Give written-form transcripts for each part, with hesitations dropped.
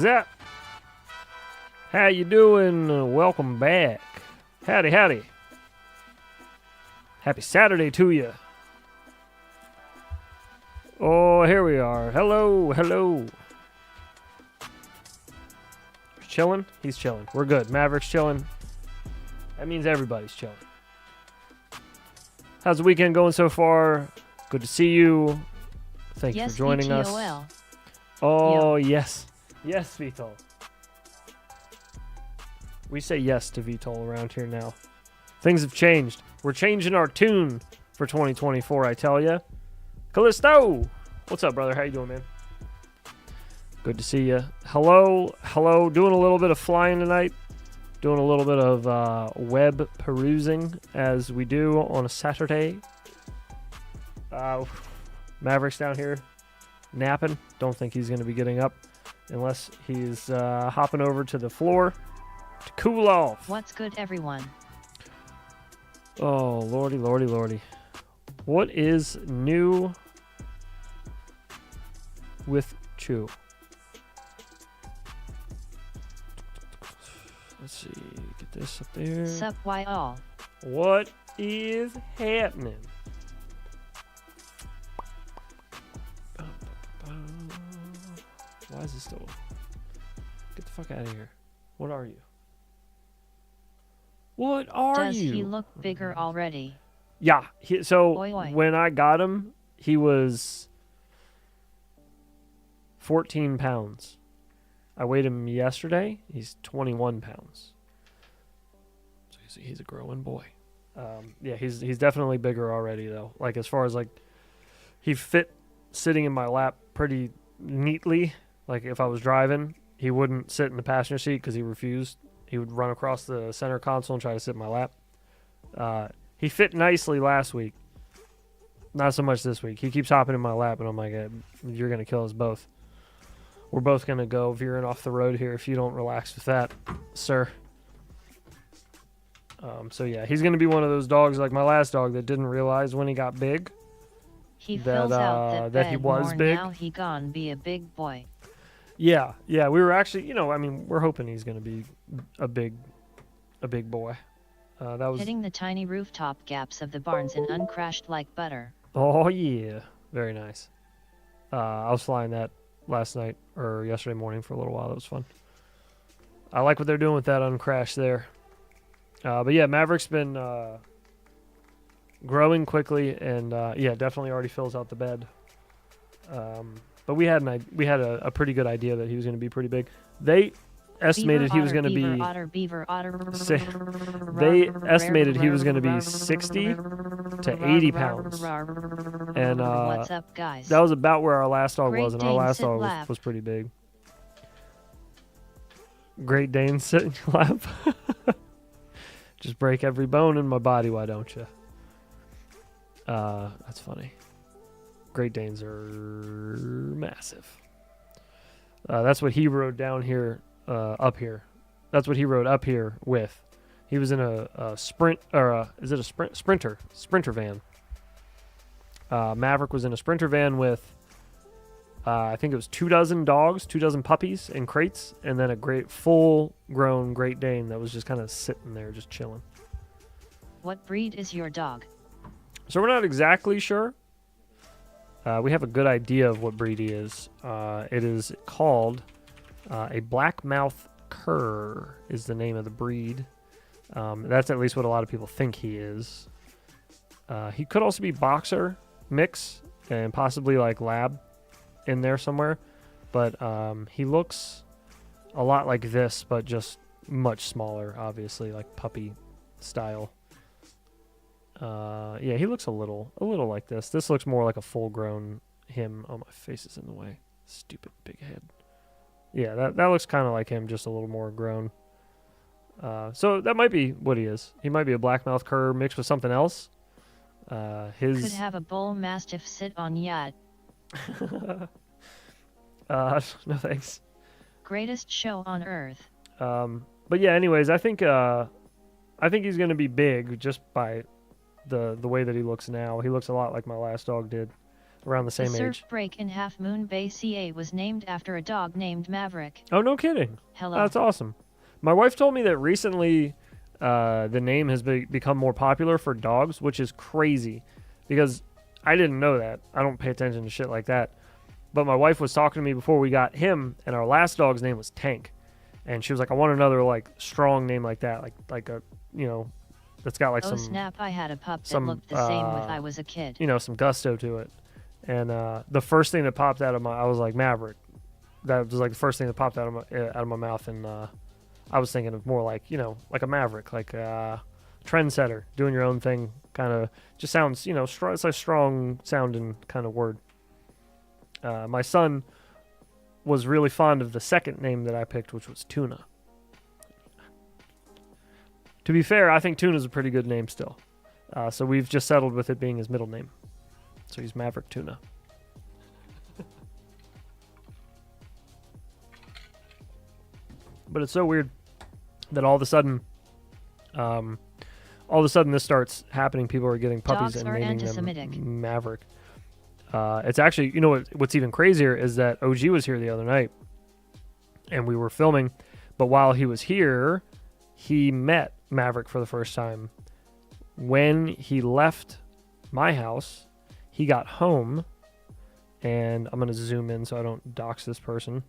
Zap. How you doing? Welcome back. Howdy, howdy. Happy Saturday to you. Oh, here we are. Hello, hello. Chilling? He's chilling. We're good. Maverick's chilling. That means everybody's chilling. How's the weekend going so far? Good to see you. Thank you for joining us. Oh, yes. Yes, Vitol. We say yes to Vitol around here now. Things have changed. We're changing our tune for 2024, I tell ya. Callisto! What's up, brother? How you doing, man? Good to see you. Hello, hello. Doing a little bit of flying tonight. Doing a little bit of web perusing, as we do on a Saturday. Maverick's down here napping. Don't think he's going to be getting up unless he's hopping over to the floor to cool off. What's good, everyone? Oh, lordy, lordy, lordy. What is new with Chew? Let's see. Get this up there. Sup, why all? What is happening? Why is this still? Get the fuck out of here. What are you? What are Does you? he look bigger already? Yeah. So Oi, oi. when I got him, he was 14 pounds. I weighed him yesterday. He's 21 pounds. So he's a growing boy. Yeah, he's definitely bigger already, though. Like, as far as, like, he fit sitting in my lap pretty neatly. Like, if I was driving, he wouldn't sit in the passenger seat because he refused. He would run across the center console and try to sit in my lap. He fit nicely last week. Not so much this week. He keeps hopping in my lap, and I'm like, you're going to kill us both. We're both going to go veering off the road here if you don't relax with that, sir. So, yeah, he's going to be one of those dogs like my last dog that didn't realize when he got big He fills out that he was more big. Now he gon' be a big boy. Yeah, we were actually, we're hoping he's going to be a big boy. That was Hitting the tiny rooftop gaps of the barns and uncrashed like butter. Oh, yeah. Very nice. I was flying that last night or yesterday morning for a little while. That was fun. I like what they're doing with that uncrash there. But yeah, Maverick's been growing quickly, and yeah, definitely already fills out the bed. But we had a pretty good idea that he was going to be pretty big. They estimated he was going to be. They estimated he was going to be 60 to 80 pounds, and what's up, guys? that was about where our last dog was, and our Dane, last sit dog lap. was pretty big. Great Dane, sit in your lap. Just break every bone in my body, why don't you? That's funny. Great Danes are massive. That's what he rode down here, up here. That's what he rode up here with. He was in a sprint, or is it a sprinter van. Maverick was in a sprinter van with, I think it was 24 dogs, 24 puppies in crates, and then a full-grown Great Dane that was just kind of sitting there, just chilling. What breed is your dog? So we're not exactly sure. We have a good idea of what breed he is. It is called a blackmouth cur is the name of the breed. That's at least what a lot of people think he is. He could also be boxer mix and possibly like lab in there somewhere. But he looks a lot like this, but just much smaller, obviously, like puppy style. Yeah, he looks a little like this. This looks more like a full-grown him. Oh, my face is in the way. Stupid big head. Yeah, that looks kind of like him, just a little more grown. So that might be what he is. He might be a blackmouth cur mixed with something else. Could have a bull mastiff sit on yacht. No thanks. Greatest show on earth. But yeah, anyways, I think he's gonna be big just by the way that he looks now. He looks a lot like my last dog did. around the same the age. surf break in Half Moon Bay, CA was named after a dog named Maverick. Oh, no kidding. Hello. That's awesome. My wife told me that recently the name has become more popular for dogs, which is crazy because I didn't know that. I don't pay attention to shit like that. But my wife was talking to me before we got him, and our last dog's name was Tank. And she was like, I want another, like, strong name like that. Like a, you know, that's got, like, oh some... snap, I had a pup that looked the same when I was a kid. You know, some gusto to it. And the first thing that popped out of I was like, Maverick. That was, like, the first thing that popped out of my mouth. And I was thinking of more like, you know, like a Maverick. Like a trendsetter. Doing your own thing. Kind of just sounds, you know, it's a strong sounding kind of word. My son was really fond of the second name that I picked, which was Tuna. To be fair, I think Tuna's a pretty good name still. So we've just settled with it being his middle name. So he's Maverick Tuna. But it's so weird that all of a sudden this starts happening. People are getting puppies Dogs and are naming anti-Semitic. them Maverick. It's actually, you know what's even crazier is that OG was here the other night and we were filming, but while he was here, he met Maverick for the first time. When he left my house, he got home, and I'm going to zoom in so I don't dox this person.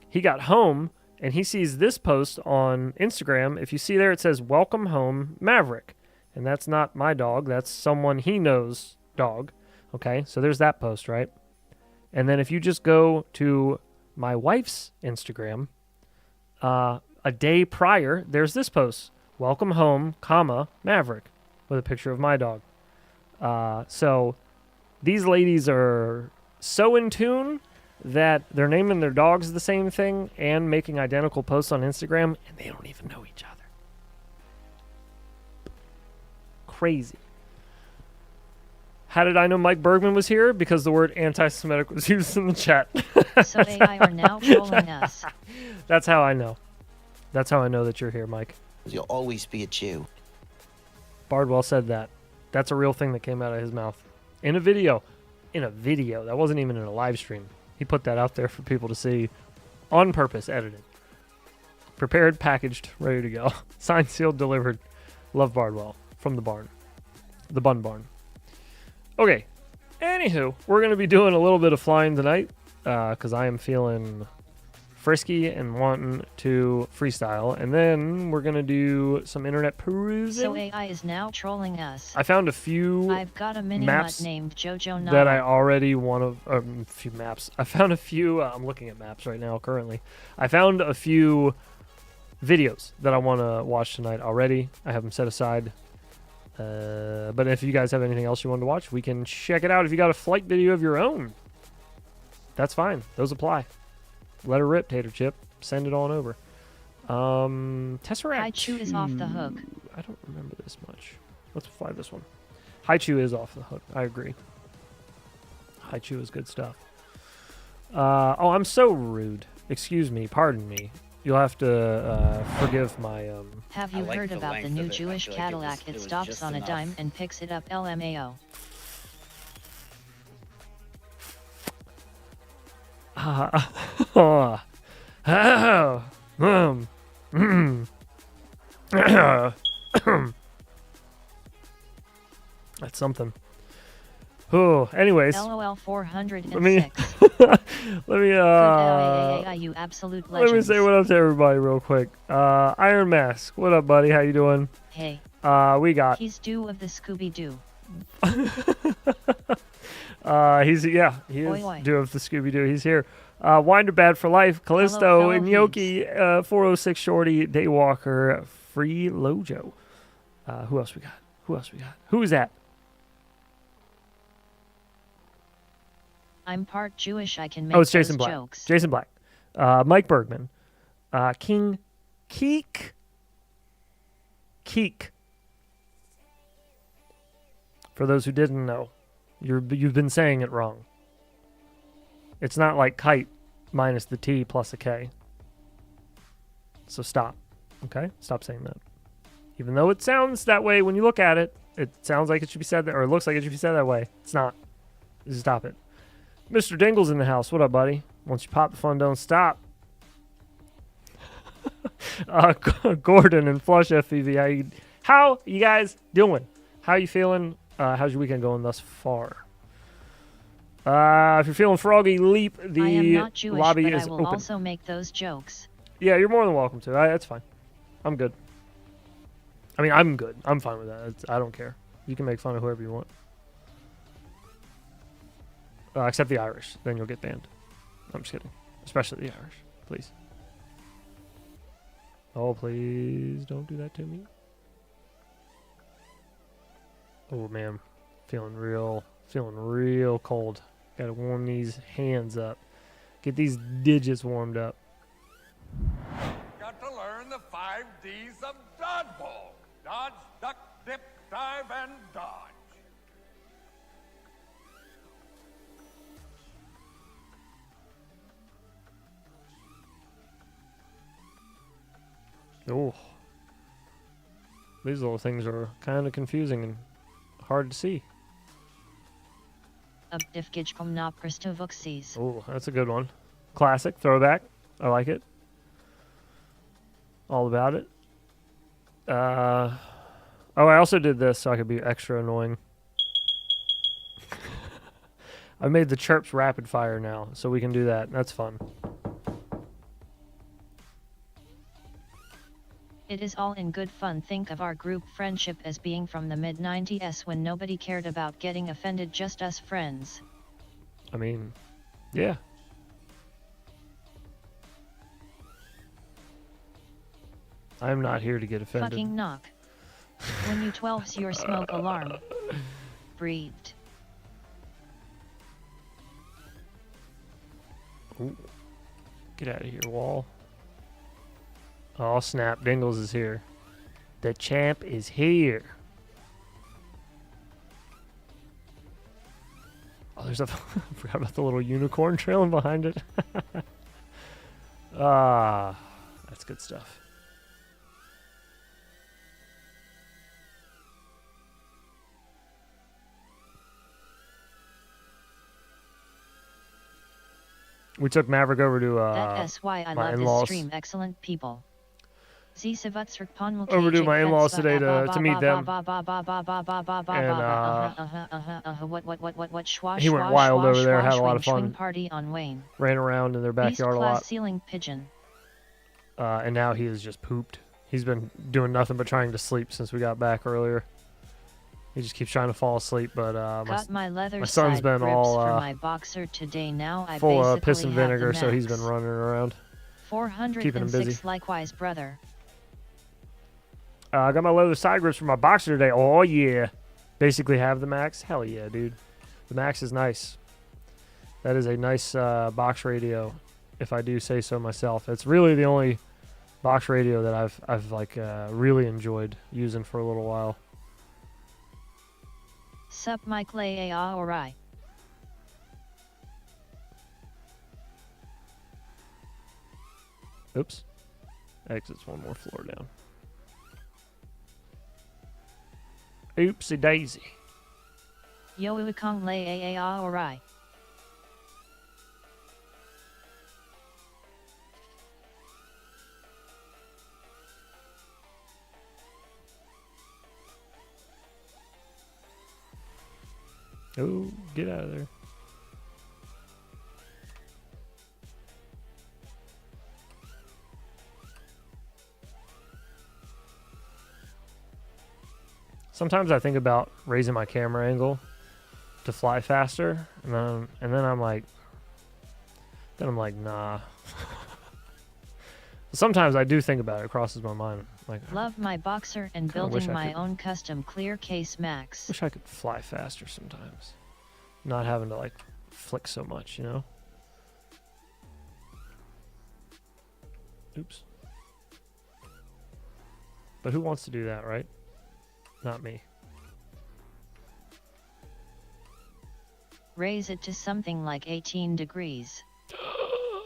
He got home and he sees this post on Instagram. If you see there, it says, "Welcome home, Maverick." And that's not my dog. That's someone he knows dog. Okay, so there's that post, right? And then if you just go to my wife's Instagram, a day prior, there's this post. "Welcome home, comma, Maverick," with a picture of my dog. So these ladies are so in tune that they're naming their dogs the same thing and making identical posts on Instagram, and they don't even know each other. Crazy. How did I know Mike Bergman was here? Because the word anti-Semitic was used in the chat. So AI are now trolling us. That's how I know. That's how I know that you're here, Mike. You'll always be a Jew. Bardwell said that. That's a real thing that came out of his mouth. In a video. In a video. That wasn't even in a live stream. He put that out there for people to see. On purpose, edited. Prepared, packaged, ready to go. Signed, sealed, delivered. Love Bardwell. From the barn. The Bun Barn. Okay. Anywho, we're going to be doing a little bit of flying tonight. Because I am feeling frisky and wanting to freestyle. And then we're going to do some internet perusing. So AI is now trolling us. I found a few I've got a mini maps mutt named Jojo that I Nala. already want to... a few maps. I found a few... I'm looking at maps right now currently. I found a few videos that I want to watch tonight already. I have them set aside. But if you guys have anything else you want to watch, we can check it out. If you got a flight video of your own, that's fine. Those apply. Let her rip, Tater Chip. Send it on over. Tesseract Haichu is off the 2. hook. I don't remember this much. Let's fly this one. Haichu is off the hook. I agree. Haichu is good stuff. Oh, I'm so rude. Excuse me. Pardon me. You'll have to forgive my... Have you like heard the about the length new of it. I Jewish feel like Cadillac? it It was stops just on a enough. dime and picks it up. LMAO. That's something. Oh, anyways, LOL 406. let me You absolute let me legends. say what up to everybody real quick. Iron Mask, what up, buddy? How you doing? Hey, We got he's due of the Scooby-Doo. he is Oi, oi. due of the Scooby-Doo. He's here. Winder Bad for Life, Callisto, fellow and Yoki, 406 Shorty, Daywalker, Free Lojo. Who else we got? Who is that? I'm part Jewish. I can make Oh, it's Jason those Black. jokes. Jason Black. Mike Bergman. King Keek. For those who didn't know, you've been saying it wrong. It's not like kite minus the T plus a K. So stop. Okay? Stop saying that. Even though it sounds that way when you look at it, it sounds like it should be said that, or it looks like it should be said that way. It's not. Stop it. Mr. Dingle's in the house. What up, buddy? Once you pop, the fun don't stop. Gordon and Flush FPV. How you guys doing? How you feeling? How's your weekend going thus far? If you're feeling froggy, leap. The I am not Jewish, lobby but is I will open. also make those jokes. Yeah, you're more than welcome to. That's fine. I'm good. I mean, I'm good. I'm fine with that. I don't care. You can make fun of whoever you want. Except the Irish. Then you'll get banned. I'm just kidding. Especially the Irish. Please. Oh, please don't do that to me. Oh, man. Feeling real cold. Gotta warm these hands up. Get these digits warmed up. Got to learn the 5 Ds of dodgeball. Dodge, duck, dip, dive, and dodge. Oh. These little things are kind of confusing and hard to see. Oh, that's a good one. Classic, throwback. I like it. All about it. Oh, I also did this so I could be extra annoying. I made the chirps rapid fire now, so we can do that. That's fun. It is all in good fun. Think of our group friendship as being from the mid-90s when nobody cared about getting offended, just us friends. I mean, yeah. I'm not here to get offended. Fucking knock. When you 12's your smoke alarm. Breathed. Ooh. Get out of here, wall. Oh, snap. Dingles is here. The champ is here. Oh, there's a... I forgot about the little unicorn trailing behind it. That's good stuff. We took Maverick over to That's why I my love in-laws. this stream. Excellent people. Over to my in-laws today to meet them. He went wild over there, had a lot of fun. Party on Wayne. Ran around in their backyard a lot. Ceiling pigeon. And now he is just pooped. He's been doing nothing but trying to sleep since we got back earlier. He just keeps trying to fall asleep, but my son's been all for my boxer today. Now I full of piss and basically have vinegar, the so he's max. been running around. 406 keeping him busy. Likewise, brother. I got my leather side grips for my boxer today. Oh, yeah. Basically have the max. Hell yeah, dude. The max is nice. That is a nice box radio, if I do say so myself. It's really the only box radio that I've like really enjoyed using for a little while. Sup Mike Lay Ori. Oops. Exits one more floor down. Oopsie daisy. Yo Uikong Lay Ori. Oh, get out of there. Sometimes I think about raising my camera angle to fly faster, and then I'm like, nah. Sometimes I do think about it. It crosses my mind. Like, love my boxer and building my own custom clear case max. Wish I could fly faster sometimes. Not having to like flick so much, you know? Oops. But who wants to do that, right? Not me. Raise it to something like 18 degrees.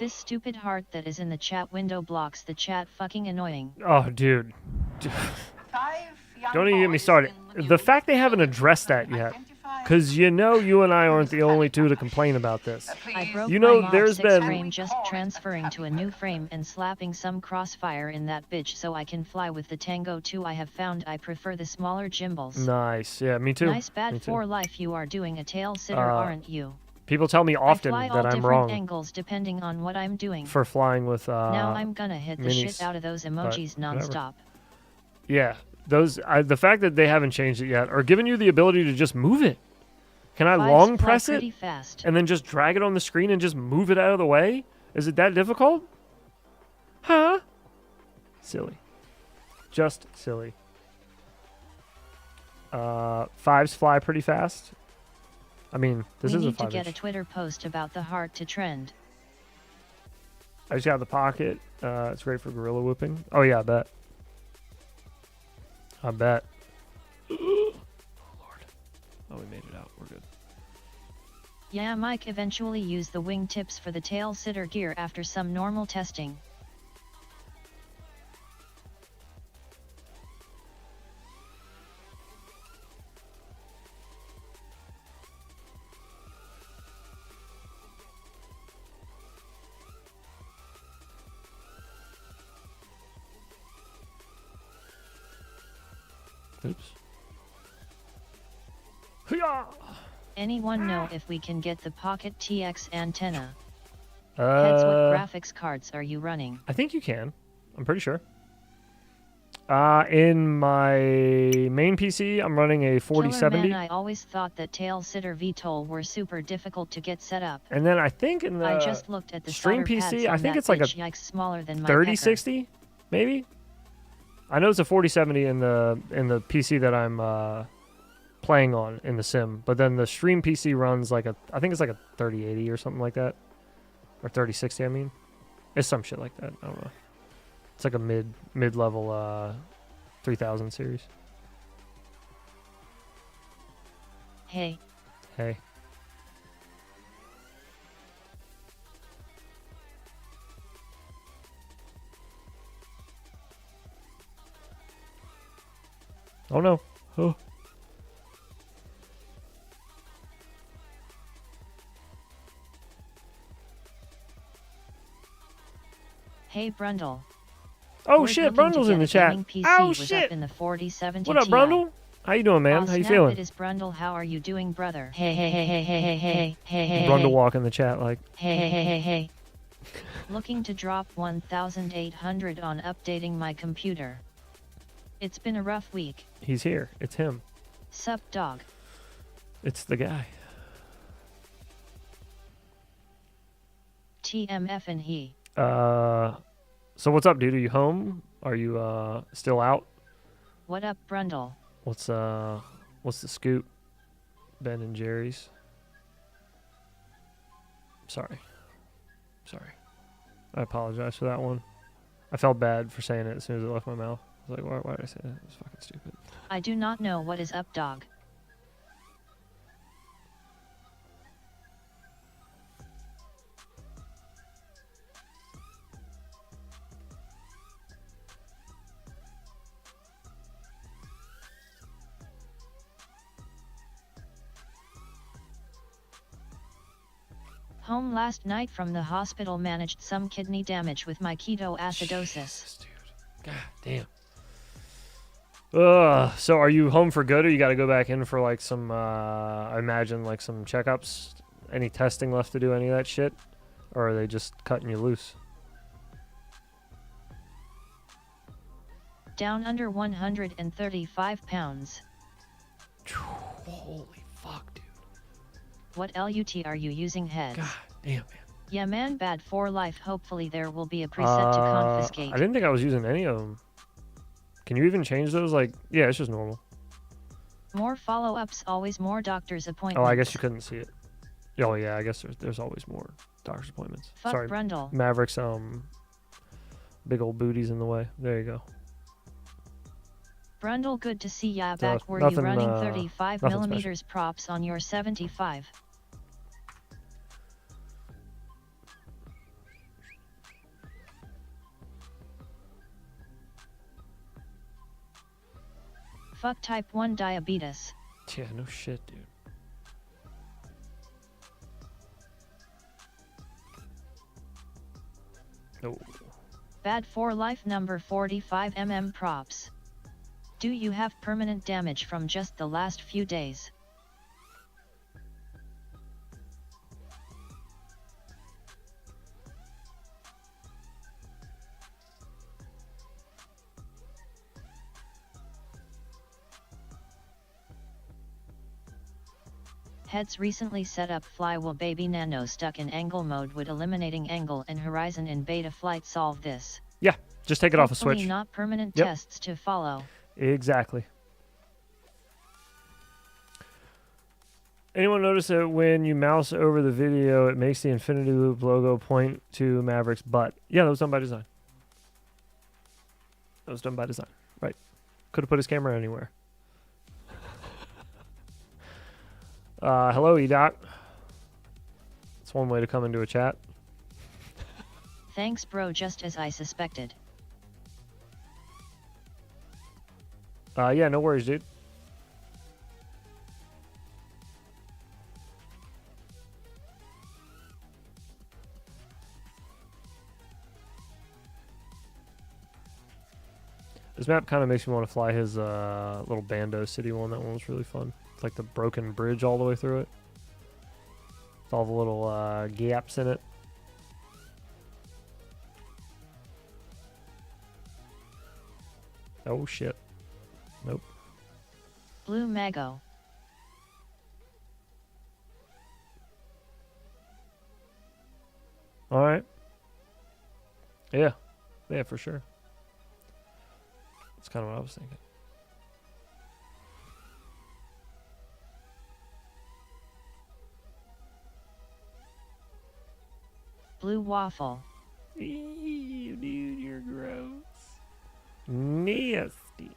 This stupid heart that is in the chat window blocks the chat. Fucking annoying. Oh, dude. Don't even get me started. The fact they haven't addressed that yet Because you know you and I aren't the only two to complain about this. I broke You know, my Mod there's 6 been- frame just transferring to a new frame and slapping some crossfire in that bitch so I can fly with the Tango 2. I have found I prefer the smaller gimbals. Nice. Yeah, me too. Nice Me bad too. for life. You are doing a tail sitter, aren't you? People tell me often I fly all that I'm different wrong angles depending on what I'm doing. for flying with Now I'm gonna hit the minis, shit out of those emojis whatever. nonstop. Yeah, the fact that they haven't changed it yet, or given you the ability to just move it. Can I Fives long fly press pretty it fast. and then just drag it on the screen and just move it out of the way? Is it that difficult? Huh? Silly. Just silly. Fives fly pretty fast. I mean, this we is a need to 5 get a inch. Twitter post about the heart to trend. I just got the pocket. It's great for gorilla whooping. Oh yeah, I bet. I bet. Oh Lord. Oh, we made it out. We're good. Yeah, Mike eventually used the wing tips for the tail sitter gear after some normal testing. Oops. Hoo-yah! Anyone know if we can get the Pocket TX antenna? Heads, what graphics cards are you running? I think you can. I'm pretty sure. In my main PC, I'm running a Killer 4070. man, I always thought that tail sitter VTOL were super difficult to get set up. And then I think in the I just looked at the stream solder PC, pads I on think that it's like a bitch, yikes, smaller than my pecker. 3060, maybe. I know it's a 4070 in the PC that I'm playing on in the sim, but then the stream PC runs like I think it's like a 3080 or something like that, or 3060. I mean, it's some shit like that. I don't know. It's like a mid level 3000 series. Hey, Hey. Oh no. Oh. hey Brundle. Oh We're shit, looking to Brundle's get in a the chat. gaming PC Oh was shit. Up in the 4070 What up, Ti. Brundle? How you doing, man? Aw, How you snap, feeling? It is Brundle. How are you doing, brother? Hey, hey, hey, hey, hey, hey, hey, hey, hey, Brundle hey. walk in the chat like. Hey, hey, hey, hey, hey. Looking to drop 1,800 on updating my computer. It's been a rough week. He's here. It's him. Sup, dog? It's the guy. TMF and he. So what's up, dude? Are you home? Are you still out? What up, Brundle? What's the scoop? Ben and Jerry's. Sorry. I apologize for that one. I felt bad for saying it as soon as it left my mouth. I was like, why did I say that? It was fucking stupid. I do not know what is up, dog. Home last night from the hospital, managed some kidney damage with my ketoacidosis. Jesus, dude. God damn. Ugh. So are you home for good, or you got to go back in for like some, I imagine like some checkups? Any testing left to do, any of that shit? Or are they just cutting you loose? Down under 135 pounds. Holy fuck, dude. What LUT are you using, heads? God damn, man. Yeah, man, bad for life. Hopefully there will be a preset to confiscate. I didn't think I was using any of them. Can you even change those? Like, yeah, it's just normal. More follow-ups, always more doctor's Oh, appointments. I guess you couldn't see it. Oh, yeah, I guess there's always more doctor's appointments. Fuck Sorry, Brundle. Maverick's big old booty's in the way. There you go. Brundle, good to see ya back. Were nothing, you running 35 nothing millimeters props on your 75? Fuck type 1 diabetes. Yeah, no shit, dude. Oh. Bad for life number 45 props. Do you have permanent damage from just the last few days? Heads recently set up Flywheel Baby Nano stuck in angle mode. Would eliminating angle and horizon in beta flight solve this? Yeah, just take it off a Hopefully switch. not permanent Yep. tests to follow. Exactly. Anyone notice that when you mouse over the video, it makes the Infinity Loop logo point to Maverick's butt? Yeah, that was done by design. That was done by design. Right. Could have put his camera anywhere. Hello, EDOT. That's one way to come into a chat. Thanks bro, just as I suspected. Yeah, no worries, dude. This map kind of makes me want to fly his little Bando City one. That one was really fun. It's like the broken bridge all the way through it. With all the little gaps in it. Oh shit. Nope. Blue Mago. Alright. Yeah. Yeah, for sure. That's kind of what I was thinking. Blue Waffle. Ew, dude, you're gross. Nasty.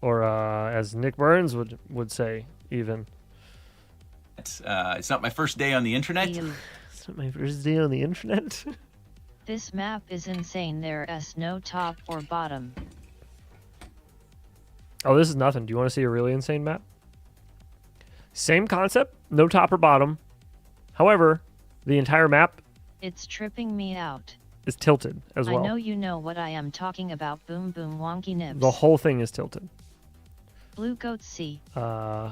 Or as Nick Burns would say, even. It's not my first day on the internet. Ew. It's not my first day on the internet. This map is insane. There's no top or bottom. Oh, this is nothing. Do you want to see a really insane map? Same concept, no top or bottom. However, the entire map It's tripping me out. is tilted as well. I know you know what I am talking about. Boom boom wonky nibs. The whole thing is tilted. Blue Goat C. It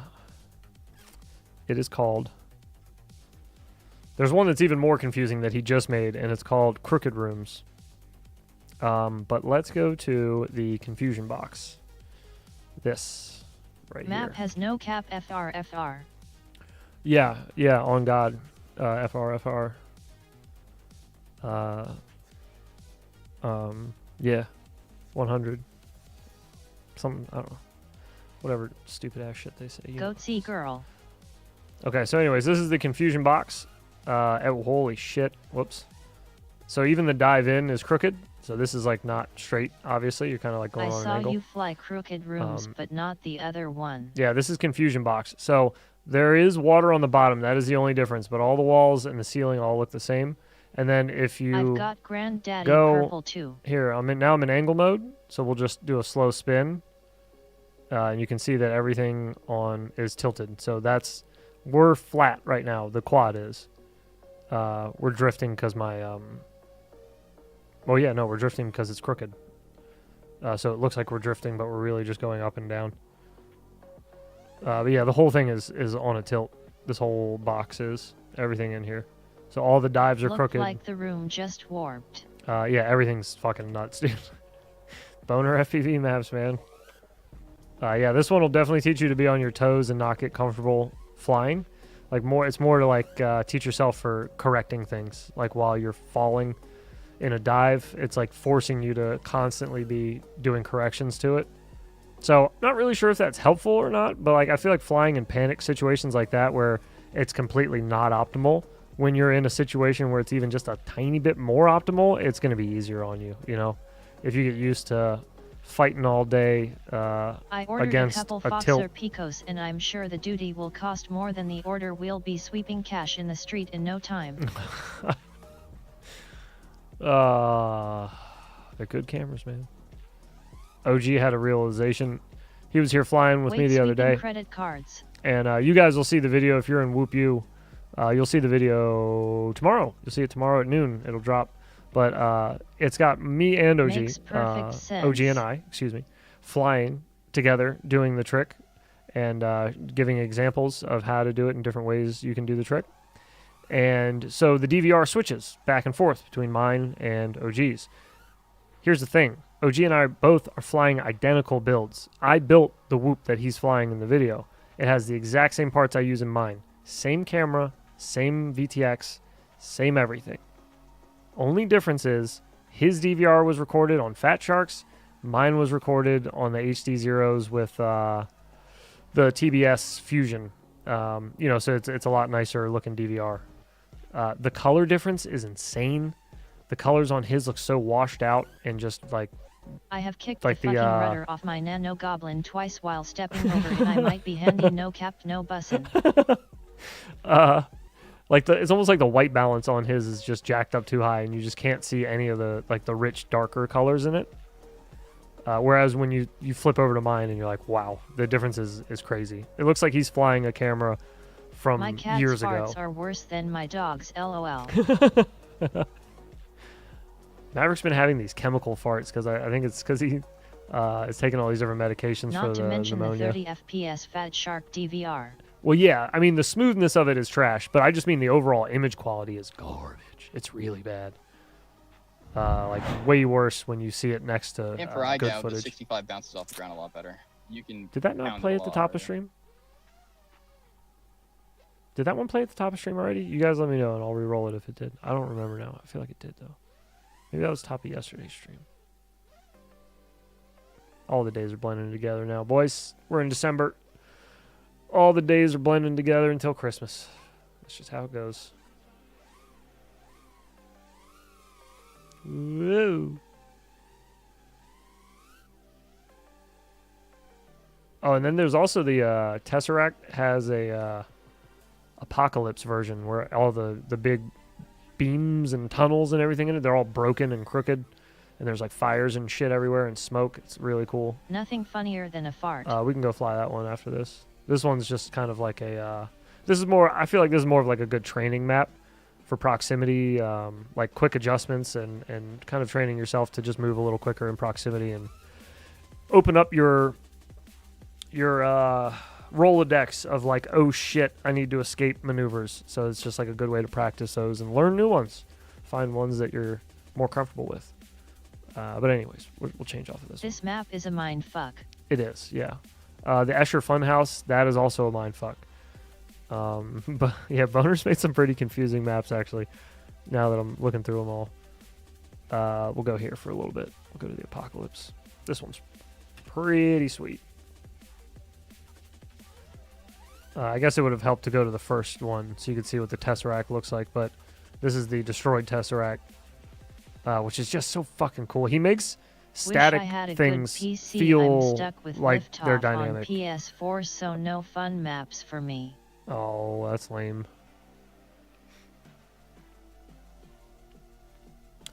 is called... There's one that's even more confusing that he just made, and it's called Crooked Rooms. But let's go to the confusion box. This right Map here. has no cap. FR. Yeah, on God. FR. Yeah. 100. Something, I don't know. Whatever stupid ass shit they say. You know. Goat C girl. Okay, so anyways, this is the confusion box. Oh, holy shit. Whoops. So even the dive in is crooked. So this is like not straight, obviously. You're kind of like going I on an saw angle. you fly crooked rooms, but not the other one. Yeah, this is confusion box. So there is water on the bottom. That is the only difference. But all the walls and the ceiling all look the same. And then if you I've got Granddaddy go purple too. here, now I'm in angle mode. So we'll just do a slow spin. And you can see that everything on is tilted. So we're flat right now. The quad is. We're drifting because my well, yeah, no, we're drifting because it's crooked. So it looks like we're drifting, but we're really just going up and down. But yeah, the whole thing is on a tilt. This whole box is everything in here. So all the dives are Looked crooked. like the room just warped. Yeah, everything's fucking nuts, dude. Boner FPV maps, man. Yeah, this one will definitely teach you to be on your toes and not get comfortable flying. It's more to like teach yourself for correcting things. Like while you're falling in a dive, it's like forcing you to constantly be doing corrections to it. So not really sure if that's helpful or not, but like I feel like flying in panic situations like that where it's completely not optimal, when you're in a situation where it's even just a tiny bit more optimal, it's going to be easier on you, you know? If you get used to fighting all day I ordered against a couple a tilt. Foxer Picos, and I'm sure the duty will cost more than the order. We'll be sweeping cash in the street in no time. They're good cameras, man. OG had a realization. He was here flying with me Wait, the other sweeping day. credit cards. And you guys will see the video if you're in Whoop U. You'll see the video tomorrow. You'll see it tomorrow at noon. It'll drop. But it's got me and OG, Makes perfect sense. OG and I, excuse me, flying together, doing the trick, and giving examples of how to do it in different ways you can do the trick. And so the DVR switches back and forth between mine and OG's. Here's the thing. OG and I both are flying identical builds. I built the whoop that he's flying in the video. It has the exact same parts I use in mine. Same camera, same VTX, same everything. Only difference is his DVR was recorded on Fat Sharks. Mine was recorded on the HD Zeros with the TBS Fusion. So it's a lot nicer looking DVR. The color difference is insane. The colors on his look so washed out and just like... I have kicked like the fucking rudder off my nano goblin twice while stepping over it. I might be handy, no cap, no bussin'. It's almost like the white balance on his is just jacked up too high, and you just can't see any of the rich, darker colors in it. Whereas when you flip over to mine and you're like, wow, the difference is crazy. It looks like he's flying a camera from my cat's years farts ago. are worse than my dog's, lol. Maverick's been having these chemical farts because I think it's because he is taking all these different medications for Not to the mention pneumonia. the 30 FPS Fat Shark DVR. Well, yeah, I mean, the smoothness of it is trash, but I just mean the overall image quality is garbage. It's really bad. Way worse when you see it next to And for good iGow, the footage. 65 bounces off the ground a lot better. You can. Did that not pound play it at a the lot top of harder. stream? Did that one play at the top of stream already? You guys let me know and I'll re-roll it if it did. I don't remember now. I feel like it did, though. Maybe that was top of yesterday's stream. All the days are blending together now. Boys, we're in December. All the days are blending together until Christmas. That's just how it goes. Whoa. Oh, and then there's also the Tesseract has a Apocalypse version where all the big beams and tunnels and everything in it, they're all broken and crooked. And there's like fires and shit everywhere and smoke. It's really cool. Nothing funnier than a fart. We can go fly that one after this. This one's just kind of like a... this is more... I feel like this is more of like a good training map for proximity, like quick adjustments and kind of training yourself to just move a little quicker in proximity and open up your Rolodex of like, oh shit, I need to escape maneuvers. So it's just like a good way to practice those and learn new ones. Find ones that you're more comfortable with. But anyways, we'll change off of this. This map is a mind fuck. It is, yeah. The Escher Funhouse, that is also a mindfuck. But yeah, Boner's made some pretty confusing maps actually. Now that I'm looking through them all, we'll go here for a little bit. We'll go to the Apocalypse. This one's pretty sweet. I guess it would have helped to go to the first one so you could see what the Tesseract looks like. But this is the destroyed Tesseract, which is just so fucking cool. He makes static Wish I had a things good PC. feel I'm stuck with like they're liftoff dynamic. on PS4, so no fun maps for me. Oh, that's lame.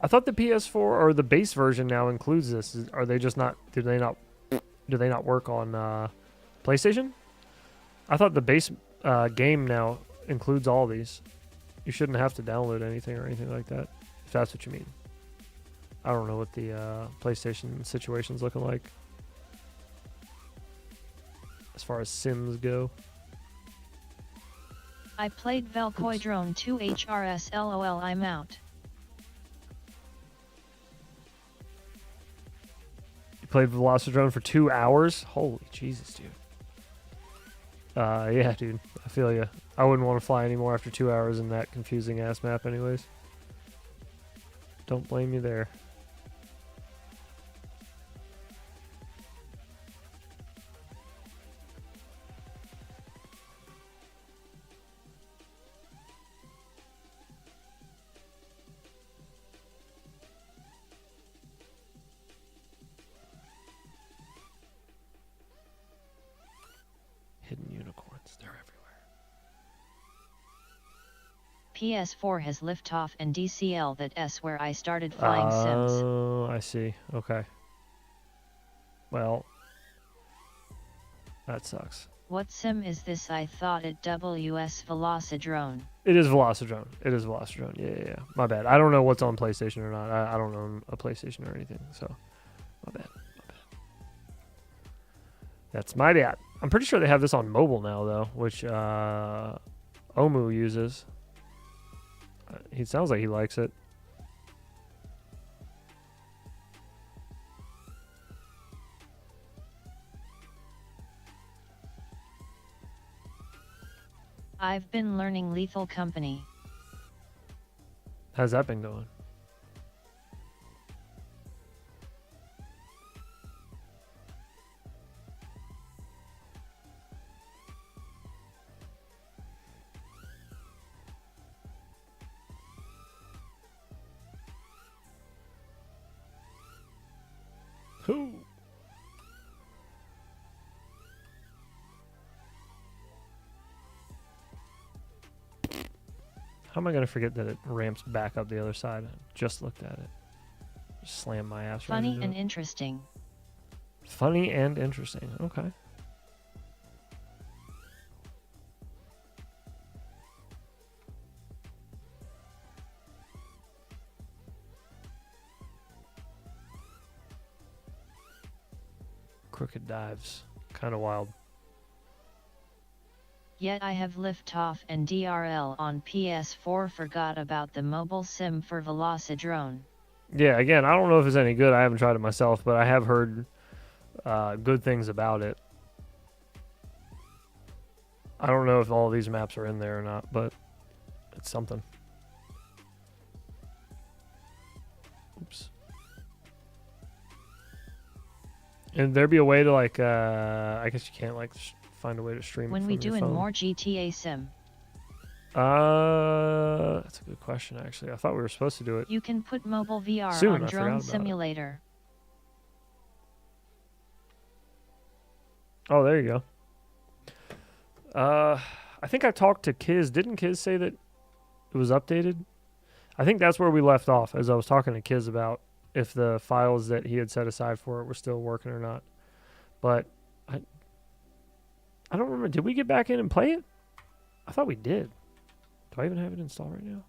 I thought the PS4 or the base version now includes this. Are they just not? Do they not work on PlayStation? I thought the base game now includes all these. You shouldn't have to download anything or anything like that, if that's what you mean. I don't know what the PlayStation situation's looking like as far as Sims go. I played Velcoidrone 2 HRS LOL, I'm out. You played Velocidrone for 2 hours? Holy Jesus, dude. Yeah, dude. I feel you. I wouldn't want to fly anymore after 2 hours in that confusing ass map anyways. Don't blame me there. Hidden unicorns, they're everywhere. PS4 has liftoff and DCL, that's where I started flying Sims. Oh, I see. Okay. Well, that sucks. What sim is this? I thought it WS Velocidrone. It is Velocidrone. It is Velocidrone. Yeah. My bad. I don't know what's on PlayStation or not. I don't own a PlayStation or anything, so my bad. That's my bad. I'm pretty sure they have this on mobile now, though, which Omu uses. He sounds like he likes it. I've been learning Lethal Company. How's that been going? Who? How am I going to forget that it ramps back up the other side? I just looked at it. Just slammed my ass right Funny into and it. interesting. Funny and interesting. Okay. Crooked dives. Kind of wild. Yet I have Liftoff and DRL on PS4. Forgot about the mobile sim for Velocidrone. Yeah, again, I don't know if it's any good. I haven't tried it myself, but I have heard good things about it. I don't know if all these maps are in there or not, but it's something. Oops. And there be a way to like, I guess you can't like find a way to stream it When from we your doing phone. more GTA sim, That's a good question, actually. I thought we were supposed to do it. you can put mobile VR Soon, on I forgot Drone about it. Simulator. Oh, there you go. I think I talked to Kiz. Didn't Kiz say that it was updated? I think that's where we left off, as I was talking to Kiz about if the files that he had set aside for it were still working or not. But I don't remember. Did we get back in and play it? I thought we did. Do I even have it installed right now?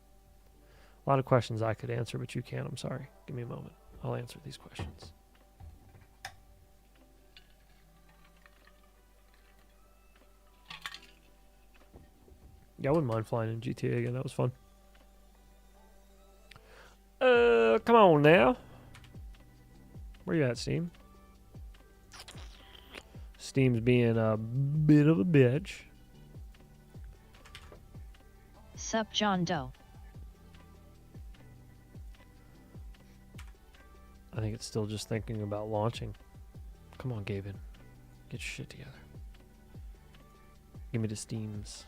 A lot of questions I could answer, but you can't. I'm sorry. Give me a moment. I'll answer these questions. Yeah, I wouldn't mind flying in GTA again. That was fun. Come on now. Where you at, Steam? Steam's being a bit of a bitch. Sup John Doe. I think it's still just thinking about launching. Come on, Gaben. Get your shit together. Give me the Steams.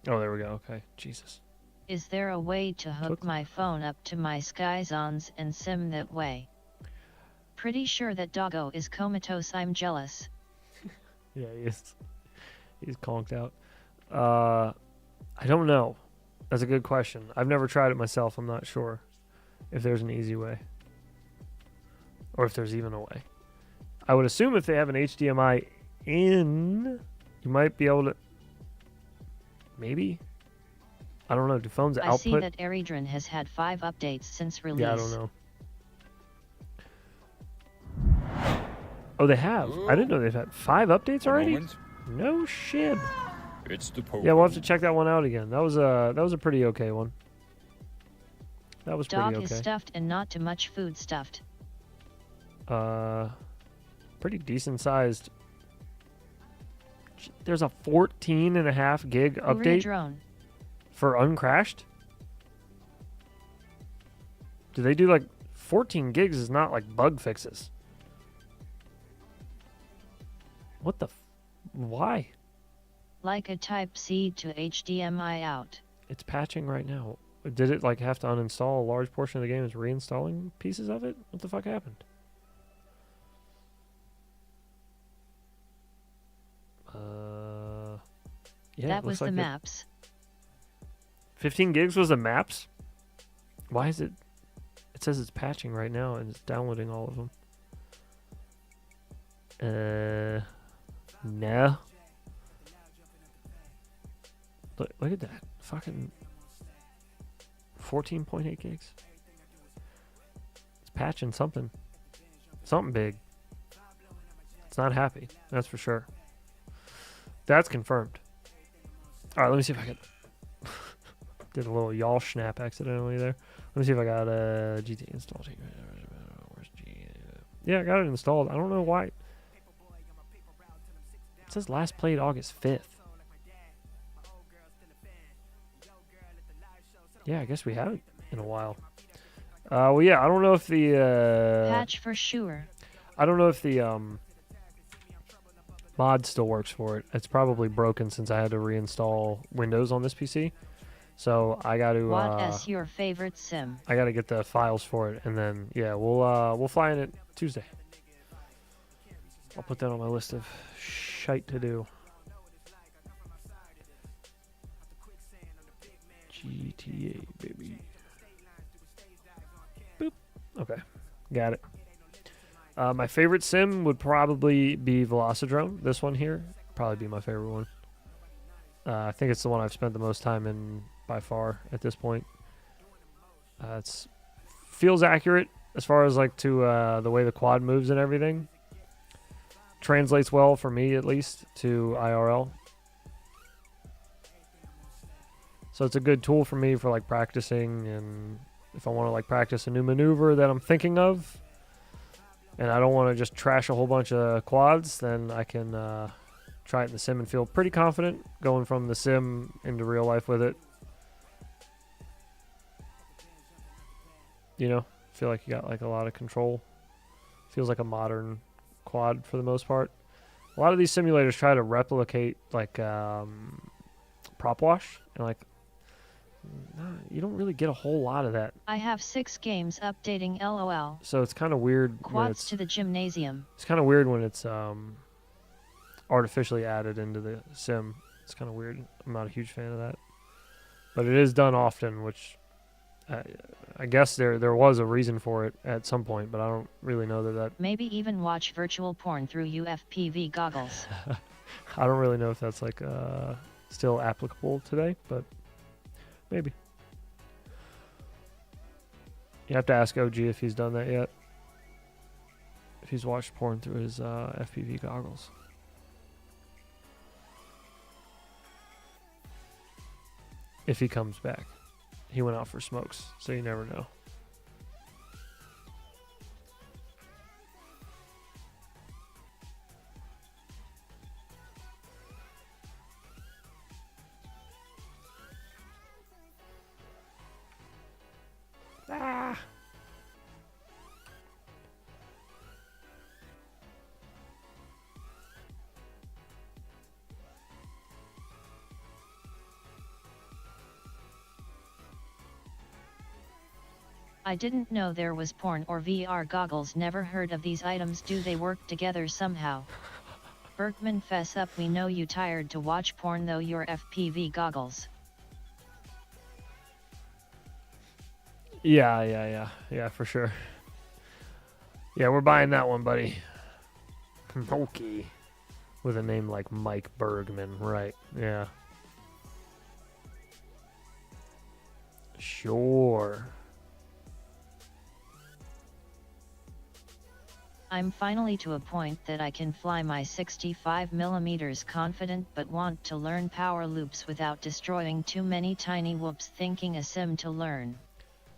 Oh, there we go. Okay. Jesus. Is there a way to hook Took- my phone up to my Skyzons and sim that way? Pretty sure that doggo is comatose. I'm jealous. Yeah, he is. He's conked out. I don't know. That's a good question. I've never tried it myself. I'm not sure if there's an easy way. Or if there's even a way. I would assume if they have an HDMI in, you might be able to... Maybe? I don't know. Do phones I output? see that Eridron has had 5 updates since release. Yeah, I don't know. Oh, they have. I didn't know they've had 5 updates already. No shit. It's the Pope. Yeah, we'll have to check that one out again. That was a pretty okay one. That was Dog pretty is okay. stuffed and not too much food stuffed. Pretty decent sized. There's a 14.5 gig update Drone. for Uncrashed. Do they do like 14 gigs? Is not like bug fixes. What the? Why? Like a Type-C to HDMI out. It's patching right now. Did it like have to uninstall a large portion of the game? Is reinstalling pieces of it? What the fuck happened? Yeah, that it was looks the like it- maps. 15 15 gigs was the maps? Why is it? It says it's patching right now and it's downloading all of them. No. Look at that. Fucking 14.8 gigs. It's patching something. Something big. It's not happy. That's for sure. That's confirmed. All right, let me see if I can... Did a little y'all snap accidentally there. Let me see if I got GT installed. Where's G? Yeah, I got it installed. I don't know why. It says last played August 5th. Yeah, I guess we haven't in a while. Well, yeah, I don't know if the... Patch for sure. I don't know if the mod still works for it. It's probably broken since I had to reinstall Windows on this PC. So I got to... What is your favorite sim? I got to get the files for it, and then, yeah, we'll fly in it Tuesday. I'll put that on my list of shite to do. GTA, baby. Boop. Okay, got it. My favorite sim would probably be Velocidrome. This one here, probably be my favorite one. I think it's the one I've spent the most time in by far at this point. It's feels accurate as far as like to the way the quad moves and everything. Translates well for me at least to IRL. So it's a good tool for me for like practicing, and if I want to like practice a new maneuver that I'm thinking of and I don't want to just trash a whole bunch of quads, then I can try it in the sim and feel pretty confident going from the sim into real life with it. You know, feel like you got like a lot of control. Feels like a modern quad for the most part. A lot of these simulators try to replicate like prop wash, and like you don't really get a whole lot of that. I have 6 games updating LOL. So it's kind of weird. Quads to the gymnasium. It's kind of weird when it's artificially added into the sim. It's kind of weird. I'm not a huge fan of that, but it is done often, which I guess there was a reason for it at some point, but I don't really know that. Maybe even watch virtual porn through UFPV goggles. I don't really know if that's like still applicable today, but maybe. You have to ask OG if he's done that yet. If he's watched porn through his FPV goggles. If he comes back. He went out for smokes, so you never know. Ah. I didn't know there was porn or VR goggles. Never heard of these items. Do they work together somehow? Berkman, fess up. We know you tired to watch porn though. Your FPV goggles. Yeah, for sure. Yeah, we're buying that one, buddy. Okay. With a name like Mike Bergman, right? Yeah. Sure. I'm finally to a point that I can fly my 65mm confident, but want to learn power loops without destroying too many tiny whoops. Thinking a sim to learn.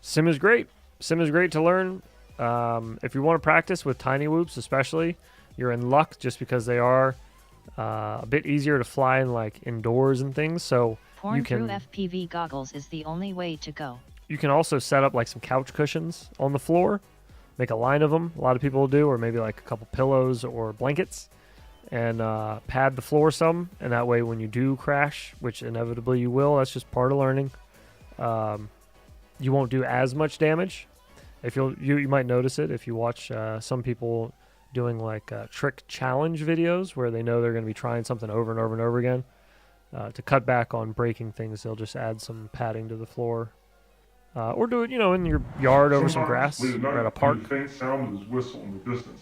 Sim is great. Sim is great to learn. If you want to practice with tiny whoops especially, you're in luck just because they are a bit easier to fly in like indoors and things. So Porn you can, through FPV goggles is the only way to go. You can also set up like some couch cushions on the floor. Make a line of them. A lot of people will do, or maybe like a couple pillows or blankets, and pad the floor some. And that way when you do crash, which inevitably you will, that's just part of learning, you won't do as much damage. If you might notice it if you watch some people doing like trick challenge videos where they know they're going to be trying something over and over and over again. To cut back on breaking things, they'll just add some padding to the floor or do it, in your yard over some grass Late at night, or at a I park. hear the faint sound of his whistle in the distance.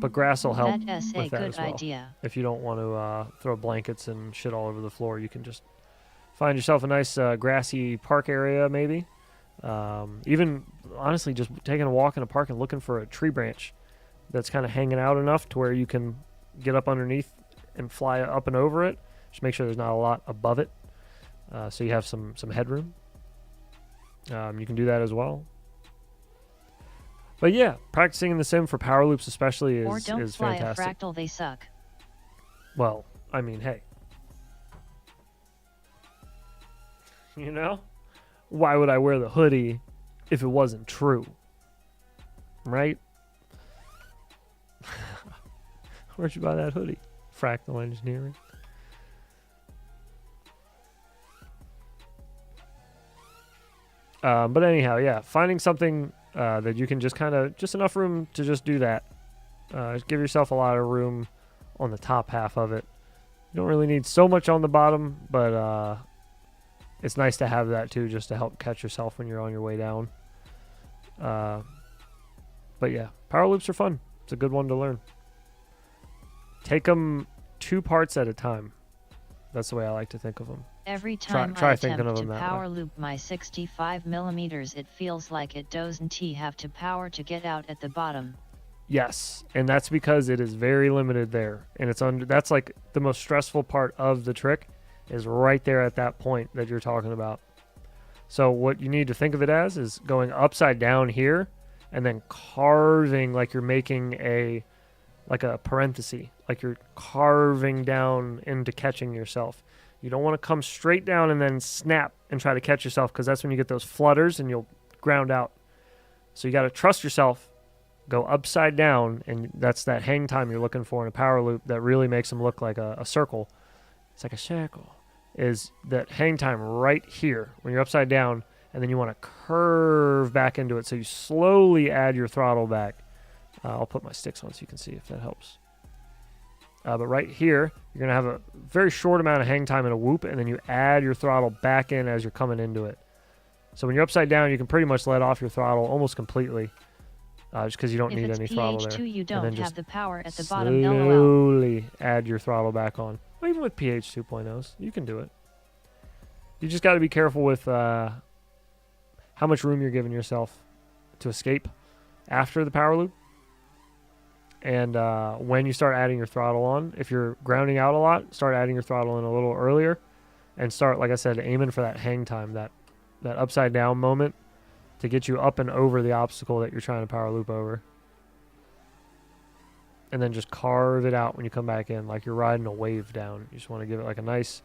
But grass will help That's a with that good as well. idea. If you don't want to throw blankets and shit all over the floor, you can just find yourself a nice grassy park area, maybe. Even, honestly, just taking a walk in a park and looking for a tree branch that's kind of hanging out enough to where you can get up underneath and fly up and over it. Just make sure there's not a lot above it, so you have some headroom. You can do that as well. But yeah, practicing in the sim for power loops especially is fantastic. Or don't fly a fractal, they suck. Well, I mean, hey. Why would I wear the hoodie if it wasn't true? Right? Where'd you buy that hoodie? Fractal Engineering. But anyhow, yeah, finding something that you can just enough room to just do that. Give yourself a lot of room on the top half of it. You don't really need so much on the bottom, but it's nice to have that too, just to help catch yourself when you're on your way down. But yeah, power loops are fun. It's a good one to learn. Take them 2 parts at a time. That's the way I like to think of them. Every time Try I thinking attempt of to them that power way. loop my 65 millimeters, it feels like it doesn't have to power to get out at the bottom. Yes, and that's because it is very limited there, and that's like the most stressful part of the trick is right there at that point that you're talking about. So what you need to think of it as is going upside down here and then carving like you're making a parenthesis, like you're carving down into catching yourself. You don't want to come straight down and then snap and try to catch yourself, because that's when you get those flutters and you'll ground out. So you got to trust yourself, go upside down, and that's that hang time you're looking for in a power loop that really makes them look like a circle. It's like a circle. Is that hang time right here when you're upside down, and then you want to curve back into it. So you slowly add your throttle back. I'll put my sticks on so you can see if that helps. But right here, you're going to have a very short amount of hang time in a whoop, and then you add your throttle back in as you're coming into it. So when you're upside down, you can pretty much let off your throttle almost completely, just because you don't need any throttle there. If it's PH2, you don't then have just the power at the bottom, lol. slowly add your throttle back on. Well, even with PH 2.0s, you can do it. You just got to be careful with how much room you're giving yourself to escape after the power loop. And when you start adding your throttle on, if you're grounding out a lot, start adding your throttle in a little earlier, and start, like I said, aiming for that hang time, that upside down moment to get you up and over the obstacle that you're trying to power loop over. And then just carve it out when you come back in, like you're riding a wave down. You just want to give it like a nice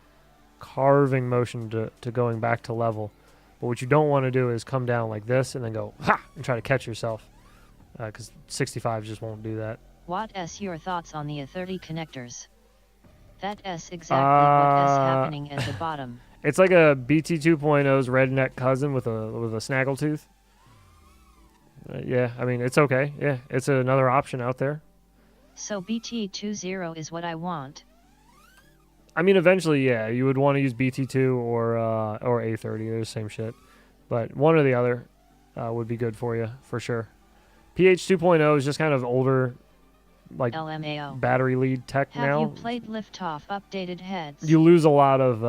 carving motion to going back to level. But what you don't want to do is come down like this and then go, ha, and try to catch yourself. Because 65 just won't do that. What's your thoughts on the A30 connectors? That's exactly what's happening at the bottom. It's like a BT 2.0's redneck cousin with a snaggletooth. Yeah, I mean, it's okay. Yeah, it's another option out there. So BT20 is what I want. I mean, eventually, yeah, you would want to use BT2 or A30. They're the same shit. But one or the other would be good for you, for sure. PH 2.0 is just kind of older, like LMAO. battery lead tech Have now. you played Liftoff updated heads? You lose a lot of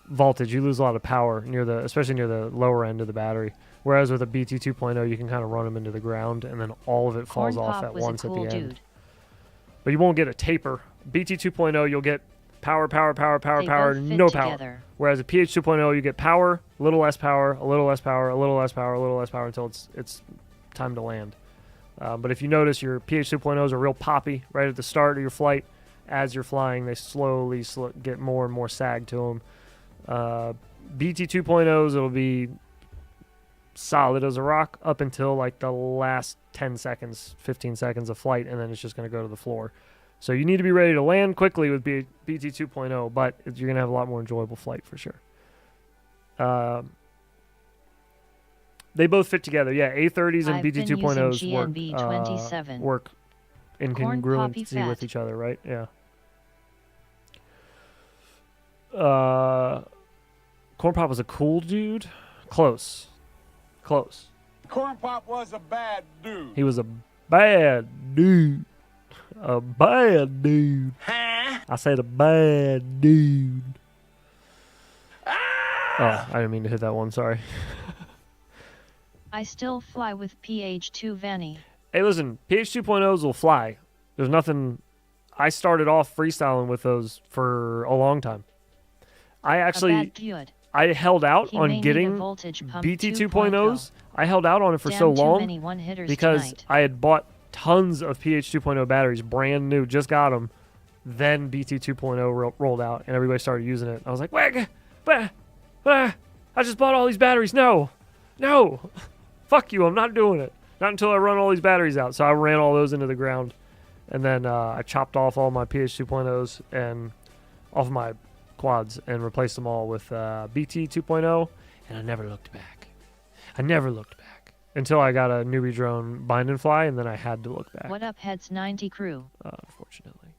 voltage. You lose a lot of power especially near the lower end of the battery. Whereas with a BT 2.0, you can kind of run them into the ground, and then all of it falls Corn off Pop at was once a cool at the end. dude. But you won't get a taper. BT 2.0, you'll get power, They no both fit power. together. Whereas a PH 2.0, you get power, a little less power, a little less power, a little less power, a little less power until it's time to land. But if you notice, your PH 2.0s are real poppy right at the start of your flight. As you're flying, they slowly get more and more sag to them. BT 2.0s, it'll be solid as a rock up until like the last 10 seconds, 15 seconds of flight, and then it's just going to go to the floor. So you need to be ready to land quickly with BT 2.0, but you're going to have a lot more enjoyable flight for sure. They both fit together. Yeah, A30s and I've BT been 2.0s using GNB27. work in Corn poppy congruency with fat. each other, right? Yeah. Corn Pop was a cool dude. Close. Corn Pop was a bad dude. He was a bad dude. A bad dude. Huh? I said a bad dude. Oh, I didn't mean to hit that one. Sorry. I still fly with PH2 Vanny. Hey, listen. PH 2.0s will fly. There's nothing. I started off freestyling with those for a long time. I actually. A bad dude. I held out He may on need a getting voltage pump BT 2.0. 2.0s. I held out on it for Damn, so too long many one-hitters because tonight. I had bought tons of PH 2.0 batteries, brand new, just got them. Then BT 2.0 rolled out, and everybody started using it. I was like, wait, I just bought all these batteries. No, fuck you, I'm not doing it. Not until I run all these batteries out. So I ran all those into the ground, and then I chopped off all my PH 2.0s and off my quads and replaced them all with BT 2.0, and I never looked back. Until I got a newbie drone bind and fly, and then I had to look back. What up, Heads 90 crew? Unfortunately.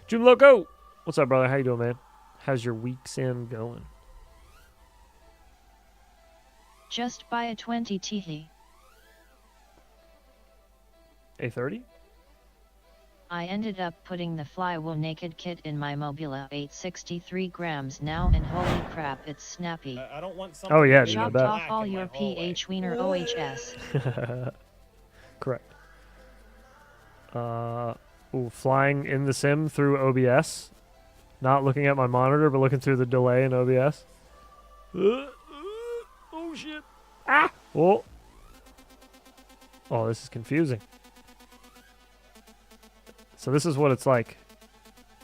June Loco! What's up, brother? How you doing, man? How's your weekend going? Just buy a 20 Teehee. A30? I ended up putting the Flywheel Naked Kit in my Mobula 863 grams now, and holy crap, it's snappy. I don't want something. Oh, yeah, dude, I Chopped bet. off all your PH Wiener OHS. Correct. Flying in the sim through OBS. Not looking at my monitor, but looking through the delay in OBS. Oh, shit. Ah! Oh, this is confusing. So this is what it's like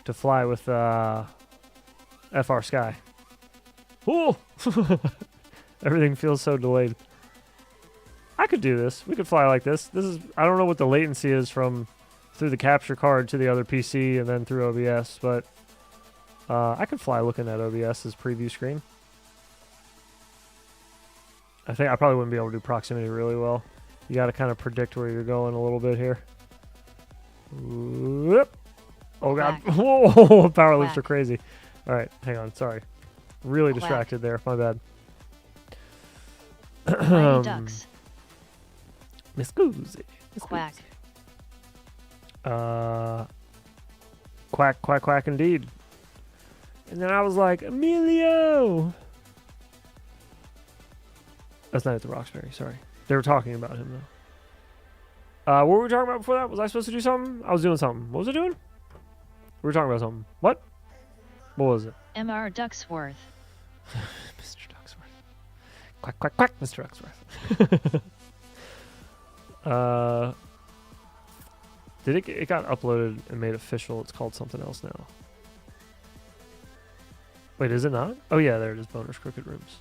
to fly with FR Sky. Ooh! Everything feels so delayed. I could do this. We could fly like this. I don't know what the latency is from through the capture card to the other PC and then through OBS, but I could fly looking at OBS's preview screen. I think I probably wouldn't be able to do proximity really well. You got to kind of predict where you're going a little bit here. Whoop. Oh, God. Quack. Whoa, power loops Quack. are crazy. All right, hang on. Sorry. Really Quack. distracted there. My bad. Mighty ducks. Miss Goosey. Quack. Quack, quack, quack indeed. And then I was like, Emilio! That's not at the Roxbury, sorry. They were talking about him, though. What were we talking about before that? Was I supposed to do something? I was doing something. What was I doing? We were talking about something. What? What was it? MR Ducksworth. Mr. Ducksworth. Quack, quack, quack, Mr. Ducksworth. It got uploaded and made official. It's called something else now. Wait, is it not? Oh yeah, there it is. Boners Crooked Rooms.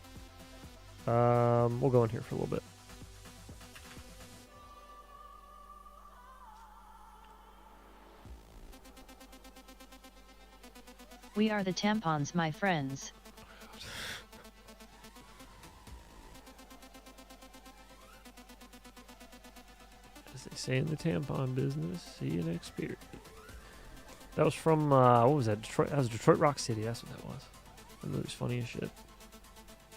We'll go in here for a little bit. We are the tampons, my friends. As they say in the tampon business, see you next period. That was from, what was that? Detroit. That was Detroit Rock City. That's what that was. That movie's funny as shit.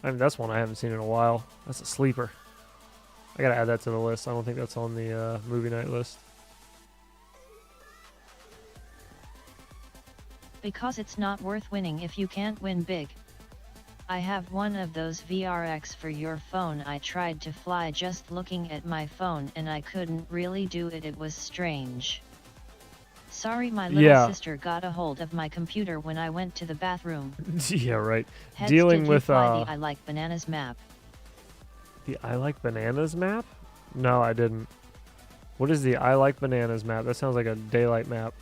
I mean, that's one I haven't seen in a while. That's a sleeper. I gotta add that to the list. I don't think that's on the movie night list. Because it's not worth winning if you can't win big. I have one of those VRX for your phone. I tried to fly just looking at my phone and I couldn't really do it. It was strange. Sorry, my little sister got a hold of my computer when I went to the bathroom. Yeah, right. Heads, Dealing did you with fly the I Like Bananas map? The I Like Bananas map? No, I didn't. What is the I Like Bananas map? That sounds like a daylight map.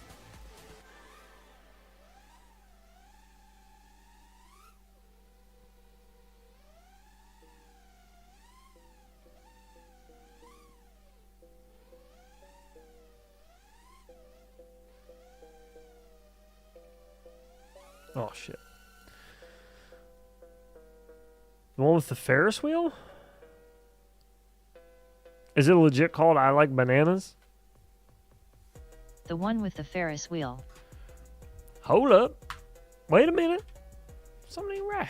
Oh, shit. The one with the Ferris wheel? Is it legit called I Like Bananas? The one with the Ferris wheel. Hold up. Wait a minute. Something right.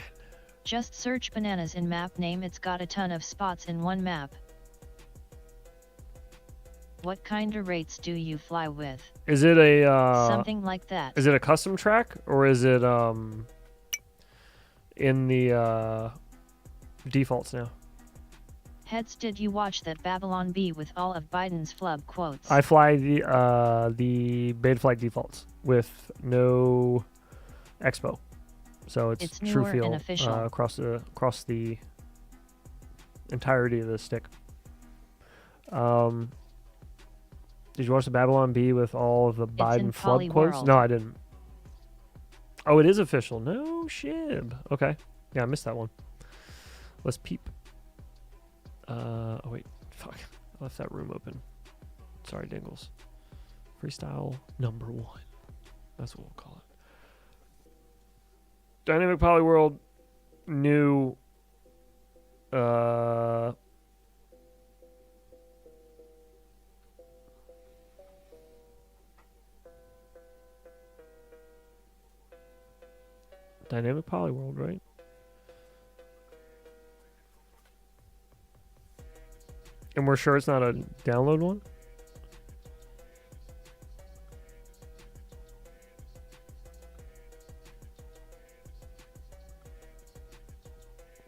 Just search bananas in map name. It's got a ton of spots in one map. What kind of rates do you fly with? Is it a Something like that. Is it a custom track or is it in the defaults now? Heads, did you watch that Babylon Bee with all of Biden's flub quotes? I fly the beta flight defaults with no expo, so it's true newer feel and official. across the entirety of the stick. Did you watch the Babylon Bee with all of the Biden flub quotes? Polyworld. No, I didn't. Oh, it is official. No shib. Okay. Yeah, I missed that one. Let's peep. Oh wait, fuck. I left that room open. Sorry, Dingles. Freestyle number 1. That's what we'll call it. Dynamic Polyworld new Dynamic Polyworld, right? And we're sure it's not a download one?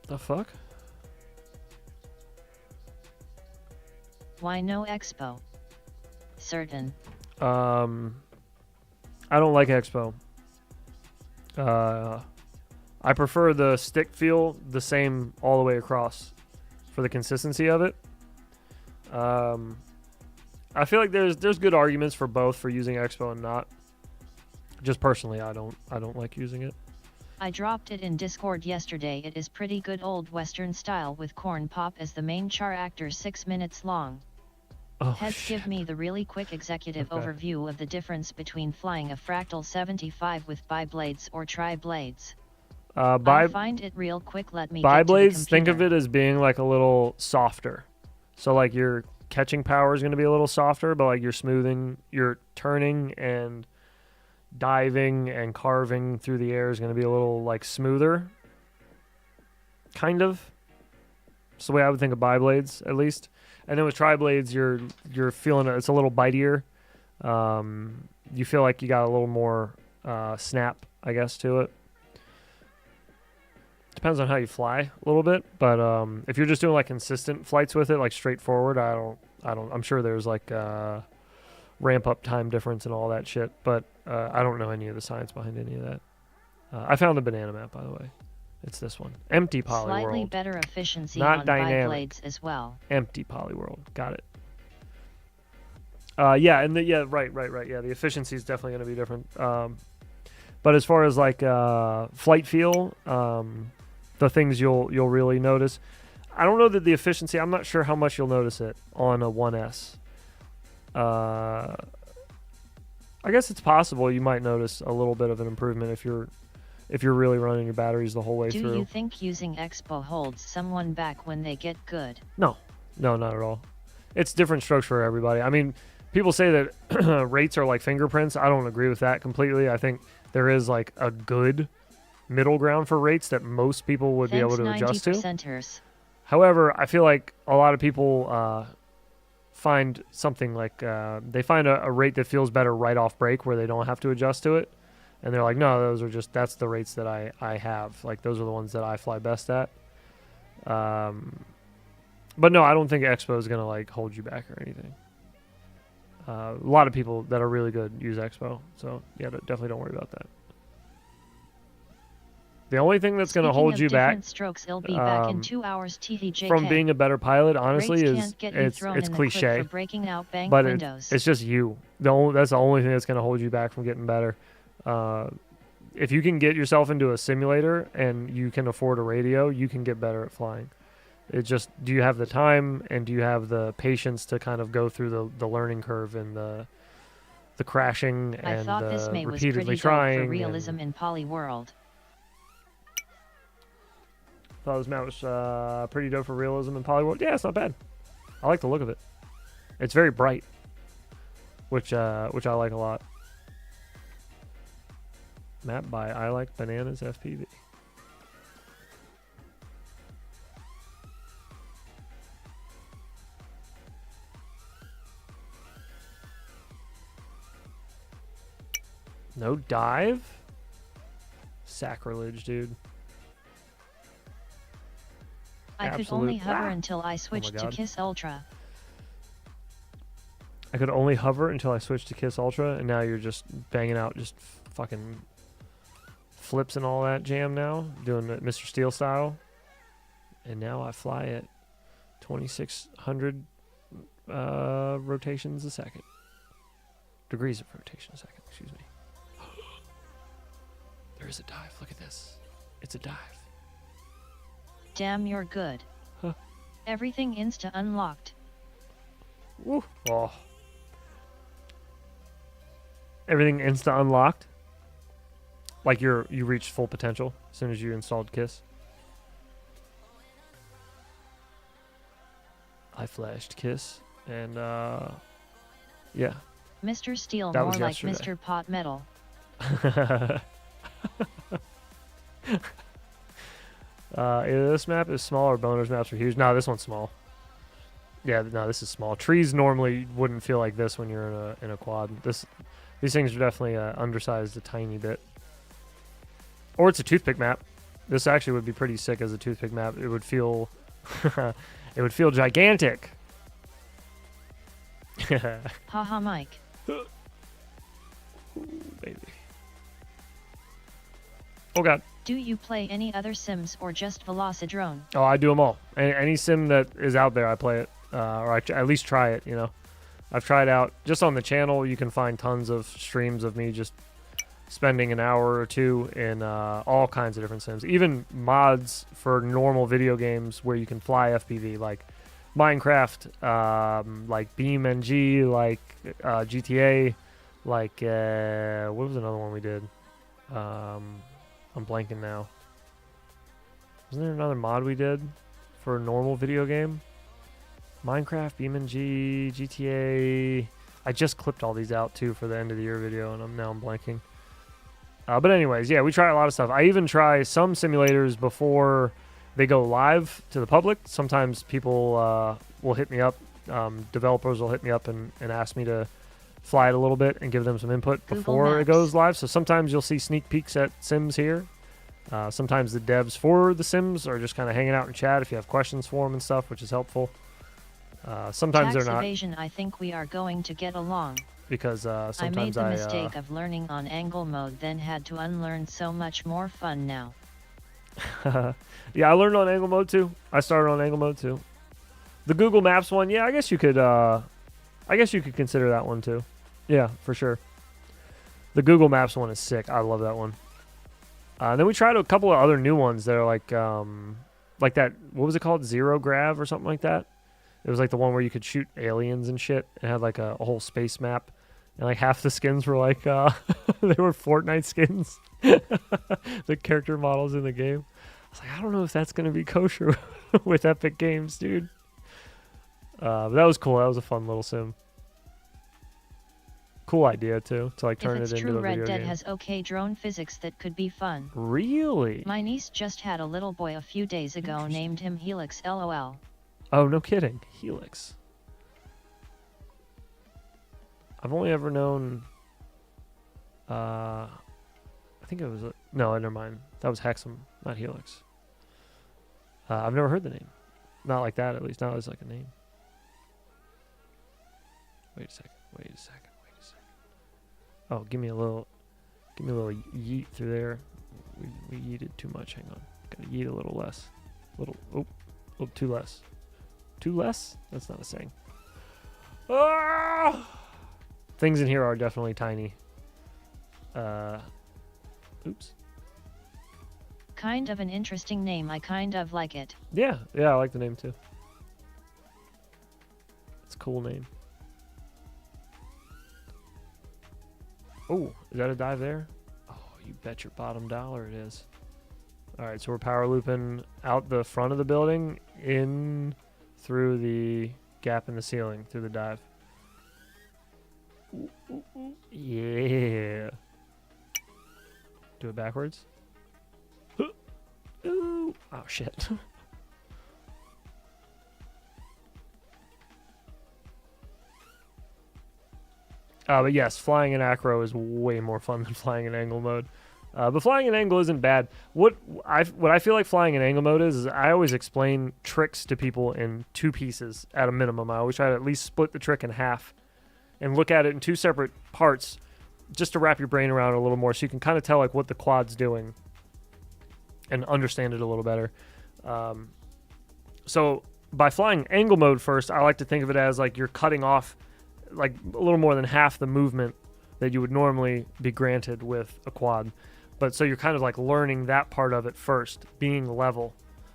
The fuck? Why no expo? Certain. I don't like Expo. I prefer the stick feel the same all the way across for the consistency of it. I feel like there's good arguments for both for using Expo and not. Just personally, I don't like using it. I dropped it in Discord yesterday. It is pretty good old Western style with Corn Pop as the main char actor, 6 minutes long. Oh, Heads, shit. give me the really quick executive Okay. overview of the difference between flying a Fractal 75 with bi-blades or tri-blades. I find it real quick. Let me Bi-blades, think of it as being like a little softer. So like your catching power is going to be a little softer, but like your smoothing, your turning and diving and carving through the air is going to be a little like smoother. Kind of. That's the way I would think of bi-blades, at least. And then with tri-blades, you're feeling it. It's a little bitier. You feel like you got a little more snap, I guess, to it. Depends on how you fly a little bit, but if you're just doing like consistent flights with it, like straightforward, I'm sure there's like ramp up time difference and all that shit, but I don't know any of the science behind any of that. I found the banana map, by the way. It's this one. Empty Polyworld. Slightly better efficiency Not on dynamic. bi-blades as well. Empty Polyworld. Got it. Right. Yeah, the efficiency is definitely going to be different. But as far as like flight feel, the things you'll really notice, I don't know that the efficiency. I'm not sure how much you'll notice it on a 1S. I guess it's possible you might notice a little bit of an improvement if you're really running your batteries the whole way through. Do you think using Expo holds someone back when they get good? No, not at all. It's different strokes for everybody. I mean, people say that rates are like fingerprints. I don't agree with that completely. I think there is like a good middle ground for rates that most people would be able to adjust to. However, I feel like a lot of people find something like they find a rate that feels better right off break where they don't have to adjust to it. And they're like, no, that's the rates that I have. Like, those are the ones that I fly best at. But no, I don't think Expo is going to, like, hold you back or anything. A lot of people that are really good use Expo. So, yeah, definitely don't worry about that. The only thing that's going to hold you back strokes, it'll be back in 2 hours, TDJK. from being a better pilot, honestly, is it's cliche. But it's just you. That's the only thing that's going to hold you back from getting better. If you can get yourself into a simulator and you can afford a radio, you can get better at flying. It's just, do you have the time and do you have the patience to kind of go through the learning curve and the crashing and the repeatedly trying? For realism in Polyworld. Thought this map was pretty dope for realism in Polyworld. Yeah, it's not bad. I like the look of it. It's very bright, which I like a lot. Map by I Like Bananas FPV. No dive? Sacrilege, dude. I could Absolute- only hover Ah! until I switched to God. Kiss Ultra. I could only hover until I switched to Kiss Ultra, and now you're just banging out just fucking flips and all that jam now, doing it Mr. Steel style. And now I fly at 2,600 rotations a second. Degrees of rotation a second, excuse me. There is a dive. Look at this. It's a dive. Damn, you're good. Huh. Everything insta unlocked. Woo. Oh. Everything insta unlocked. Like you reached full potential as soon as you installed Kiss. I flashed Kiss and yeah. Mr. Steel That more was like yesterday. Mr. Pot Metal. Either this map is small or bonus maps are huge. No, this one's small. Yeah, no, this is small. Trees normally wouldn't feel like this when you're in a quad. These things are definitely undersized a tiny bit. Or it's a toothpick map. This actually would be pretty sick as a toothpick map. It would feel it would feel gigantic. Haha, Mike. Baby. Oh god. Do you play any other Sims or just Velocidrone? Oh, I do them all. Any sim that is out there, I play it, or I at least try it. You know, I've tried out just on the channel. You can find tons of streams of me just spending an hour or two in all kinds of different sims, even mods for normal video games where you can fly FPV, like Minecraft, like BeamNG, like GTA, like what was another one we did? I'm blanking now. Wasn't there another mod we did for a normal video game? Minecraft, BeamNG, GTA. I just clipped all these out too for the end of the year video, and I'm blanking. But anyways, yeah, we try a lot of stuff. I even try some simulators before they go live to the public. Sometimes people will hit me up. Developers will hit me up and ask me to fly it a little bit and give them some input Google before it Maps. goes live. So sometimes you'll see sneak peeks at Sims here. Sometimes the devs for the Sims are just kind of hanging out in chat if you have questions for them and stuff, which is helpful. Sometimes Tax they're not, evasion, I think we are going to get along. because I made sometimes the mistake of learning on angle mode, then had to unlearn. So much more fun now. yeah, I learned on angle mode too. I started on angle mode too. The Google Maps one, yeah, I guess you could consider that one too. Yeah, for sure. The Google Maps one is sick. I love that one. Then we tried a couple of other new ones that are like that. What was it called? Zero Grav or something like that. It was like the one where you could shoot aliens and shit. It had like a whole space map, and like half the skins were like they were Fortnite skins. The character models in the game. I was like, I don't know if that's gonna be kosher with Epic Games, dude. But that was cool. That was a fun little sim. Cool idea too, to like turn If it's it into true, a video Red Dead game. has okay drone physics that could be fun. Really? My niece just had a little boy a few days ago, Interesting. named him Helix. LOL. Oh, no kidding. Helix. I've only ever known I think it was no, never mind. That was Hexam, not Helix. I've never heard the name. Not like that, at least. Not as like a name. Wait a second. Oh, give me a little yeet through there. We yeeted too much. Hang on. Gotta yeet a little less. Little too less. Too less? That's not a saying. Ah! Things in here are definitely tiny. Oops. Kind of an interesting name. I kind of like it. Yeah, I like the name too. It's a cool name. Oh, is that a dive there? Oh, you bet your bottom dollar it is. Alright, so we're power looping out the front of the building, in through the gap in the ceiling, through the dive. Ooh. Yeah. Do it backwards. Ooh. Oh, shit. But yes, flying in acro is way more fun than flying in angle mode. But flying in angle isn't bad. What I feel like flying in angle mode is I always explain tricks to people in 2 pieces at a minimum. I always try to at least split the trick in half and look at it in 2 separate parts just to wrap your brain around it a little more so you can kind of tell like what the quad's doing and understand it a little better. So by flying angle mode first, I like to think of it as like you're cutting off like a little more than half the movement that you would normally be granted with a quad. But so you're kind of like learning that part of it first, being level.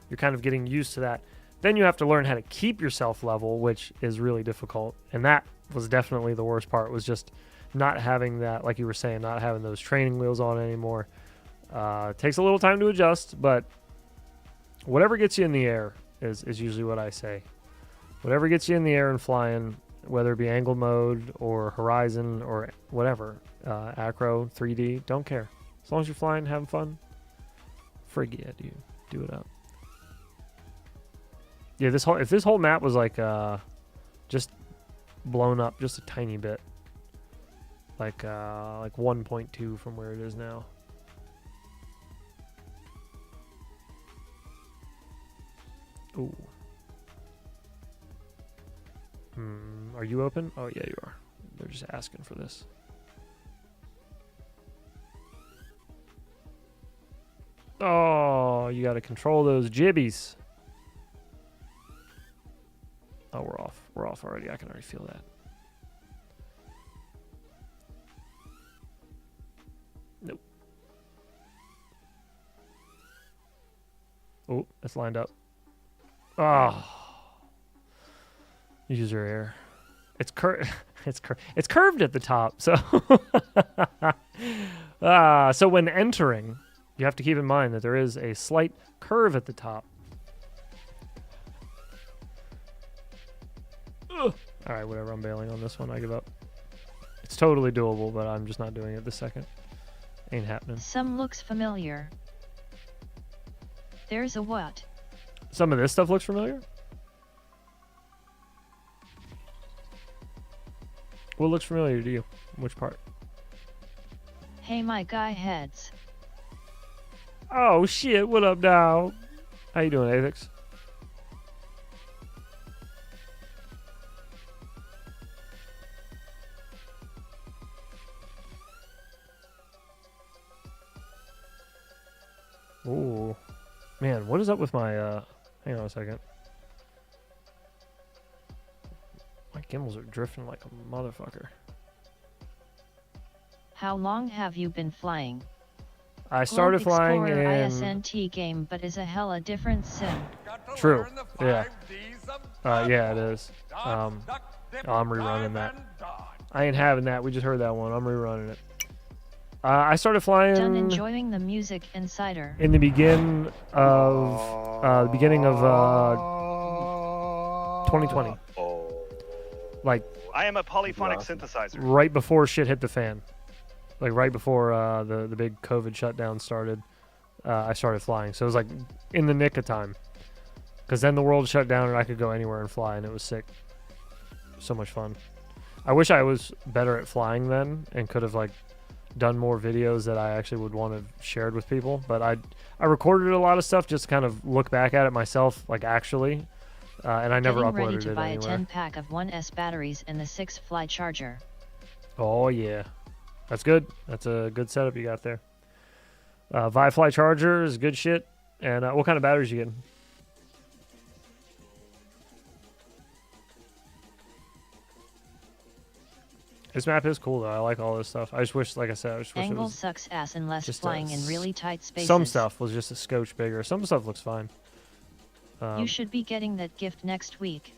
You're kind of getting used to that. Then you have to learn how to keep yourself level, which is really difficult. And that was definitely the worst part, was just not having that, like you were saying, not having those training wheels on anymore. It takes a little time to adjust, but whatever gets you in the air is usually what I say. Whatever gets you in the air and flying, whether it be angle mode or horizon or whatever, acro, 3D, don't care. As long as you're flying, having fun, frig yeah, dude, do it up. Yeah, if this whole map was like just blown up just a tiny bit, like 1.2 from where it is now. Ooh. Are you open? Oh yeah, you are. They're just asking for this. Oh, you got to control those jibbies. Oh, we're off. We're off already. I can already feel that. Nope. Oh, it's lined up. Oh. User error. It's it's curved at the top. So so when entering, you have to keep in mind that there is a slight curve at the top. Ugh. All right, whatever. I'm bailing on this one. I give up. It's totally doable, but I'm just not doing it this second. Ain't happening. Some looks familiar. There's a what? Some of this stuff looks familiar. What looks familiar to you? Which part? Hey, my guy heads. Oh shit! What up, dog? How you doing, Avix? Ooh, man, what is up with my? Hang on a second. My gimbals are drifting like a motherfucker. How long have you been flying? I started flying Explorer in. ISNT game, but is a hella different sim. True. Yeah. Yeah, it is. I'm rerunning that. I ain't having that. We just heard that one. I'm rerunning it. I started flying. Done enjoying the music insider. In the beginning of 2020. Like I am a polyphonic synthesizer. right before shit hit the fan. Like right before the big COVID shutdown started, I started flying. So it was like in the nick of time. Because then the world shut down and I could go anywhere and fly, and it was sick. So much fun. I wish I was better at flying then and could have like done more videos that I actually would want to have shared with people. But I recorded a lot of stuff just to kind of look back at it myself, like actually. And I never Getting ready uploaded to it buy anywhere. a 10-pack of 1S batteries and the 6-fly charger. Oh yeah, that's good. That's a good setup you got there. Vi-Fly charger is good shit. And what kind of batteries you getting? This map is cool though. I like all this stuff. I just wish, like I said, I just wish it Angle was sucks ass unless just flying in really tight spaces. some stuff was just a scotch bigger. Some stuff looks fine. You should be getting that gift next week.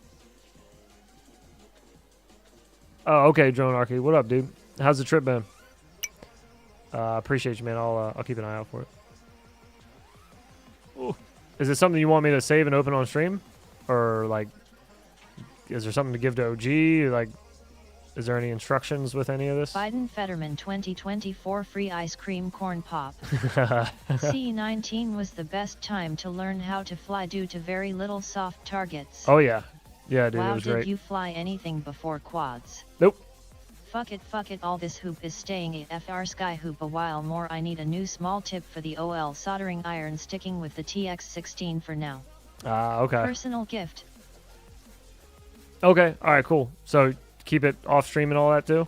Oh, okay, Drone Arcade. What up, dude? How's the trip been? Appreciate you, man. I'll keep an eye out for it. Ooh. Is it something you want me to save and open on stream, or like, is there something to give to OG? Like, is there any instructions with any of this? Biden Fetterman 2024 free ice cream corn pop. C19 was the best time to learn how to fly due to very little soft targets. Oh yeah, yeah, dude, wow, it was did great. you fly anything before quads? Nope. Fuck it, all this hoop is staying at FR Sky Hoop a while more. I need a new small tip for the OL soldering iron, sticking with the TX16 for now. Okay. Personal gift. Okay, alright, cool. So, keep it off stream and all that too?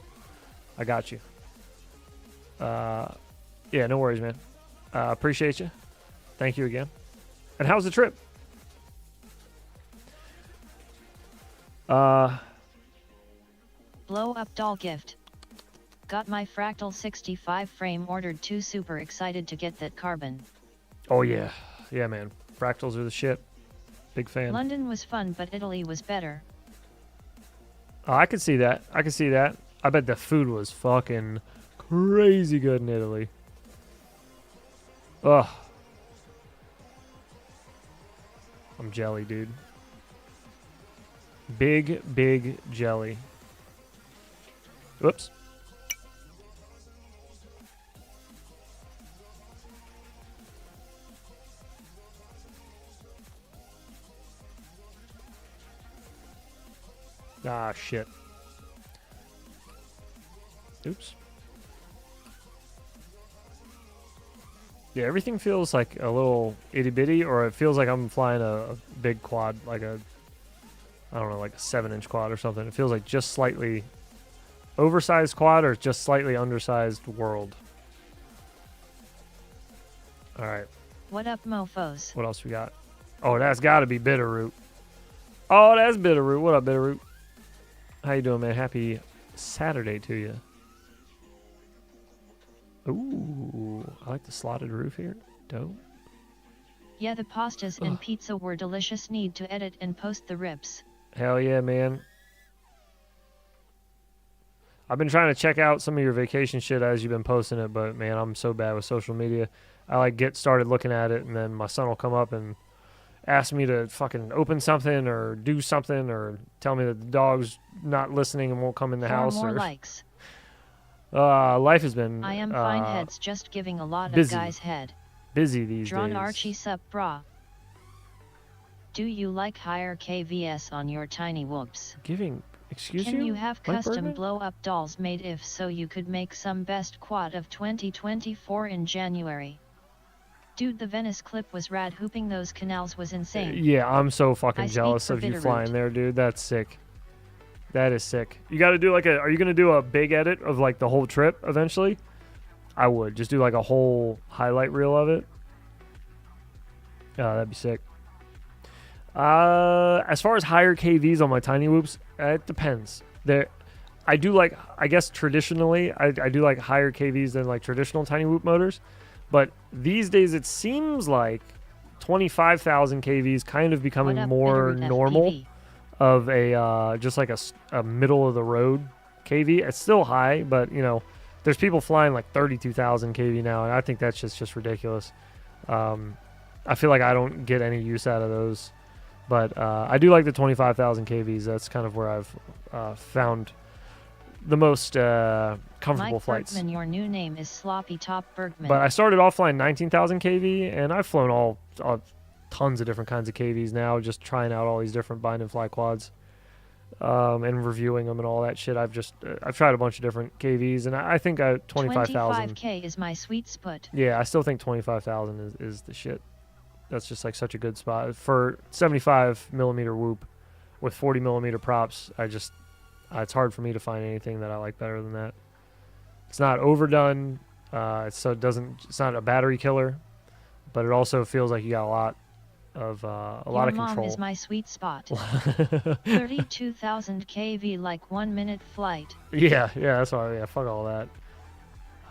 I got you. Yeah, no worries, man. Appreciate you. Thank you again. And how's the trip? Blow up doll gift. Got my Fractal 65 frame ordered too. Super excited to get that carbon. Oh yeah. Yeah, man. Fractals are the shit. Big fan. London was fun, but Italy was better. Oh, I could see that. I could see that. I bet the food was fucking crazy good in Italy. Ugh. I'm jelly, dude. Big jelly. Whoops. Ah, shit. Oops. Yeah, everything feels like a little itty-bitty, or it feels like I'm flying a big quad, like a, I don't know, like a 7-inch quad or something. It feels like just slightly oversized quad or just slightly undersized world. All right. What up, mofos? What else we got? Oh, that's got to be Bitterroot. Oh, that's Bitterroot. What up, Bitterroot? How you doing, man? Happy Saturday to you. Ooh, I like the slotted roof here. Dope. Yeah, the pastas and pizza were delicious. Need to edit and post the rips. Hell yeah, man. I've been trying to check out some of your vacation shit as you've been posting it, but man, I'm so bad with social media. I like get started looking at it, and then my son will come up and ask me to fucking open something or do something or tell me that the dog's not listening and won't come in the house. More or likes. Life has been I am fine heads just giving a lot busy. of guys head. Busy these Drawn days. Archie sup bra. Do you like higher KVS on your tiny whoops? Excuse you? Can you have Mike custom Bergman? blow up dolls made? If so, you could make some best quad of 2024 in January. Dude, the Venice clip was rad. Hooping those canals was insane. Yeah, I'm so fucking I speak jealous for of you Bitterroot. flying there, dude. That's sick. That is sick. You got to do like are you going to do a big edit of like the whole trip eventually? I would. Just do like a whole highlight reel of it. That'd be sick. As far as higher KVs on my tiny whoops, it depends. I do like, I guess traditionally, I do like higher KVs than like traditional tiny whoop motors. But these days it seems like 25,000 KVs kind of becoming What up, more Bitterroot normal FPV? of a just like a middle of the road KV. It's still high, but you know, there's people flying like 32,000 KV now, and I think that's just ridiculous. I feel like I don't get any use out of those, but I do like the 25,000 KVs. That's kind of where I've found the most comfortable Mike flights. Bergman, your new name is Sloppy Top Bergman. But I started off flying 19,000 KV, and I've flown all tons of different kinds of KVs now, just trying out all these different bind and fly quads, and reviewing them and all that shit. I've tried a bunch of different KVs, and I think 25,000. 25K is my sweet spot. Yeah, I still think 25,000 is the shit. That's just like such a good spot for 75 millimeter whoop with 40 millimeter props. It's hard for me to find anything that I like better than that. It's not overdone, it's not a battery killer, but it also feels like you got a lot of Your control. mom is my sweet spot. 32,000 kV, like 1 minute flight. Yeah, that's why. Yeah, fuck all that.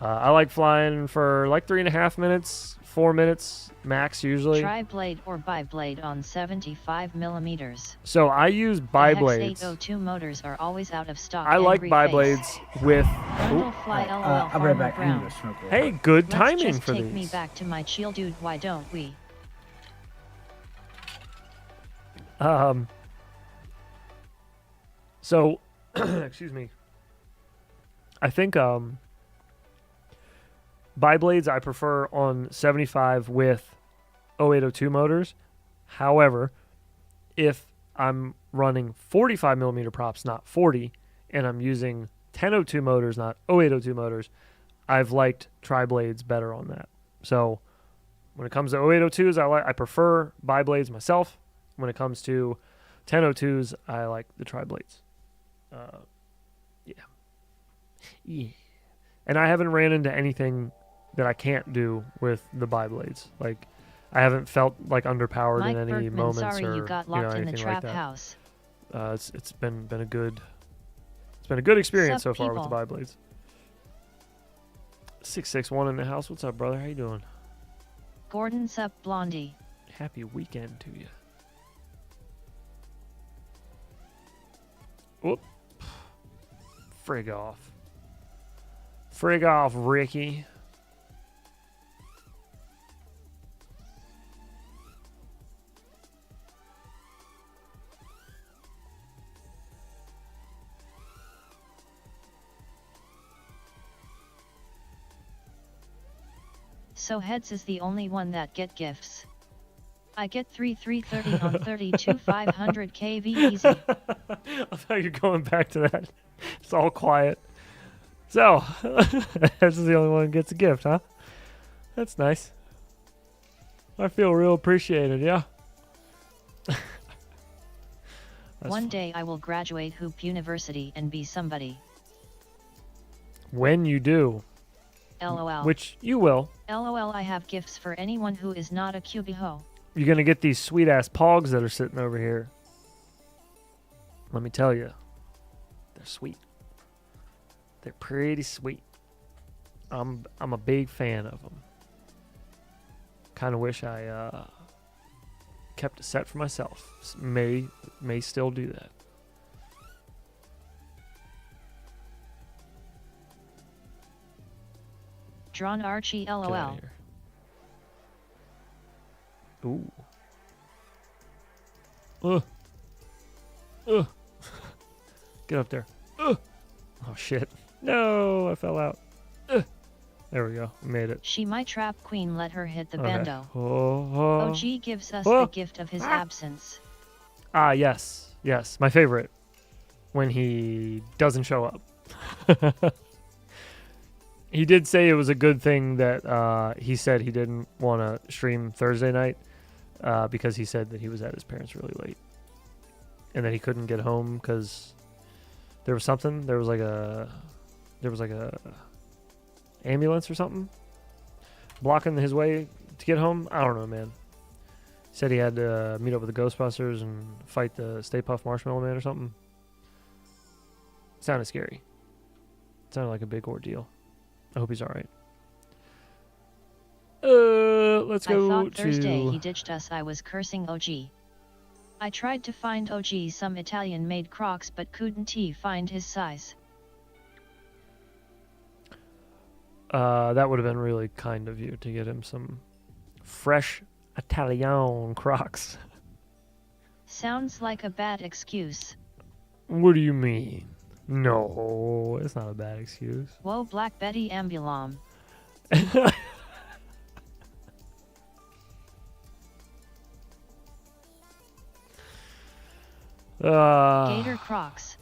I like flying for like 3.5 minutes, 4 minutes max usually. Tri-blade or bi-blade on 75 millimeters. So I use The bi-blades. Hex 802 motors are always out of stock. I like Angry bi-blades with. Bundle fly LOL I'll be Farmer right back. I need Brown. to smoke real Hey, quick. good Let's timing just for take these. me back to my chill, dude. Why don't we? So, excuse me. I think bi-blades I prefer on 75 with 0802 motors. However, if I'm running 45 millimeter props, not 40, and I'm using 1002 motors, not 0802 motors, I've liked tri-blades better on that. So when it comes to 0802s, I prefer bi-blades myself. When it comes to 1002s, I like the tri-blades. Yeah. And I haven't ran into anything that I can't do with the bi-blades. Like, I haven't felt like underpowered Mike in any Bergman, moments sorry or you got locked in the anything trap like that. house. It's been a good experience so Sup, far with the people? bi-blades. 661 in the house. What's up, brother? How you doing? Gordon Sup Blondie. Happy weekend to you. Whoop. Frig off. Frig off, Ricky. So Heads is the only one that get gifts. I get 330 on 32 500 kV easy. I thought you're going back to that. It's all quiet. So, this is the only one who gets a gift, huh? That's nice. I feel real appreciated, yeah? One day I will graduate Hoop University and be somebody. When you do, LOL. which you will, LOL, I have gifts for anyone who is not a cubiho. you're going to get these sweet-ass pogs that are sitting over here. Let me tell you, they're sweet. They're pretty sweet. I'm a big fan of them. Kind of wish I kept a set for myself. May still do that. Drawn Archie Get out LOL. of here. Ooh. Get up there. Oh shit. No, I fell out. There we go. Made it. She my trap queen, let her hit the Okay. bando. Oh. OG gives us Oh. the gift of his absence. Ah, yes. Yes. My favorite. When he doesn't show up. He did say it was a good thing that he said he didn't want to stream Thursday night because he said that he was at his parents really late. And that he couldn't get home because there was something. There was like a ambulance or something blocking his way to get home. I don't know, man. He said he had to meet up with the Ghostbusters and fight the Stay Puft Marshmallow Man or something. Sounded scary. Sounded like a big ordeal. I hope he's all right. Let's I go thought to Thursday he ditched us. I was cursing OG. I tried to find OG some Italian-made Crocs but couldn't find his size. That would have been really kind of you to get him some fresh Italian Crocs. Sounds like a bad excuse. What do you mean? No, it's not a bad excuse. Whoa, Black Betty Ambulom. Gator Crocs.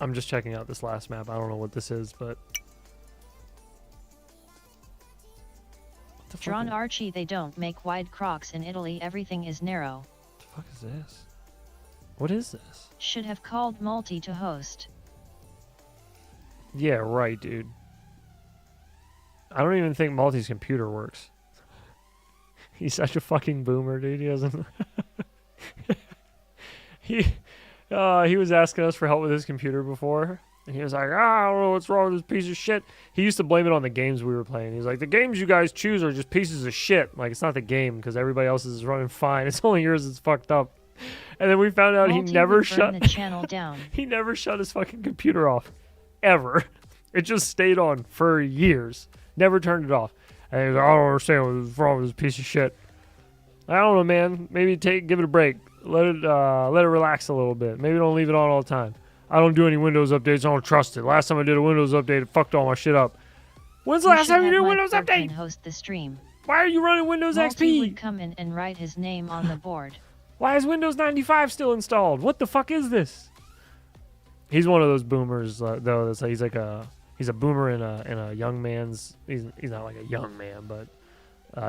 I'm just checking out this last map. I don't know what this is, but what the Drawn fuck, Archie, they don't make wide Crocs in Italy, everything is narrow. what the fuck is this? What is this? Should have called Multi to host. Yeah, right, dude. I don't even think Malty's computer works. He's such a fucking boomer, dude. He doesn't. He was asking us for help with his computer before, and he was like, I don't know what's wrong with this piece of shit. He used to blame it on the games we were playing. He's like, the games you guys choose are just pieces of shit. Like, it's not the game because everybody else is running fine. It's only yours that's fucked up. And then we found out Multi he never would burn shut the channel down. he never shut his fucking computer off, ever. It just stayed on for years. Never turned it off. And he was like, I don't understand what's wrong with this piece of shit. I don't know, man. Maybe give it a break. Let it relax a little bit. Maybe don't leave it on all the time. I don't do any Windows updates. I don't trust it. Last time I did a Windows update, it fucked all my shit up. When's the last time you did a Windows update? Host the stream. Why are you running Windows Multi would XP? come in and write his name on the board. Why is Windows 95 still installed? What the fuck is this? He's one of those boomers though. That's like, he's a boomer in a young man's. He's not like a young man, but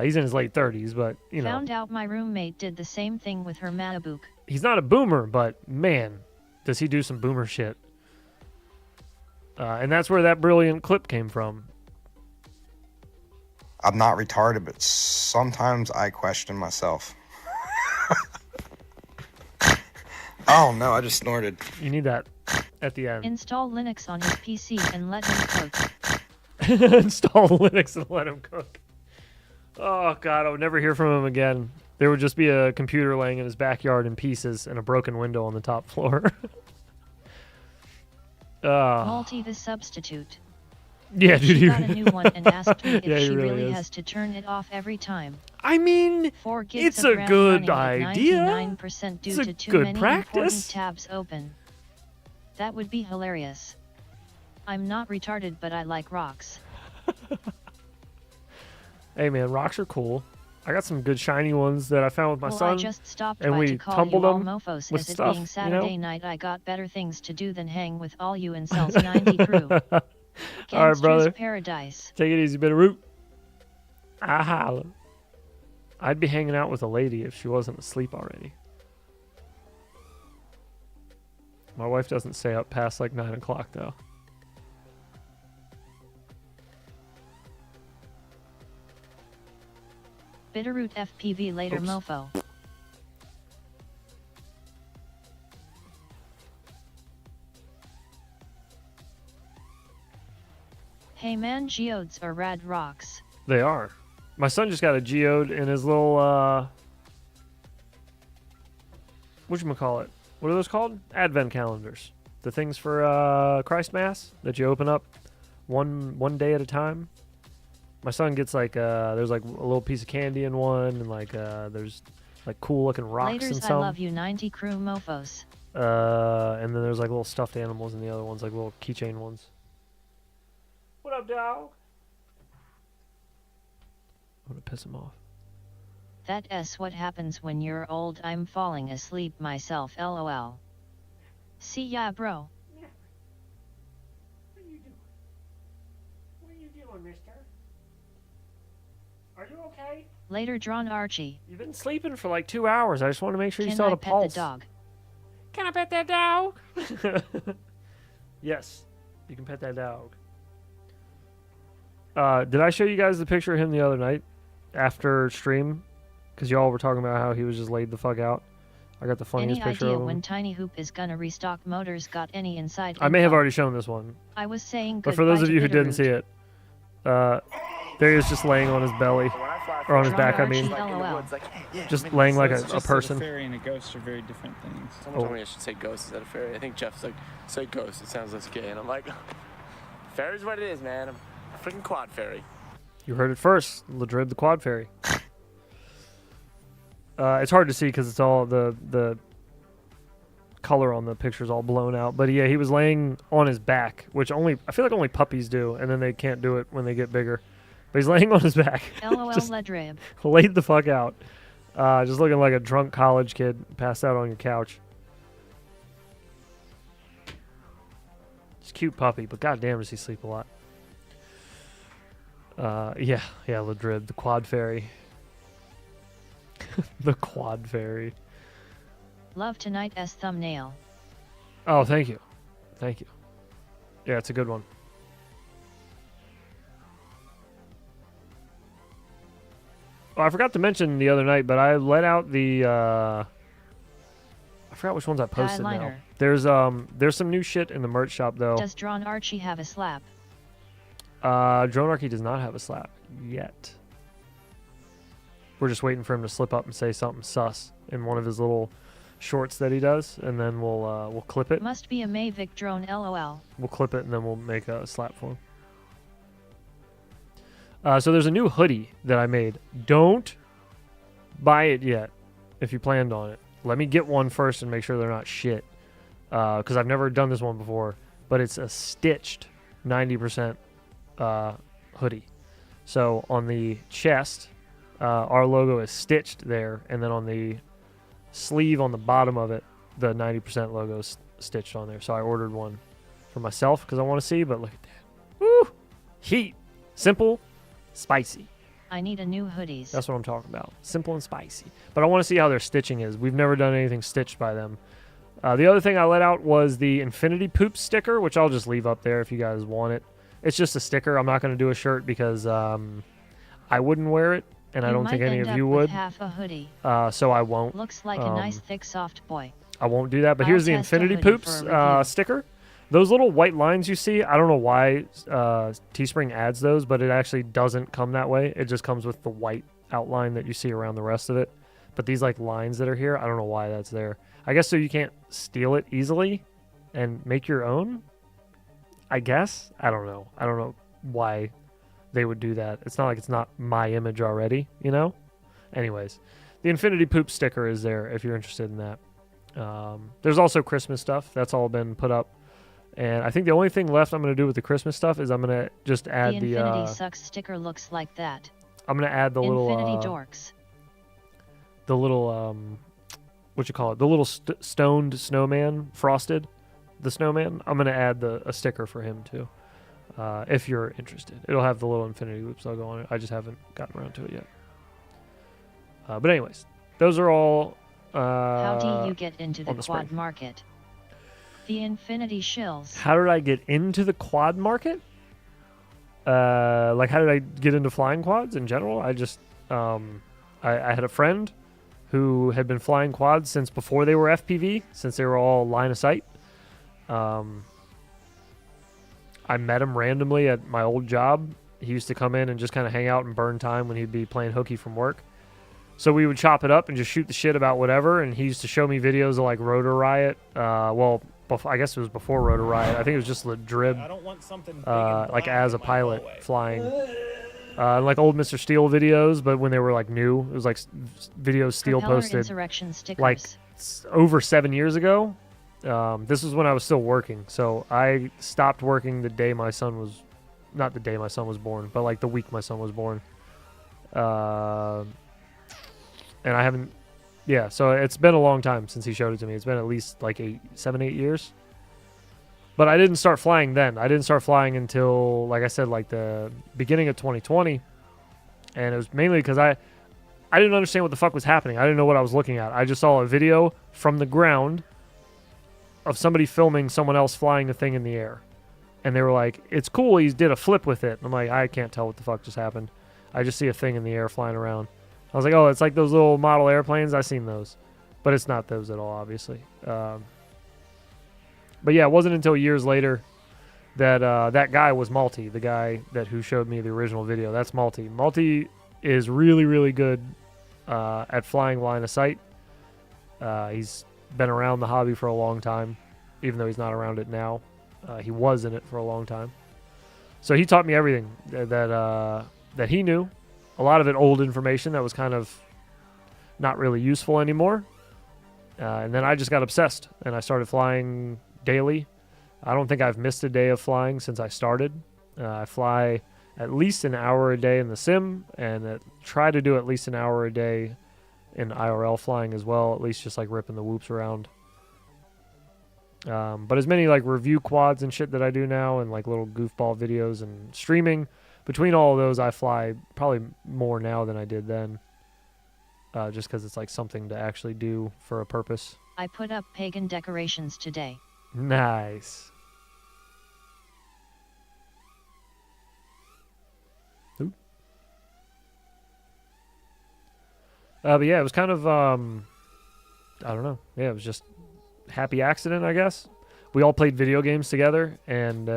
he's in his late 30s. But you know, Found out my roommate did the same thing with her Manabook. he's not a boomer, but man, does he do some boomer shit. And that's where that brilliant clip came from. I'm not retarded, but sometimes I question myself. Oh no, I just snorted. You need that at the end. Install Linux on his PC and let him cook. Install Linux and let him cook. Oh god, I would never hear from him again. There would just be a computer laying in his backyard in pieces and a broken window on the top floor. Multi the substitute. Yeah, dude. She got a new one and asked me if Yeah, he she really really is. has to turn it off every time. I mean, 4 gigs it's of a RAM good running at idea. 99% due It's a to too good many practice. important tabs open. That would be hilarious. I'm not retarded, but I like rocks. Hey man, rocks are cool. I got some good shiny ones that I found with my Well, son. I just stopped and by we to call tumbled you all them mofos with as it stuff, being you Saturday know? night. I got better things to do than hang with all you incels 90 crew. All right, Gangster's brother. paradise. Take it easy, bit of root. I holla. I'd be hanging out with a lady if she wasn't asleep already. My wife doesn't stay up past like 9 o'clock though. Bitterroot FPV later Oops. mofo. Hey man, geodes are rad rocks. They are. My son just got a geode in his little whatchamacallit? What are those called? Advent calendars. The things for Christ Mass that you open up one day at a time. My son gets like there's like a little piece of candy in one, and like there's like cool looking rocks in Laters, I some. love you 90 crew mofos. And then there's like little stuffed animals in the other ones, like little keychain ones. What up, dog? I'm gonna piss him off. That's what happens when you're old. I'm falling asleep myself, lol. See ya, bro. What are you doing? What are you doing, mister? Are you okay? Later, drawn Archie. You've been sleeping for like 2 hours. I just want to make sure you Can saw I the pet pulse. the dog? Can I pet that dog? Yes, you can pet that dog. Did I show you guys the picture of him the other night after stream? Because y'all were talking about how he was just laid the fuck out. I got the funniest Any picture idea of him. when Tiny Hoop is gonna restock motors? Got any inside I may have info? already shown this one, I was saying but for those goodbye of you who to didn't see Bitterroot. it, there he is just laying on his belly, or on his back. I mean, LOL. just laying like a Just that person. A fairy and a ghost are very different things. Someone told me I should say ghost instead of fairy. I think Jeff's like, say ghost, it sounds less gay. And I'm like, fairy's what it is, man. I'm a freaking quad fairy. You heard it first. Ladrib the Quad Fairy. It's hard to see because it's all the color on the picture's all blown out. But yeah, he was laying on his back, which I feel like only puppies do, and then they can't do it when they get bigger. But he's laying on his back. LOL Just Ledrib. laid the fuck out. Just looking like a drunk college kid passed out on your couch. It's a cute puppy, but goddamn does he sleep a lot. Yeah, Ladrib, the Quad Fairy. The Quad Fairy. Love tonight's thumbnail. Oh, thank you. Thank you. Yeah, it's a good one. Oh, I forgot to mention the other night, but I let out the I forgot which ones I posted now. Eyeliner. There's some new shit in the merch shop though. Does Drawn Archie have a slap? Dronarchy does not have a slap yet. We're just waiting for him to slip up and say something sus in one of his little shorts that he does, and then we'll clip it. Must be a Mavic drone, lol. We'll clip it and then we'll make a slap for him. So there's a new hoodie that I made. Don't buy it yet if you planned on it. Let me get one first and make sure they're not shit. Because I've never done this one before. But it's a stitched 90% hoodie. So on the chest, our logo is stitched there. And then on the sleeve on the bottom of it, the 90% logo is stitched on there. So I ordered one for myself because I want to see. But look at that. Woo! Heat. Simple, spicy. I need a new hoodies. That's what I'm talking about. Simple and spicy. But I want to see how their stitching is. We've never done anything stitched by them. The other thing I let out was the Infinity Poop sticker, which I'll just leave up there if you guys want it. It's just a sticker. I'm not going to do a shirt because I wouldn't wear it, and I don't think any of you would. Half a hoodie. So I won't. Looks like a nice thick soft boy. I won't do that. But I'll here's the test a Infinity hoodie Poops for a review. sticker. Those little white lines you see, I don't know why Teespring adds those, but it actually doesn't come that way. It just comes with the white outline that you see around the rest of it. But these like lines that are here, I don't know why that's there. I guess so you can't steal it easily and make your own, I guess. I don't know. I don't know why they would do that. It's not like it's not my image already, you know? Anyways, the Infinity Poop sticker is there if you're interested in that. There's also Christmas stuff. That's all been put up. And I think the only thing left I'm going to do with the Christmas stuff is I'm going to just add the Infinity Sucks sticker looks like that. I'm going to add the Infinity Dorks. The little, what you call it? The little stoned snowman, Frosted, the snowman. I'm going to add a sticker for him too, if you're interested. It'll have the little Infinity Whoops logo on it. I just haven't gotten around to it yet. But anyways, those are all How do you get into the the quad spring. market? The Infinity Shills. How did I get into the quad market? Like, how did I get into flying quads in general? I just, I had a friend who had been flying quads since before they were FPV, since they were all line of sight. I met him randomly at my old job. He used to come in and just kind of hang out and burn time when he'd be playing hooky from work. So we would chop it up and just shoot the shit about whatever. And he used to show me videos of like Rotor Riot. I guess it was before Rotor Riot. I think it was just the Drib, I don't want something big like as a pilot flying. Like old Mr. Steel videos, but when they were like new, it was like videos Steel Propeller posted insurrection stickers. like over 7 years ago. This was when I was still working. So I stopped working the day my son was, not the day my son was born, but like the week my son was born. And I haven't, yeah, so it's been a long time since he showed it to me. It's been at least like 7, 8 years. But I didn't start flying then. I didn't start flying until, like I said, like the beginning of 2020. And it was mainly because I didn't understand what the fuck was happening. I didn't know what I was looking at. I just saw a video from the ground of somebody filming someone else flying a thing in the air. And they were like, it's cool, he did a flip with it. I'm like, I can't tell what the fuck just happened. I just see a thing in the air flying around. I was like, oh, it's like those little model airplanes. I've seen those. But it's not those at all, obviously. But yeah, it wasn't until years later that that guy was Malty, the guy who showed me the original video. That's Malty. Malty is really, really good at flying line of sight. He's been around the hobby for a long time, even though he's not around it now. He was in it for a long time. So he taught me everything that he knew. A lot of it old information that was kind of not really useful anymore. And then I just got obsessed, and I started flying daily. I don't think I've missed a day of flying since I started. I fly at least an hour a day in the sim, and try to do at least an hour a day in IRL flying as well, at least just like ripping the whoops around. But as many like review quads and shit that I do now, and like little goofball videos and streaming, between all of those, I fly probably more now than I did then, just because it's like something to actually do for a purpose. I put up pagan decorations today. Nice. Ooh. But yeah, it was kind of, I don't know. Yeah, it was just happy accident, I guess. We all played video games together, and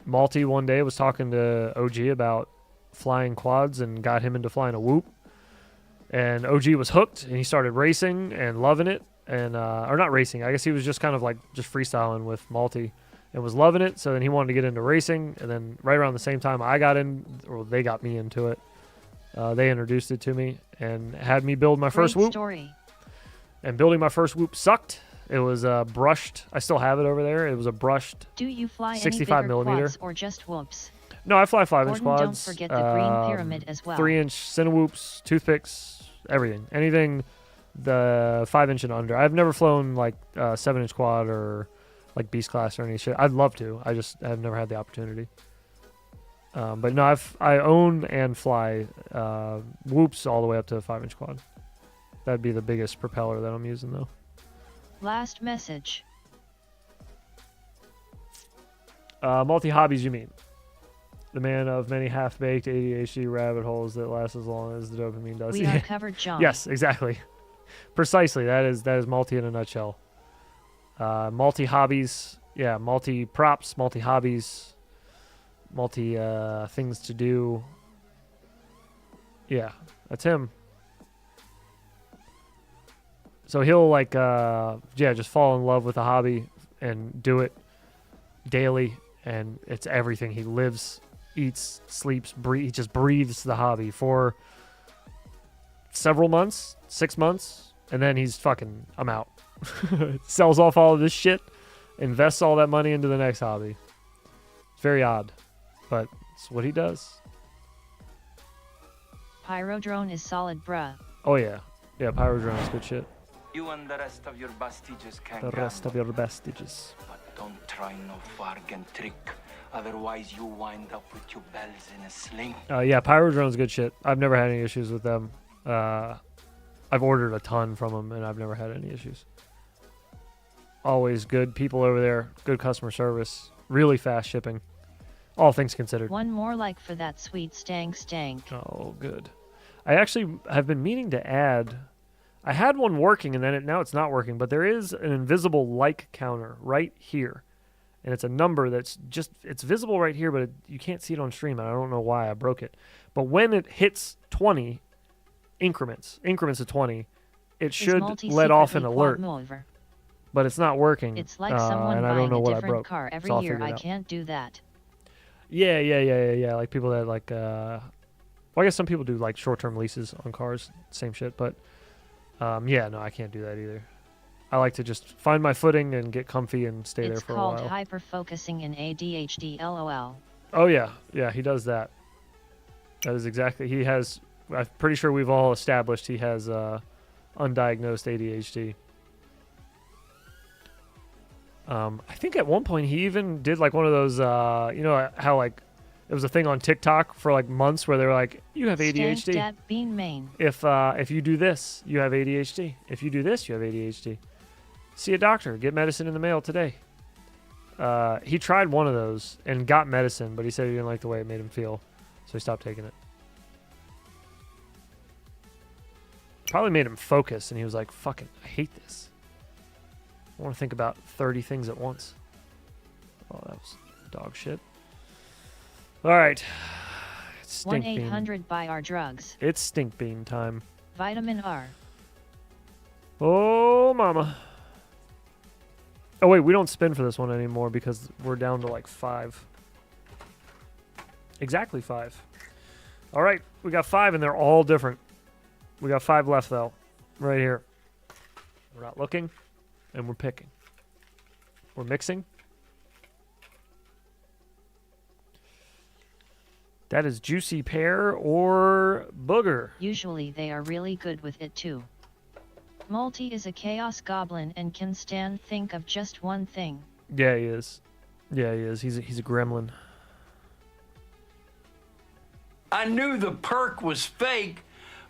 Malty one day was talking to OG about flying quads and got him into flying a whoop. And OG was hooked, and he started racing and loving it. And or not racing, I guess he was just kind of like just freestyling with Malty and was loving it. So then he wanted to get into racing. And then right around the same time I got in, or they got me into it, they introduced it to me and had me build my first whoop. Story. And building my first whoop sucked. It was brushed. I still have it over there. It was a brushed. Do you fly 65 any bigger millimeter quads or just whoops? No, I fly 5-inch Gordon, quads. don't forget the green pyramid as well. 3-inch Cinewhoops, toothpicks, everything. Anything The 5-inch and under. I've never flown like 7-inch quad or like Beast class or any shit. I'd love to. I've never had the opportunity. But no, I own and fly whoops all the way up to a 5-inch quad. That'd be the biggest propeller that I'm using though. Last message. Multi-hobbies, you mean? The man of many half-baked ADHD rabbit holes that last as long as the dopamine does. We are covered, John. Yes, exactly. Precisely. That is multi in a nutshell. Multi-hobbies. Yeah, multi-props, multi-hobbies, multi-things to do. Yeah, that's him. So he'll like, just fall in love with a hobby and do it daily, and it's everything. He lives, eats, sleeps, he just breathes the hobby for several months, 6 months, and then he's fucking, I'm out. Sells off all of this shit, invests all that money into the next hobby. It's very odd, but it's what he does. Pyrodrone is solid, bruh. Oh yeah. Yeah, Pyrodrone is good shit. You and the rest of your bastages can The rest of your bastages. But don't try no fargan trick. Otherwise you wind up with your bells in a sling. Yeah, Pyrodrone's good shit. I've never had any issues with them. I've ordered a ton from them, and I've never had any issues. Always good people over there. Good customer service. Really fast shipping. All things considered. One more like for that sweet stank. Oh, good. I actually have been meaning to add... I had one working, and then now it's not working, but there is an invisible like counter right here. And it's a number that's just... It's visible right here, but you can't see it on stream, and I don't know why I broke it. But when it hits 20... increments of 20, it should let off an alert, but it's not working. It's like someone and I buying don't know a what I different broke. car every So I'll year. figure it I out. can't do that. Yeah. Like people that like, well, I guess some people do like short-term leases on cars, same shit. But yeah, no, I can't do that either. I like to just find my footing and get comfy and stay there for a while. It's called hyper-focusing in ADHD. LOL. Oh yeah, he does that. That is exactly. He has. I'm pretty sure we've all established he has undiagnosed ADHD. I think at one point he even did like one of those, you know how like it was a thing on TikTok for like months where they were like, you have ADHD. Stank dat bean main. If you do this, you have ADHD. If you do this, you have ADHD. See a doctor. Get medicine in the mail today. He tried one of those and got medicine, but he said he didn't like the way it made him feel, so he stopped taking it. Probably made him focus, and he was like, fucking, I hate this. I want to think about 30 things at once. Oh, that was dog shit. All right. It's stink bean. 1-800 buy our drugs. It's stink bean time. Vitamin R. Oh, mama. Oh, wait, we don't spin for this one anymore because we're down to like 5. Exactly 5. All right, we got 5, and they're all different. We got 5 left, though, right here. We're not looking, and we're picking. We're mixing. That is juicy pear or booger. Usually they are really good with it, too. Multi is a chaos goblin and can think of just one thing. Yeah, he is. Yeah, he is. He's a gremlin. I knew the perk was fake,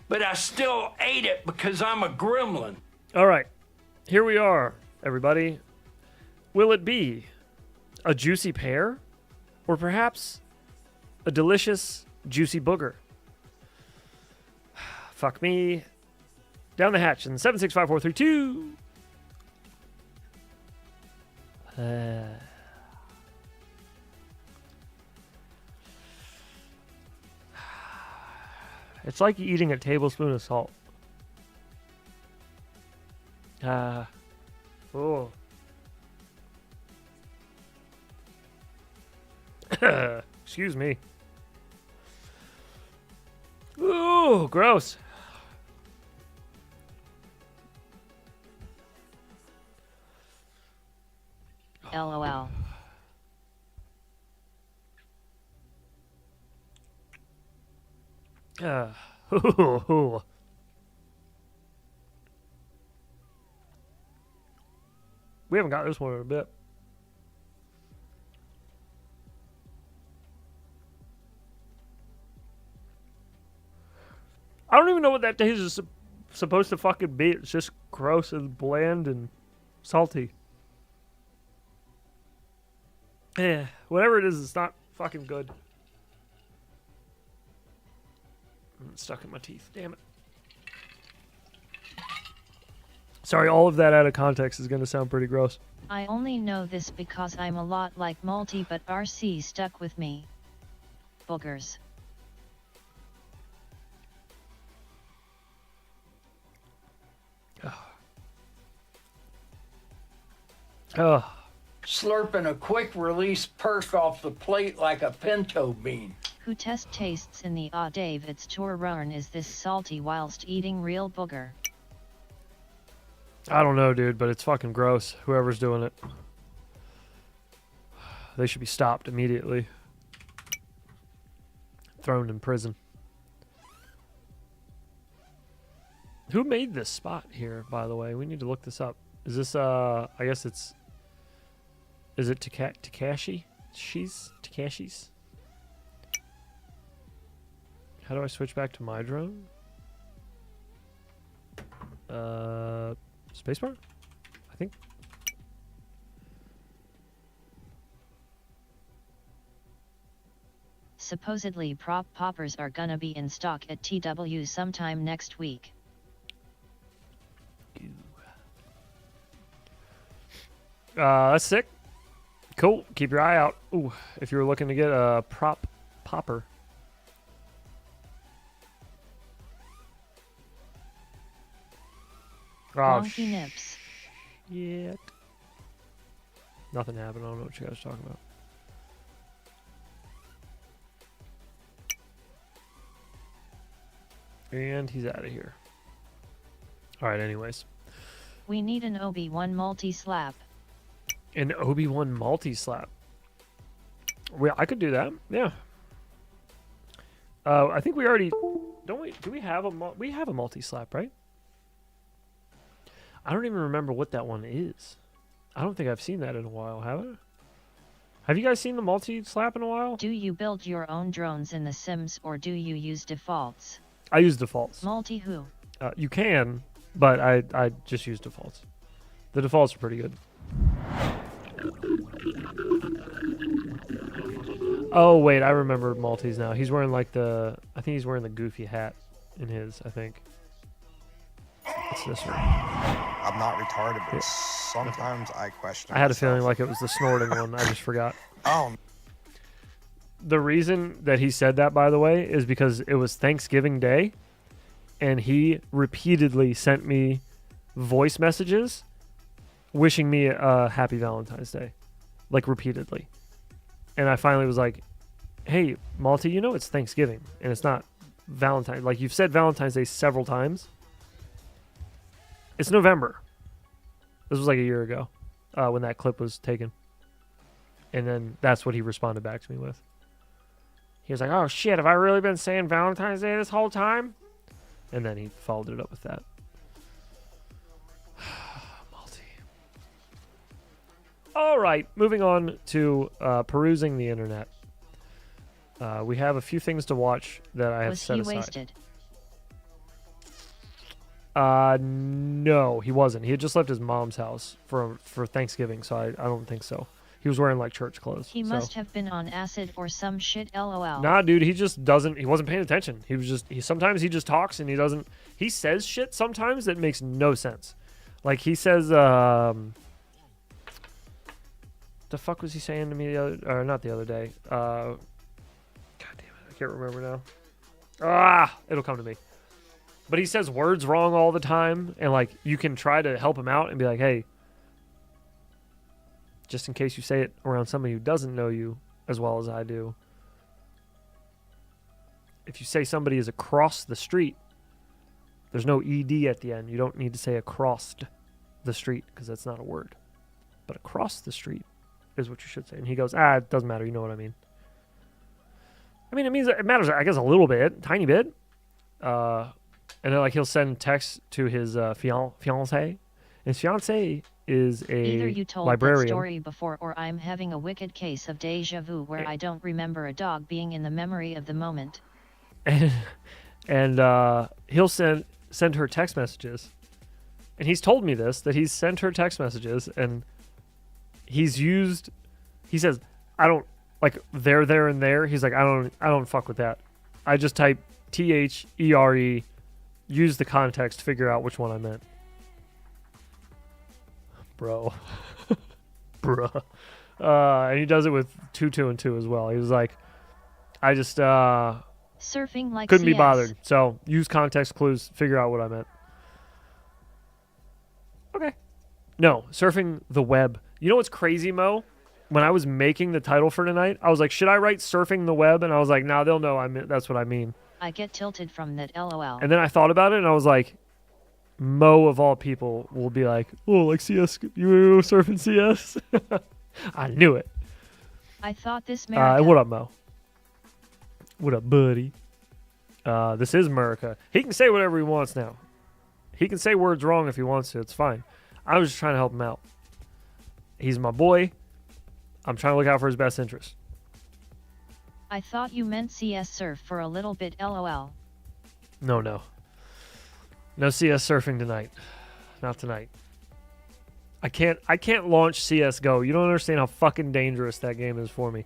but I still ate it because I'm a gremlin. All right, here we are, everybody. Will it be a juicy pear or perhaps a delicious juicy booger? Fuck me. Down the hatch in 765-432. It's like eating a tablespoon of salt. Oh. Excuse me. Ooh, gross. LOL. We haven't got this one in a bit. I don't even know what that taste is supposed to fucking be. It's just gross and bland and salty. Yeah, whatever it is, it's not fucking good. It's stuck in my teeth. Damn it. Sorry, all of that out of context is going to sound pretty gross. I only know this because I'm a lot like Multi, but RC stuck with me. Boogers. Ugh. Slurping a quick release perk off the plate like a pinto bean. Who test tastes in the David's tour run is this salty whilst eating real booger? I don't know, dude, but it's fucking gross. Whoever's doing it. They should be stopped immediately. Thrown in prison. Who made this spot here, by the way? We need to look this up. Is this, I guess it's... Is it Takashi? Takashi's? How do I switch back to my drone? Spacebar? I think. Supposedly prop poppers are gonna be in stock at TW sometime next week. That's sick. Cool. Keep your eye out. Ooh, if you're looking to get a prop popper. Wonky nips. Shit. Nothing happened. I don't know what you guys are talking about. And he's out of here. Alright, anyways. We need an Obi-Wan multi-slap. An Obi-Wan multi-slap. Well, I could do that. Yeah. I think we already... Don't we... Do we have a... We have a multi-slap, right? I don't even remember what that one is. I don't think I've seen that in a while, have I? Have you guys seen the multi-slap in a while? Do you build your own drones in The Sims or do you use defaults? I use defaults. Multi-who? You can, but I just use defaults. The defaults are pretty good. Oh, wait, I remember Maltese now. He's wearing like the... I think he's wearing the goofy hat in his, I think. It's this one. I'm not retarded, but sometimes I question I had a myself. feeling like it was the snorting one. I just forgot. Oh. The reason that he said that, by the way, is because it was Thanksgiving Day, and he repeatedly sent me voice messages wishing me a happy Valentine's Day. Like, repeatedly. And I finally was like, hey, Malty, you know it's Thanksgiving, and it's not Valentine's. Like, you've said Valentine's Day several times. It's November. This was like a year ago when that clip was taken. And then that's what he responded back to me with. He was like, oh, shit, have I really been saying Valentine's Day this whole time? And then he followed it up with that. Malty. All right, moving on to perusing the internet. We have a few things to watch that I have set aside. Was he wasted? No, he wasn't. He had just left his mom's house for Thanksgiving, so I don't think so. He was wearing like church clothes. He must have been on acid or some shit, lol. Nah, dude, he just doesn't. He wasn't paying attention. He was just. Sometimes he just talks and he doesn't. He says shit sometimes that makes no sense. Like he says, the fuck was he saying to me not the other day? God damn it, I can't remember now. It'll come to me. But he says words wrong all the time, and like you can try to help him out and be like, hey, just in case you say it around somebody who doesn't know you as well as I do, if you say somebody is across the street, there's no ED at the end. You don't need to say across the street because that's not a word. But across the street is what you should say. And he goes, it doesn't matter. You know what I mean. I mean, it matters, I guess, a little bit, tiny bit. And then like he'll send texts to his fiance. His fiance is a Either you told librarian. that story before, or I'm having a wicked case of deja vu where I don't remember a dog being in the memory of the moment. And he'll send her text messages. And he's told me this, that he's sent her text messages, and he says, I don't, like, there, and there. He's like, I don't fuck with that. I just type THERE, use the context to figure out which one I meant. Bro. Bruh. And he does it with 2 and 2 as well. He was like, I just surfing like couldn't be CS. bothered. So use context clues, figure out what I meant. Okay. No, surfing the web. You know what's crazy, Mo? When I was making the title for tonight, I was like, should I write surfing the web? And I was like, nah, they'll know that's what I mean. I get tilted from that, LOL. And then I thought about it, and I was like, Mo of all people will be like, oh, like CS, you surfing CS? I knew it. I thought this America. What up, Mo? What up, buddy? This is America. He can say whatever he wants now. He can say words wrong if he wants to. It's fine. I was just trying to help him out. He's my boy. I'm trying to look out for his best interest. I thought you meant CS surf for a little bit, LOL. No. No CS surfing tonight. Not tonight. I can't launch CSGO. You don't understand how fucking dangerous that game is for me.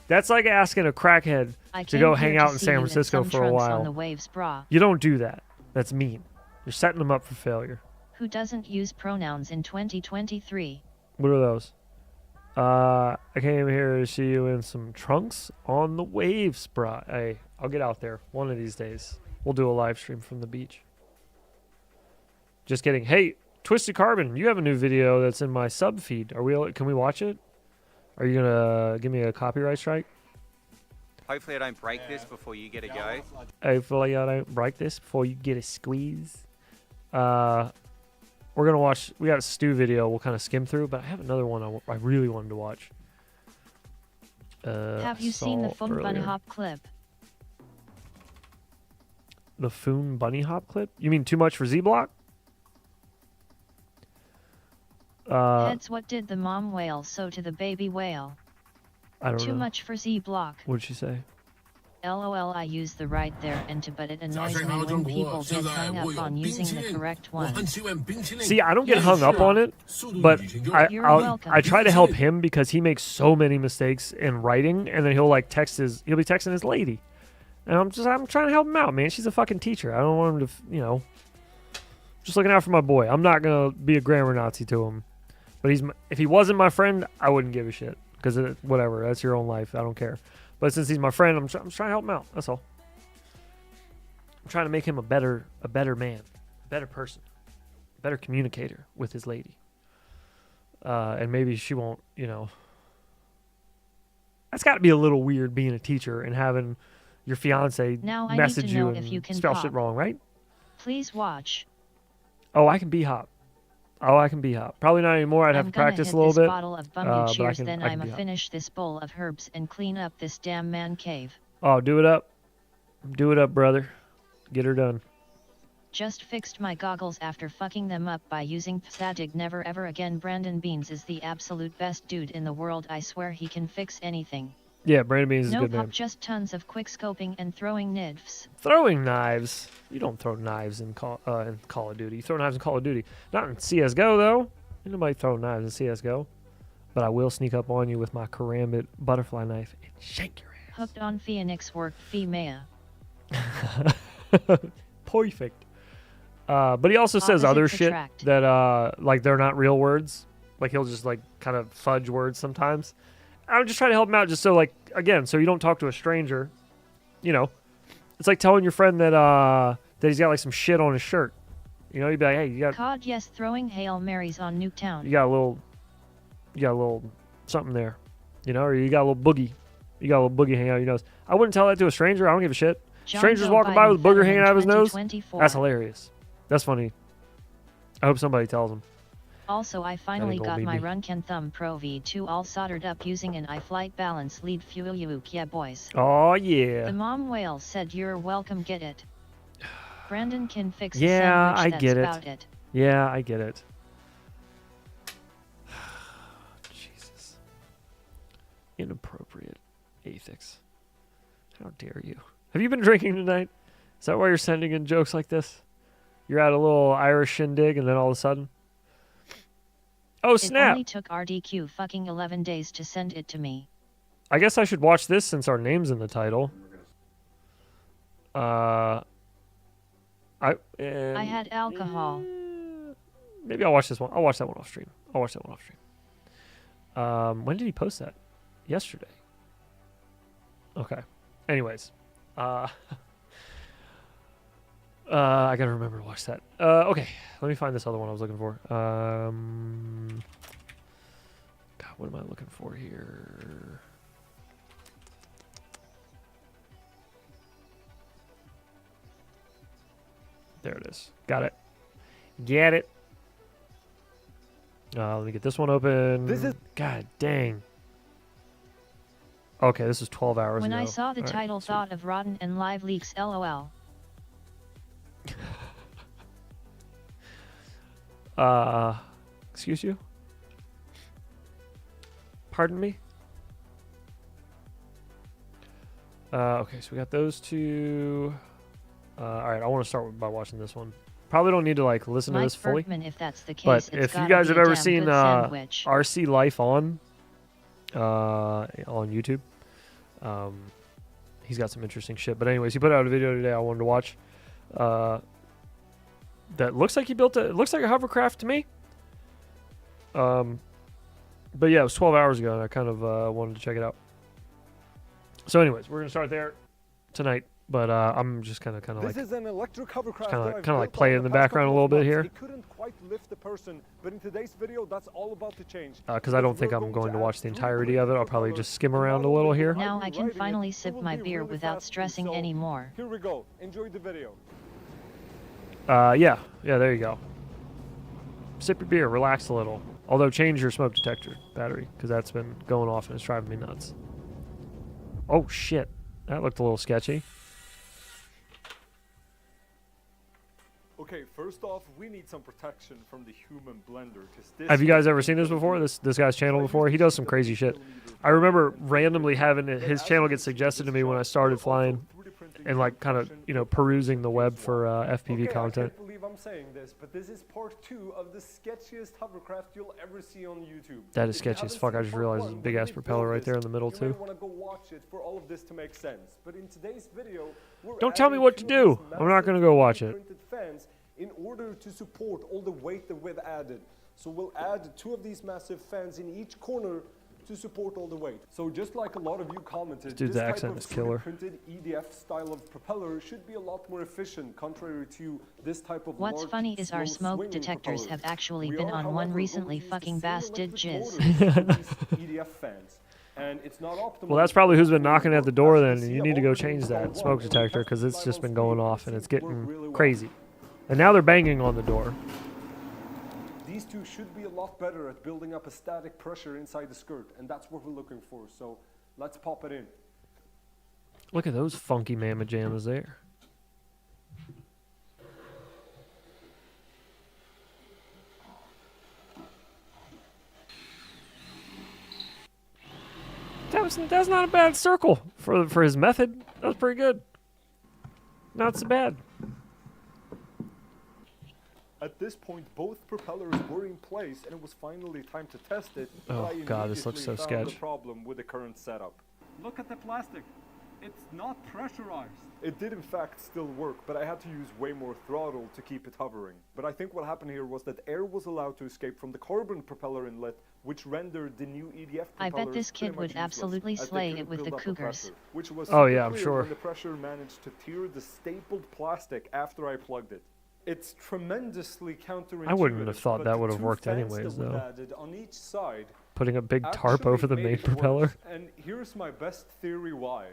That's like asking a crackhead to go hang out in San Francisco for a while. On the waves, brah. You don't do that. That's mean. You're setting them up for failure. Who doesn't use pronouns in 2023? What are those? I came here to see you in some trunks on the waves, brah. Hey, I'll get out there one of these days. We'll do a live stream from the beach. Just kidding. Hey, Twisted Carbon, you have a new video that's in my sub feed. Can we watch it? Are you gonna give me a copyright strike? Hopefully I don't break this before you get a go. Hopefully I don't break this before you get a squeeze. We're gonna watch. We got a stew video. We'll kind of skim through, but I have another one I really wanted to watch. Have you seen the Foon Bunny Hop clip? The Foon Bunny Hop clip? You mean too much for Z Block? Heads, what did the mom whale so to the baby whale? I don't know. Too much for Z Block. What'd she say? LOL, I use the right there and to, but it annoys me when people get hung up on using the correct one. See, I don't get hung up on it, but I try to help him because he makes so many mistakes in writing, and then he'll be texting his lady, and I'm trying to help him out, man. She's a fucking teacher. I don't want him to, just looking out for my boy. I'm not gonna be a grammar Nazi to him, but if he wasn't my friend, I wouldn't give a shit because whatever. That's your own life. I don't care. But since he's my friend, I'm trying to help him out. That's all. I'm trying to make him a better man, a better person, a better communicator with his lady. And maybe she won't, That's got to be a little weird being a teacher and having your fiance message you and spell shit wrong, right? Please watch. Oh, I can B-hop. Probably not anymore. I'd have to practice a little bit. Bottle of Bumbu cheers, then I'ma finish this bowl of herbs and clean up this damn man cave. Oh, do it up. Do it up, brother. Get her done. Just fixed my goggles after fucking them up by using Psadig. Never ever again. Brandon Beans is the absolute best dude in the world. I swear he can fix anything. Yeah, Brandon Beans is a good No man. pop, just tons of quick scoping and throwing nibs. Throwing knives? You don't throw knives in Call of Duty. You throw knives in Call of Duty. Not in CSGO, though. Ain't nobody throwing knives in CSGO. But I will sneak up on you with my karambit butterfly knife and shank your ass. Hooked on Phoenix work, Femea. Perfect. But he also says other shit that, like, they're not real words. Like, he'll just, like, kind of fudge words sometimes. I'm just trying to help him out just so, like, again, so you don't talk to a stranger. It's like telling your friend that he's got, like, some shit on his shirt. You'd be like, hey, you got... COD, yes, throwing Hail Marys on Nuketown. You got a little something there. Or you got a little boogie. You got a little boogie hanging out of your nose. I wouldn't tell that to a stranger. I don't give a shit. Strangers walking by with a booger hanging out of his nose? That's hilarious. That's funny. I hope somebody tells him. Also, I finally got my Runken Thumb Pro V2 all soldered up using an iFlight balance lead fuel yoke. Yeah, boys. Oh, yeah. The mom whale said you're welcome, get it. Brandon can fix yeah, a sandwich. I get That's about it. Yeah, I get it. Inappropriate ethics. How dare you? Have you been drinking tonight? Is that why you're sending in jokes like this? You're at a little Irish shindig and then all of a sudden... Oh, snap! It only took RDQ fucking 11 days to send it to me. I guess I should watch this since our name's in the title. I had alcohol. Maybe I'll watch this one. I'll watch that one off stream. When did he post that? Yesterday. Okay. Anyways. I gotta remember to watch that. Okay. Let me find this other one I was looking for. God, what am I looking for here? There it is. Got it. Get it. Let me get this one open. God dang. Okay, this is 12 hours When ago. I saw the All right, title, sweet. thought of Rotten and Live Leaks, LOL. Excuse you? Pardon me? Okay, so we got those two. Alright, I want to start by watching this one. Probably don't need to like listen to Mike this fully. Bergman, if that's the case, But it's if you gotta guys be have a ever damn seen good sandwich. RC Life on YouTube, he's got some interesting shit. But anyways, he put out a video today I wanted to watch. That looks like he built it. It looks like a hovercraft to me. But yeah, it was 12 hours ago, and I kind of wanted to check it out. So, anyways, we're gonna start there tonight. But I'm just kind of like This is an electric hovercraft. kind of like play it in the background a little bit here. It couldn't quite lift the person, but in today's video, that's all about to change. Because I don't think I'm going to watch the entirety of it. I'll probably just skim around a little here. Now I can finally sip my beer without stressing anymore. Here we go. Enjoy the video. Yeah, there you go. Sip your beer, relax a little. Although change your smoke detector battery, because that's been going off and it's driving me nuts. Oh shit, that looked a little sketchy. Okay, first off, we need some protection from the human blender. Have you guys ever seen this before? This guy's channel before? He does some crazy shit. I remember randomly having his channel get suggested to me when I started flying, and like kind of perusing the web for FPV content. I can't believe I'm saying this, but this is part 2 of the sketchiest hovercraft you'll ever see on YouTube. That is sketchy as fuck. I just realized there's a big ass propeller right there in the middle You too. might want to go watch it for all of this to make sense. But in today's video, Don't tell me what to do. I'm not gonna go watch it. Fans in order to support all the weight that we've added. So we'll add 2 of these massive fans in each corner to support all the weight. So just like a lot of you commented, Dude's this type accent of is killer. 3D printed EDF style of propeller should be a lot more efficient, contrary to this type of What's large, funny is our slow smoke swinging detectors propellers. have actually We been are, on one however, recently. going to use Fucking the same bastard electric jizz. motors for these EDF fans. And it's not optimal. Well, that's probably who's been knocking at the door then, and you need to go change that smoke detector because it's just been going off and it's getting crazy. And now they're banging on the door. These two should be a lot better at building up a static pressure inside the skirt, and that's what we're looking for. So let's pop it in. Look at those funky mamma jammas there. That's not a bad circle for his method. That was pretty good. Not so bad. At this point, both propellers were in place, and it was finally time to test it. Oh god, this looks so immediately found sketch. the problem with the current setup. Look at the plastic. It's not pressurized. It did in fact still work, but I had to use way more throttle to keep it hovering. But I think what happened here was that air was allowed to escape from the carbon propeller inlet, which rendered the new EDF I bet propellers this pretty kid would much useless, absolutely as they slay couldn't it with build the up cougars. pressure, which was Oh, super yeah, I'm clear sure. when the pressure managed to tear the stapled plastic after I plugged it. It's tremendously counterintuitive. I wouldn't have thought but that the would have 2 worked fans anyways, that we've though. added on each side Putting a big tarp actually over the made main it propeller. worse. And here's my best theory why.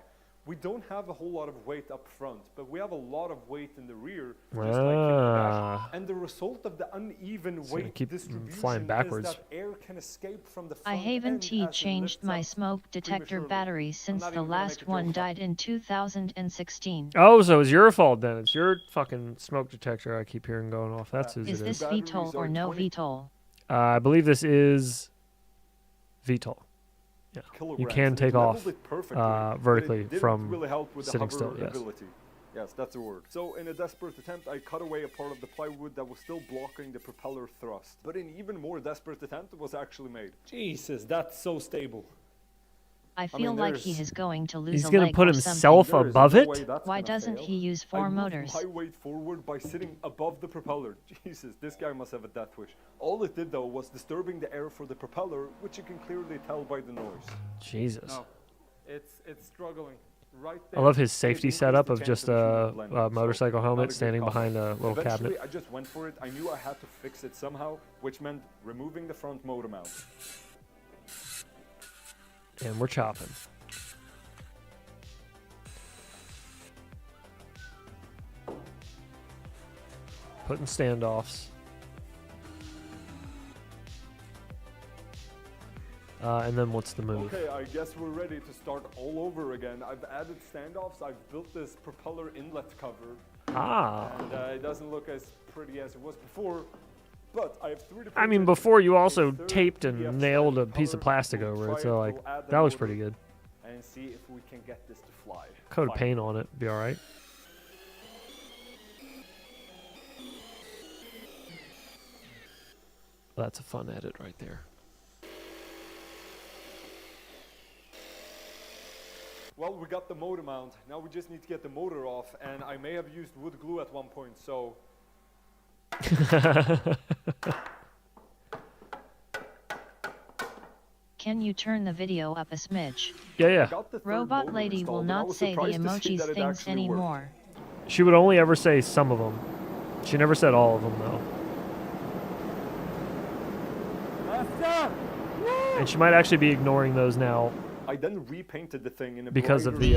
We don't have a whole lot of weight up front, but we have a lot of weight in the rear, just like in the back. And the result of the uneven So you weight keep distribution flying backwards. is that air can escape from the I front haven't end as it changed lifts my up smoke detector prematurely. battery since not the even gonna last make a one joke. died in 2016. Oh, so it's your fault then. It's your fucking smoke detector I keep hearing going off. That's whose Is it this is. VTOL or no VTOL? I believe this is VTOL. Yeah. kilograms. You can and take it leveled off it perfectly, but vertically it didn't from really help with the sitting hover still. Yes. ability. Yes, that's the word. So in a desperate attempt, I cut away a part of the plywood that was still blocking the propeller thrust. But an even more desperate attempt was actually made. Jesus, that's so stable. I feel like he is going to lose He's a gonna leg put or himself something. above it? Why doesn't he use four motors? I moved my weight forward by sitting above the propeller. Jesus, this guy must have a death wish. All it did though was disturbing the air for the propeller, which you can clearly tell by the noise. Jesus. No, it's struggling. Right I there. love his safety setup of just a motorcycle helmet standing behind a little Eventually, cabinet. I just went for it. I knew I had to fix it somehow, which meant removing the front motor mount. And we're chopping. Putting standoffs. And then what's the move? Okay, I guess we're ready to start all over again. I've added standoffs. I've built this propeller inlet cover. And it doesn't look as pretty as it was before. But I have 3 I mean, before you also taped and nailed a piece of plastic over it, so like that looks pretty good. And see if we can get this to fly. Coat of paint on it, be all right. That's a fun edit right there. Well, we got the motor mount. Now we just need to get the motor off, and I may have used wood glue at one point, so... Can you turn the video up a smidge? Yeah. Robot lady will not say the emojis things anymore. She would only ever say some of them. She never said all of them, though. And she might actually be ignoring those now. I then repainted the thing in a because of the you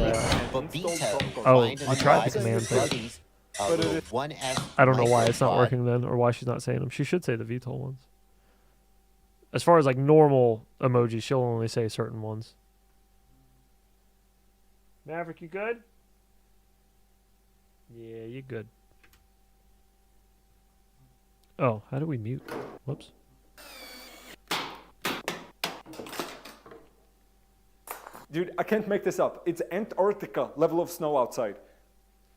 tried the command thing. I don't know why it's not working then, or why she's not saying them. She should say the VTOL ones. As far as like normal emojis, she'll only say certain ones. Maverick, you good? Yeah, you good. Oh, how do we mute? Whoops. Dude, I can't make this up. It's Antarctica level of snow outside.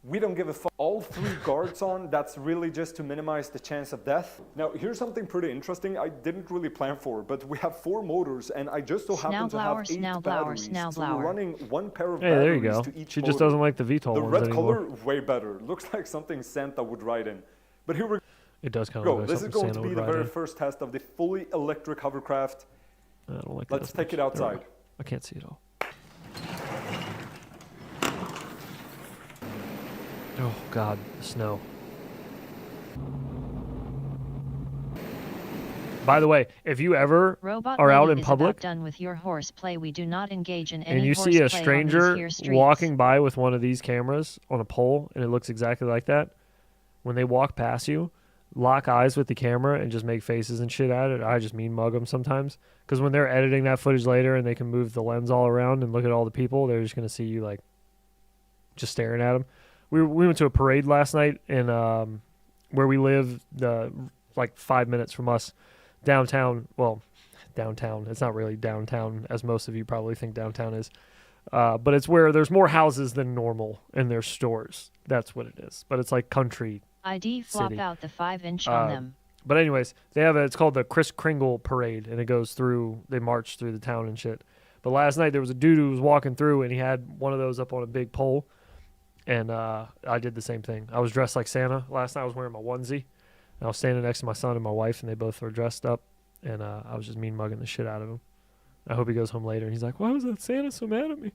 We don't give a fuck. All 3 guards on, that's really just to minimize the chance of death. Now, here's something pretty interesting I didn't really plan for, but we have 4 motors, and I just so happen to have 8 batteries. So we're running 1 pair of batteries there you go. to each She motor. just doesn't like the VTOL The ones red anymore. color, way better. Looks like something Santa would ride in. But here we It does kind of go. look like This is something going Santa to be would the ride very in. first test of the fully electric hovercraft. I don't like Let's that take it much. There we outside. go. I can't see it all. Oh God, the snow. By the way, if you ever Robot are out lady in is public about done with your horseplay. We do not engage in any and you see a horseplay on these stranger here streets. walking by with one of these cameras on a pole and it looks exactly like that, when they walk past you, lock eyes with the camera and just make faces and shit at it. I just mean mug them sometimes, because when they're editing that footage later and they can move the lens all around and look at all the people, they're just going to see you like just staring at them. We went to a parade last night in where we live, like 5 minutes from us, downtown. Well, downtown. It's not really downtown, as most of you probably think downtown is. But it's where there's more houses than normal and there's stores. That's what it is. But it's like country ID flop city. out the 5-inch on them. But anyways, they have it's called the Kris Kringle Parade, and it goes through. They march through the town and shit. But last night there was a dude who was walking through, and he had one of those up on a big pole. And I did the same thing. I was dressed like Santa. Last night I was wearing my onesie. And I was standing next to my son and my wife, and they both were dressed up. And I was just mean mugging the shit out of him. I hope he goes home later and he's like, why was that Santa so mad at me?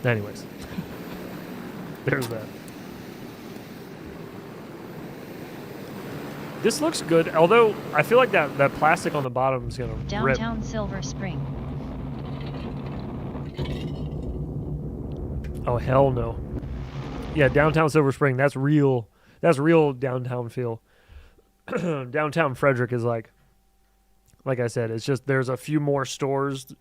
Anyways. There's that. This looks good, although I feel like that plastic on the bottom is going to rip. Downtown Silver Spring. Oh, hell no. Yeah, downtown Silver Spring, that's real. That's real downtown feel. Downtown Frederick is like I said, it's just there's a few more stores.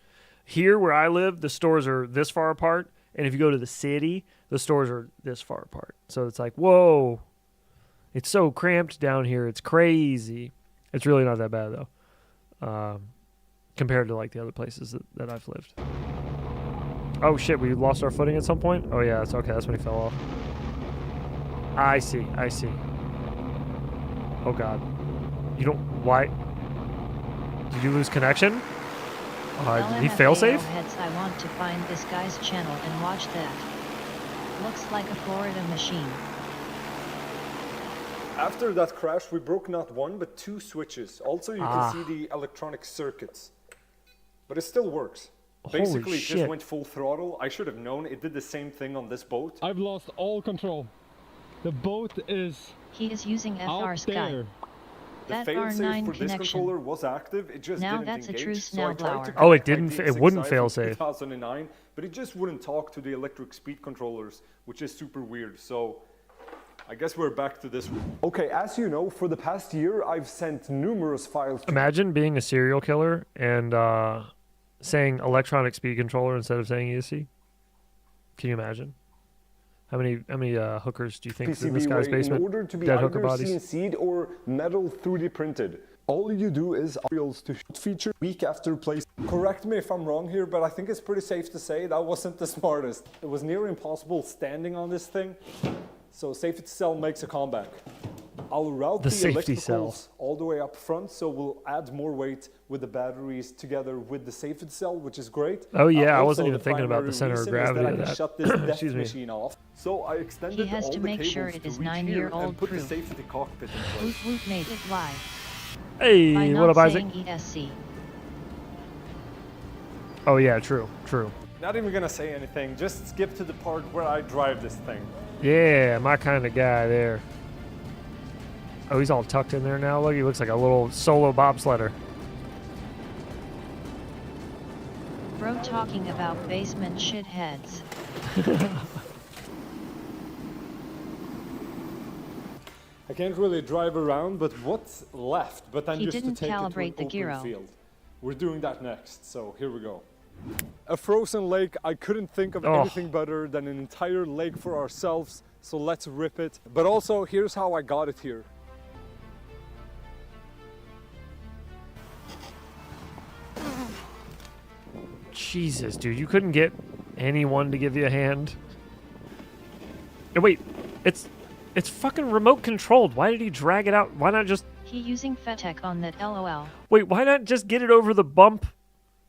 Here where I live, the stores are this far apart. And if you go to the city, the stores are this far apart. So it's like, whoa. It's so cramped down here. It's crazy. It's really not that bad, though. compared to like the other places that I've lived. Oh shit, we lost our footing at some point? Oh yeah, it's okay, that's when he fell off. I see. Oh god. You don't, why? Did you lose connection? Did he fail safe? Heads, I want to find this guy's channel and watch that. Looks like a Florida machine. After that crash, we broke not one, but 2 switches. Also, you can see the electronic circuits. But it still works. Basically, it just went full throttle. I should have known. It did the same thing on this boat. I've lost all control. The boat is He is using FR out Sky. there. The That failsafe for R9 this controller was active. It just Now didn't that's a engage. true So I tried to snowblower. connect Oh, it my didn't. It D6i wouldn't from fail safe. 2009, but it just wouldn't talk to the electric speed controllers, which is super weird. So I guess we're back to this one. Okay, as you know, for the past year, I've sent numerous files. Imagine being a serial killer and saying electronic speed controller instead of saying ESC. Can you imagine? How many hookers do you think is in this guy's basement? In order to be Dead either hooker bodies. CNC'd or metal 3D printed. All you do is tutorials to feature week after place. Correct me if I'm wrong here, but I think it's pretty safe to say that wasn't the smartest. It was near impossible standing on this thing, so safety cell makes a comeback. I'll route the safety cell electricals all the way up front, so we'll add more weight with the batteries together with the safety cell, which is great. Oh yeah, I Also, wasn't even the thinking about primary the center of reason is gravity that I of can that. shut this death Excuse me. machine off. So I extended He has all to the make cables sure it to is reach 9-year-old here and put the proof. safety cockpit in place. Whoop Whoop made it live. Hey, By what not up, Isaac? saying ESC. Oh yeah, true. Not even gonna say anything, just skip to the part where I drive this thing. Yeah, my kind of guy there. Oh, he's all tucked in there now. Look, he looks like a little solo bobsledder. Bro talking about basement shitheads. I can't really drive around, but what's left? But then He just to didn't take it to calibrate an the open gyro. field. We're doing that next, so here we go. A frozen lake, I couldn't think of Oh. anything better than an entire lake for ourselves, so let's rip it. But also, here's how I got it here. Jesus, dude, you couldn't get anyone to give you a hand? Oh, wait, it's fucking remote controlled. Why did he drag it out? Why not just... He using FETEC on that LOL. Wait, why not just get it over the bump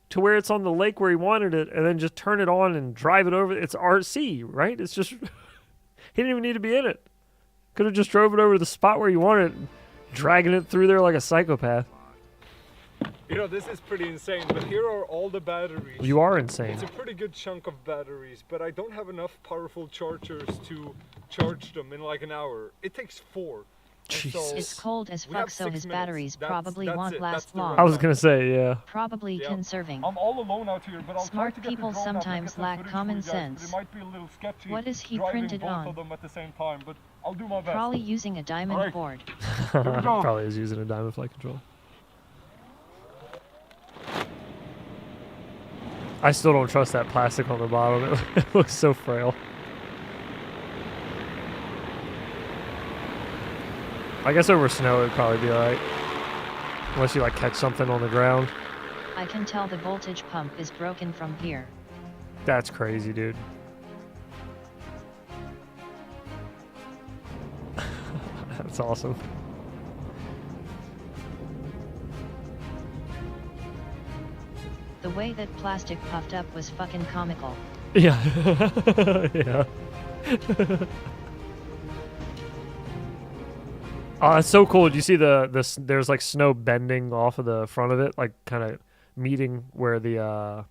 to where it's on the lake where he wanted it and then just turn it on and drive it over? It's RC, right? It's just... he didn't even need to be in it. Could have just drove it over to the spot where you wanted it, dragging it through there like a psychopath. You know, this is pretty insane, but here are all the batteries. You are insane. It's a pretty good chunk of batteries, but I don't have enough powerful chargers to charge them in like an hour. It takes 4. Jesus. It's cold as We fuck, have so 6 his minutes. batteries That's probably won't it. last That's the long. I was gonna say, yeah. Probably Yeah. conserving. I'm all alone out here, but I'll Smart try to get people the drone out and sometimes get some lack footage common for you guys, but sense. It might be a little sketchy. What is he driving printed both on? of them at the same time, but I'll do my best. Probably using a diamond Alright. board. Here we go. Probably is using a diamond flight control. I still don't trust that plastic on the bottom. It looks so frail. I guess over snow it'd probably be alright. Unless you like catch something on the ground. I can tell the voltage pump is broken from here. That's crazy, dude. That's awesome. The way that plastic puffed up was fucking comical. Yeah. Yeah. Oh, that's so cool. Did you see there's like snow bending off of the front of it, like kind of meeting where the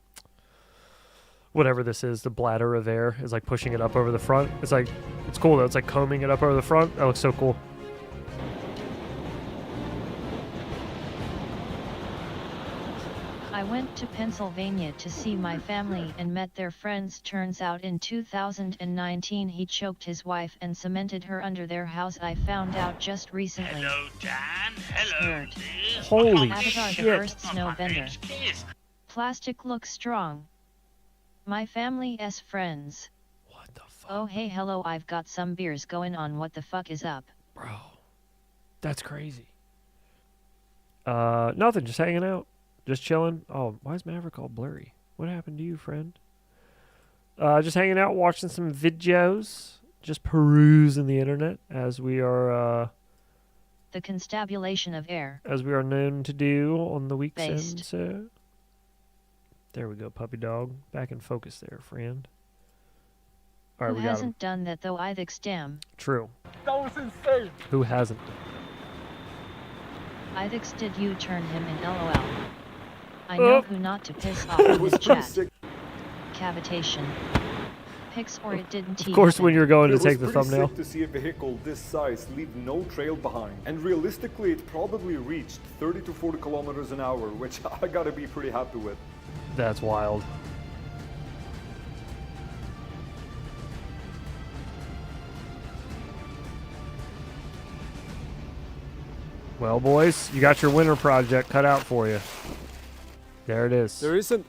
whatever this is, the bladder of air is like pushing it up over the front. It's cool though. It's like combing it up over the front. That looks so cool. I went to Pennsylvania to see my family and met their friends. Turns out in 2019 he choked his wife and cemented her under their house. I found out just recently. Hello, Dan. Hello. Nerd. Holy Avatar shit. the first snow bender. Plastic looks strong. My family's friends. What the fuck? Oh hey hello, I've got some beers going on. What the fuck is up? Bro. That's crazy. Nothing, just hanging out. Just chilling. Oh, why is Maverick all blurry? What happened to you, friend? Just hanging out, watching some videos. Just perusing the internet as we are... the constabulation of air. As we are known to do on the Based. weekends. So. There we go, puppy dog. Back in focus there, friend. All right, Who we got him. hasn't done that though? Ithix damn. True. That was insane. Who hasn't? Ithix did you turn him in LOL. I know who not to piss off in his chat. Cavitation. Pics or it didn't. Of course, when you're going to It take was the pretty thumbnail. sick to see a vehicle this size leave no trail behind. And realistically, it probably reached 30 to 40 kilometers an hour, which I gotta be pretty happy with. That's wild. Well, boys, you got your winter project cut out for you. There it is. There isn't.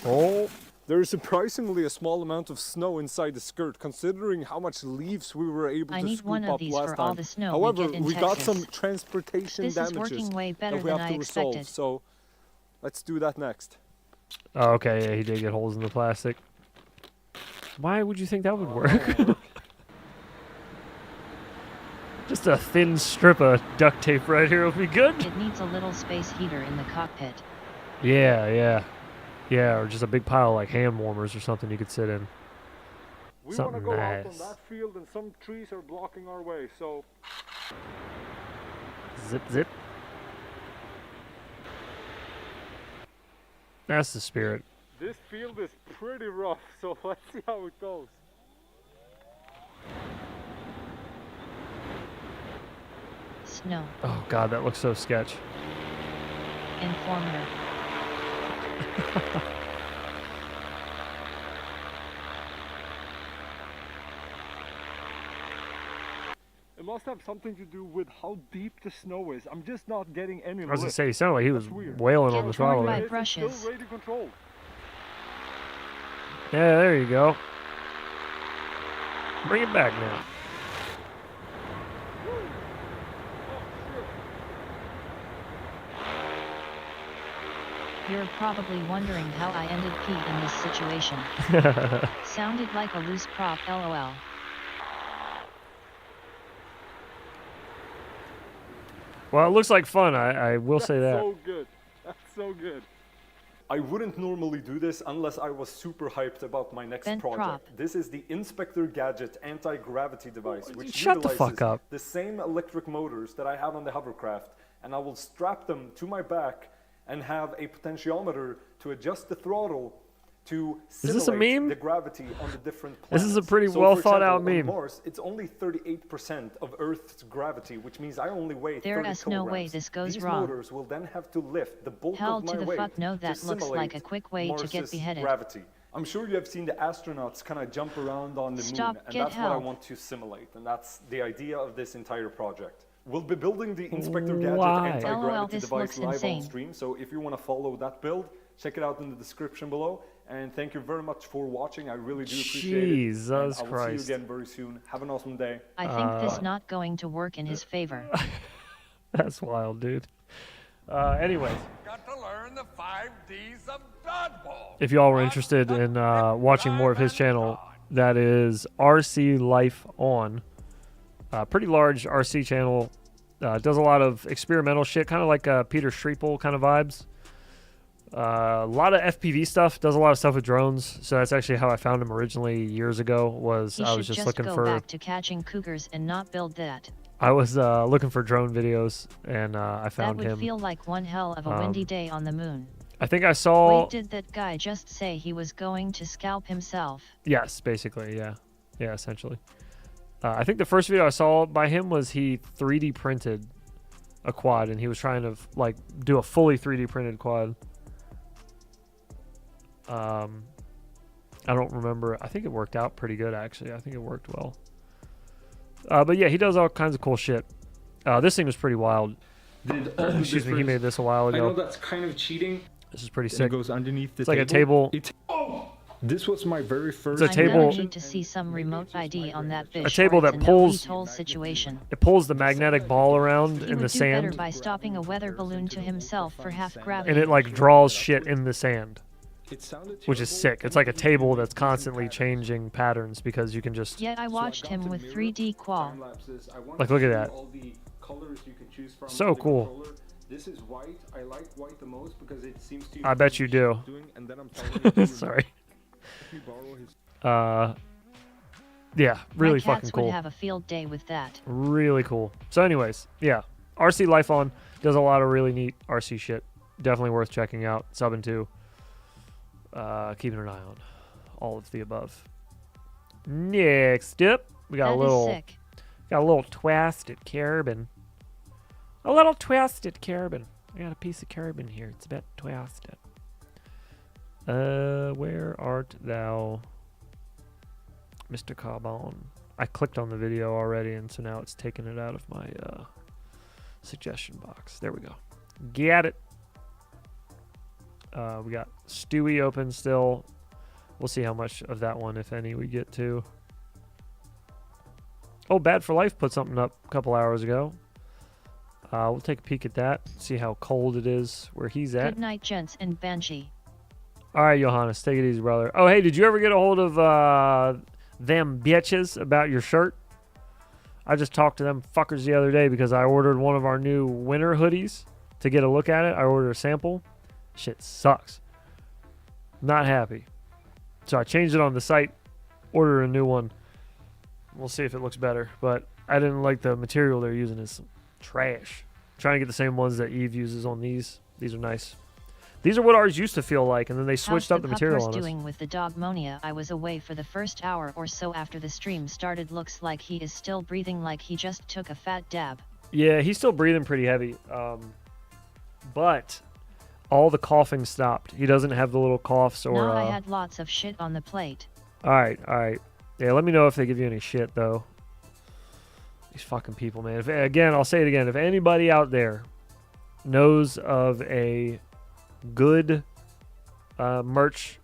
Oh. There is surprisingly a small amount of snow inside the skirt, considering how much leaves we were able I to need scoop one of up these last for time. all the snow However, we get in we got Texas. some transportation This is damages working way better that we than have I to resolve. expected. So let's do that next. Oh, okay, yeah, he did get holes in the plastic. Why would you think that would work? Just a thin strip of duct tape right here will be good. It needs a little space heater in the cockpit. Yeah, or just a big pile of, like, hand warmers or something you could sit in. We Something want to go out on nice. that field, and some trees are blocking our way. So Zip, zip. That's the spirit. this field is pretty rough. So let's see how it goes. Snow. Oh, God, that looks so sketch. Informer. It must have something to do with how deep the snow is. I'm just not getting any I was gonna lift. say, he sounded like he was That's weird. wailing on the throttle by there. brushes. Still radio control. Yeah, there you go. Bring it back now. You're probably wondering how I ended Pete in this situation. Sounded like a loose prop, LOL. Well, it looks like fun. I will say that. So good. That's so good. I wouldn't normally do this unless I was super hyped about my next Bent project. prop. This is the Inspector Gadget anti-gravity device, which Shut the utilizes fuck up. the same electric motors that I have on the hovercraft, and I will strap them to my back and have a potentiometer to adjust the throttle to Is this a simulate meme? the gravity on the different This planets. is a pretty So, well for thought out example, on meme. Mars, it's only 38% of Earth's gravity, which means I only weigh 30 There is no way kilograms. this goes These wrong. motors will then have to lift the bulk Hell of my to the weight fuck no, to that looks like a simulate quick way to get Mars's beheaded. gravity. I'm sure you have seen the astronauts kind of jump around on the Stop, moon, and get that's what I help. want to simulate, and that's the idea of this entire project. We'll be building the Inspector Gadget Why? anti-gravity LOL, this device looks live insane. on stream, so if you want to follow that build, check it out in the description below. And thank you very much for watching. I really do appreciate it. Jesus And I will Christ. see you again very soon. Have an awesome day. I think this not going to work in his favor. That's wild, dude. Anyways, Got to learn the 5 Ds of dodgeball. if y'all were interested in watching more of his channel, that is RC Life On. Pretty large RC channel. Does a lot of experimental shit, kind of like Peter Schreepel kind of vibes. A lot of FPV stuff. Does a lot of stuff with drones. So that's actually how I found him originally years ago. Was He I should was just just looking go for back to catching cougars and not build that. I was looking for drone videos, and I That found would him. feel like one hell of a windy day on the moon. I think I saw. Wait, did that guy just say he was going to scalp himself? Yes, basically, yeah, essentially. I think the first video I saw by him was he 3D printed a quad, and he was trying to like do a fully 3D printed quad. I don't remember. I think it worked out pretty good, actually. I think it worked well. But yeah, he does all kinds of cool shit. This thing was pretty wild. Excuse me, he made this a while ago. I know that's kind of cheating. This is pretty And sick. it goes underneath the It's like table. a table. This was my very first. It's a table. I'm gonna need to see some remote ID on that fish. A table or it's that a pulls. no-eat-hole situation. It pulls the magnetic ball around He in the would do better sand, by stopping a weather balloon to himself for half gravity. and it like draws shit in the sand, which is sick. It's like a table that's constantly changing patterns because you can just. Yet I watched him with 3D qual. Like, look at that. So cool. This is white. I like white the most because it seems to. I bet you do. Sorry. Yeah, really My fucking cats cool. would have a field day with that. Really cool. So anyways, yeah. RC Life On does a lot of really neat RC shit. Definitely worth checking out. Subbing to. Keeping an eye on. All of the above. Next up, we got That a is little sick. got a little twisted carbon. A little twisted carbon. I got a piece of carbon here. It's a bit twisted. Where art thou, Mr. Carbon? I clicked on the video already, and so now it's taking it out of my suggestion box. There we go. Get it. We got Stewie open still. We'll see how much of that one, if any, we get to. Oh, Bad for Life put something up a couple hours ago. We'll take a peek at that, see how cold it is where he's at. Good night, gents and Banshee. All right, Johannes, take it easy, brother. Oh, hey, did you ever get a hold of them bitches about your shirt? I just talked to them fuckers the other day because I ordered one of our new winter hoodies to get a look at it. I ordered a sample. Shit sucks. Not happy. So I changed it on the site, ordered a new one. We'll see if it looks better. But I didn't like the material they're using. It's trash. Trying to get the same ones that Eve uses on these. These are nice. These are what ours used to feel like, and then they switched up the material on us. Doing with the dogmonia? I was away for the first hour or so after the stream started. Looks like he is still breathing like he just took a fat dab. Yeah, he's still breathing pretty heavy. But all the coughing stopped. He doesn't have the little coughs or... No, I had lots of shit on the plate. All right. Yeah, let me know if they give you any shit, though. These fucking people, man. Again, I'll say it again. If anybody out there knows of a good merch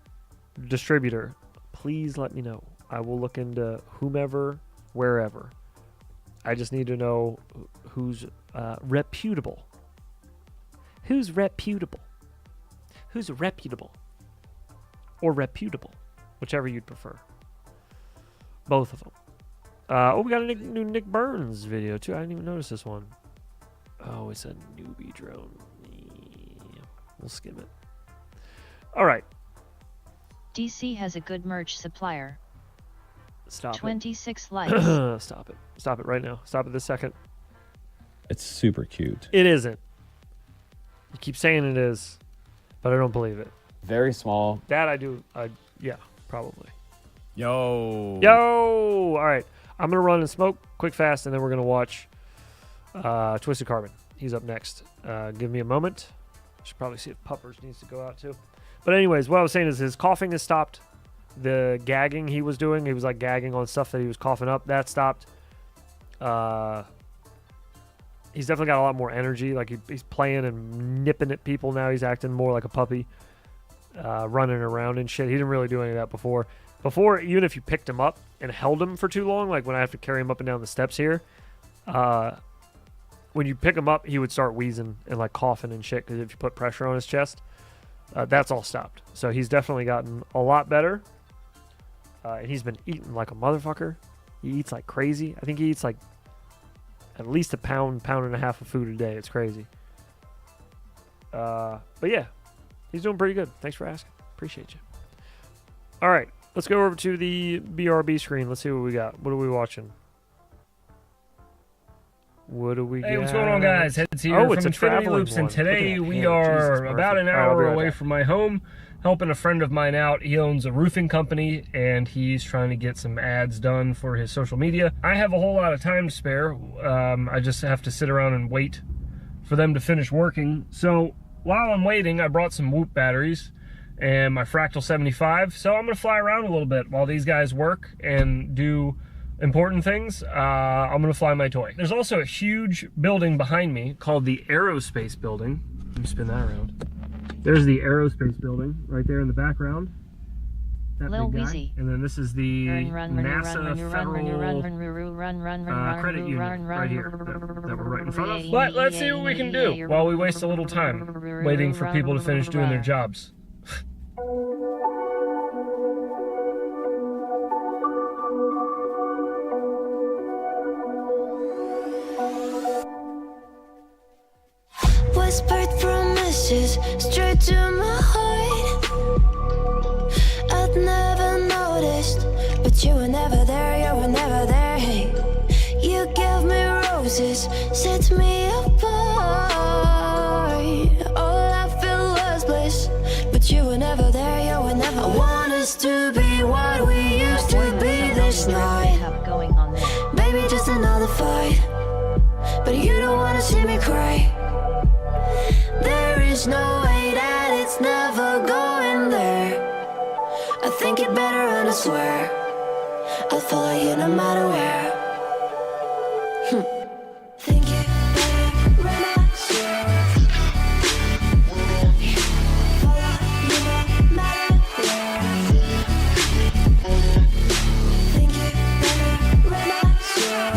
distributor, please let me know. I will look into whomever, wherever. I just need to know who's reputable. Who's reputable? Who's reputable? Or reputable, whichever you'd prefer. Both of them. Oh, we got a new Nick Burns video, too. I didn't even notice this one. Oh, it's a newbie drone. Yeah, we'll skim it. All right. DC has a good merch supplier. Stop 26 it. likes. Stop it. Stop it right now. Stop it this second. It's super cute. It isn't. You keep saying it is, but I don't believe it. Very small. That I do. Yeah, probably. Yo. All right. I'm going to run and smoke quick, fast, and then we're going to watch Twisted Carbon. He's up next. Give me a moment. Should probably see if Puppers needs to go out, too. But anyways, what I was saying is his coughing has stopped. The gagging he was doing, he was like gagging on stuff that he was coughing up. That stopped. He's definitely got a lot more energy. Like he's playing and nipping at people now. He's acting more like a puppy, running around and shit. He didn't really do any of that before. Before, even if you picked him up and held him for too long, like when I have to carry him up and down the steps here, when you pick him up, he would start wheezing and like coughing and shit because if you put pressure on his chest, that's all stopped. So he's definitely gotten a lot better. And he's been eating like a motherfucker. He eats like crazy. I think he eats like at least a pound and a half of food a day. It's crazy. But yeah, he's doing pretty good. Thanks for asking. Appreciate you. All right, let's go over to the BRB screen. Let's see what we got. What are we watching? What do we got? Hey, what's going on, guys? Heads here Oh, from it's a Infinity traveling Loops, and one. today Look at we him. are Jesus, about an perfect. All right, I'll hour be right away back. from my home, helping a friend of mine out. He owns a roofing company, and he's trying to get some ads done for his social media. I have a whole lot of time to spare. I just have to sit around and wait for them to finish working. So while I'm waiting, I brought some Whoop batteries and my Fractal 75. So I'm going to fly around a little bit while these guys work and do important things. I'm going to fly my toy. There's also a huge building behind me called the Aerospace Building. Let me spin that around. There's the Aerospace Building right there in the background. that Lil big guy. Weezy. And then this is the NASA Federal Credit Union right here that we're right in front of. But let's see what we can do while we waste a little time waiting for people to finish doing their jobs. Whispered promises straight to my heart. I'd never noticed, but you were never there, you were never there. Hey, you gave me roses, set me apart. All I feel was bliss, but you were never there, you were never there. I want us to be what we used to be this night. Baby, just another fight, but you don't wanna see me cry. There is no way that it's never going there. I think it better and I swear I'll follow you no matter where. Think it better when I swear. Follow you no matter where. Think it better when I swear.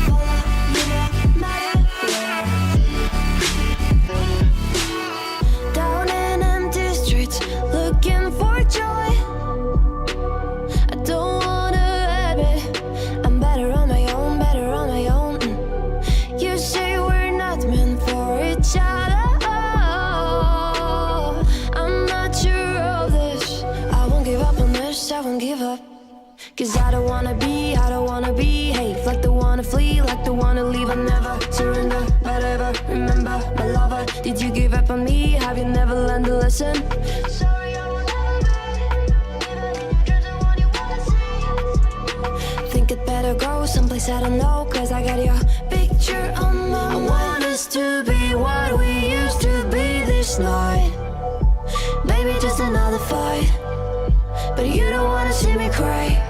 Follow you no matter where. Down in empty streets, looking for joy. I don't wanna admit I'm better on my own, better on my own. You say we're not meant for each other. I'm not sure of this. I won't give up on this, I won't give up. Cause I don't wanna behave like the one to flee, like the one to leave. I never surrender, but ever remember my lover. Did you give up on me? Have you never learned to listen? Sorry, I will never be even if you're the one you wanna see. Think it better go someplace I don't know, cause I got your picture on my mind. I want us to be what we used to be this night. Baby, just another fight, but you don't wanna see me cry.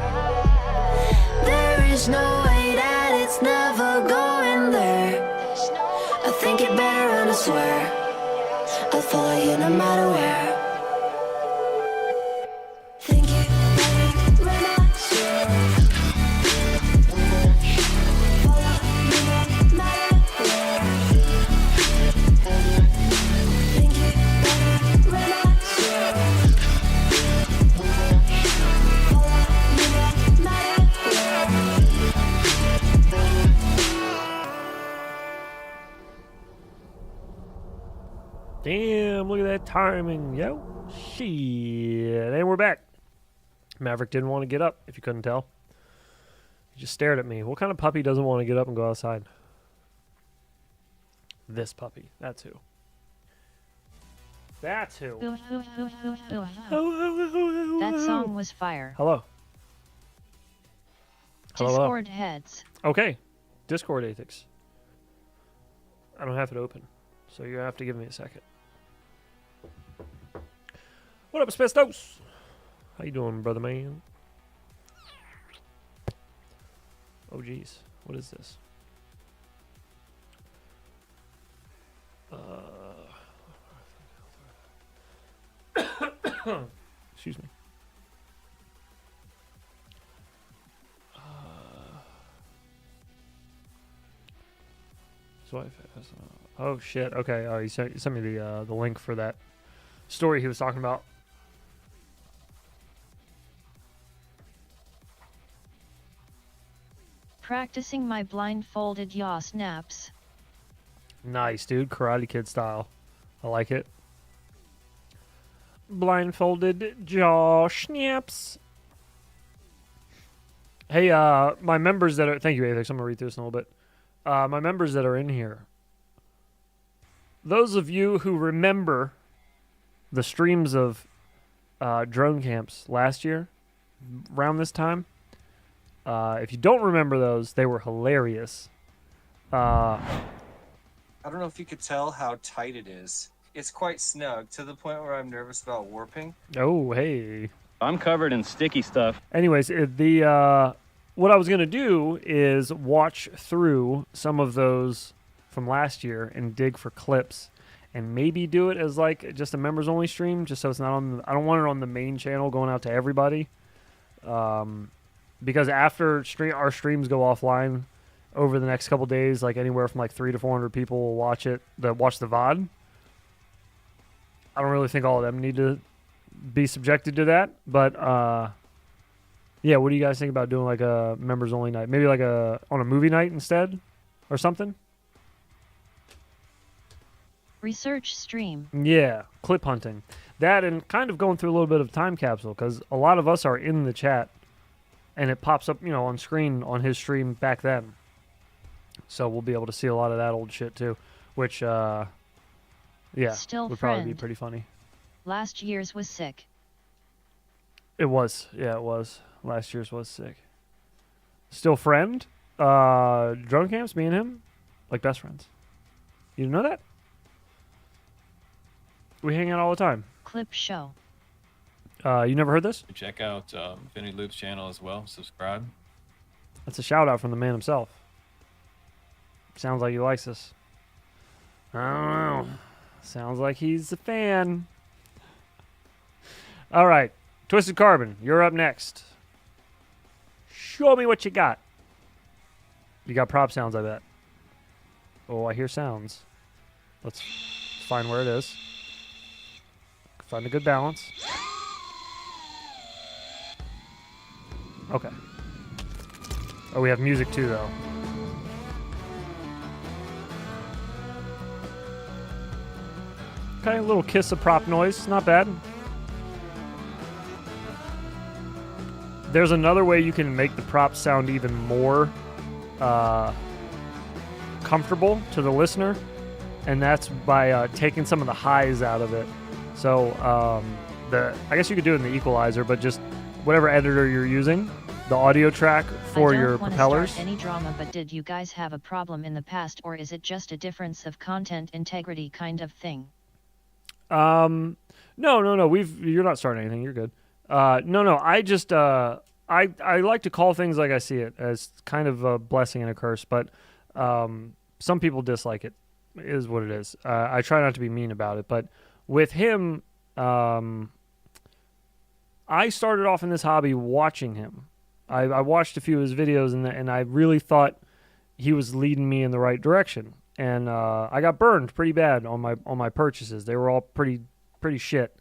There is no way that it's never going there. I think it better and I swear I'll follow you no matter where. Think it better when I swear. Follow you no matter where. Think it better when I swear. Follow you no matter where. Damn, look at that timing, yo. Shit. And we're back. Maverick didn't want to get up, if you couldn't tell. He just stared at me. What kind of puppy doesn't want to get up and go outside? This puppy. That's who. That's who. That song was fire. Hello. Hello. Discord heads. Okay. Discord ethics. I don't have it open, so you have to give me a second. What up, Asbestos? How you doing, brother man? Oh, geez. What is this? Excuse me. Oh shit. Okay. Oh, he sent me the link for that story he was talking about. Practicing my blindfolded yaw snaps. Nice, dude. Karate Kid style. I like it. Blindfolded jaw snaps. Hey, my members that are... Thank you, Athex. I'm going to read through this in a little bit. My members that are in here. Those of you who remember the streams of drone camps last year, around this time, if you don't remember those, they were hilarious. I don't know if you could tell how tight it is. It's quite snug to the point where I'm nervous about warping. Oh, hey. I'm covered in sticky stuff. Anyways, what I was going to do is watch through some of those from last year and dig for clips and maybe do it as like just a members only stream, just so it's not on. I don't want it on the main channel going out to everybody, because after our streams go offline over the next couple days, like anywhere from like 300 to 400 people will watch it. That watch the VOD. I don't really think all of them need to be subjected to that, but yeah. What do you guys think about doing like a members only night? Maybe like on a movie night instead, or something. Research stream. Yeah, clip hunting. That and kind of going through a little bit of time capsule, because a lot of us are in the chat and it pops up, on screen on his stream back then. So we'll be able to see a lot of that old shit too, which, yeah, Still would friend. probably be pretty funny. Last year's was sick. It was. Yeah, it was. Last year's was sick. Still friend? Drone camps, me and him, like best friends. You didn't know that? We hang out all the time. Clip show. You never heard this? Check out Infinity Loop's channel as well. Subscribe. That's a shout out from the man himself. Sounds like he likes us. I don't know. Sounds like he's a fan. All right. Twisted Carbon, you're up next. Show me what you got. You got prop sounds, I bet. Oh, I hear sounds. Let's find where it is. Find a good balance. Okay. Oh, we have music too, though. Okay, a little kiss of prop noise. Not bad. There's another way you can make the props sound even more comfortable to the listener, and that's by taking some of the highs out of it. So I guess you could do it in the equalizer, but just whatever editor you're using, the audio track for your propellers. I don't want to start any drama, but did you guys have a problem in the past, or is it just a difference of content integrity kind of thing? No. You're not starting anything. You're good. No. I just I like to call things like I see it, as kind of a blessing and a curse. But some people dislike it. Is what it is. I try not to be mean about it, but with him, I started off in this hobby watching him. I watched a few of his videos, and I really thought he was leading me in the right direction. And I got burned pretty bad on my purchases. They were all pretty shit.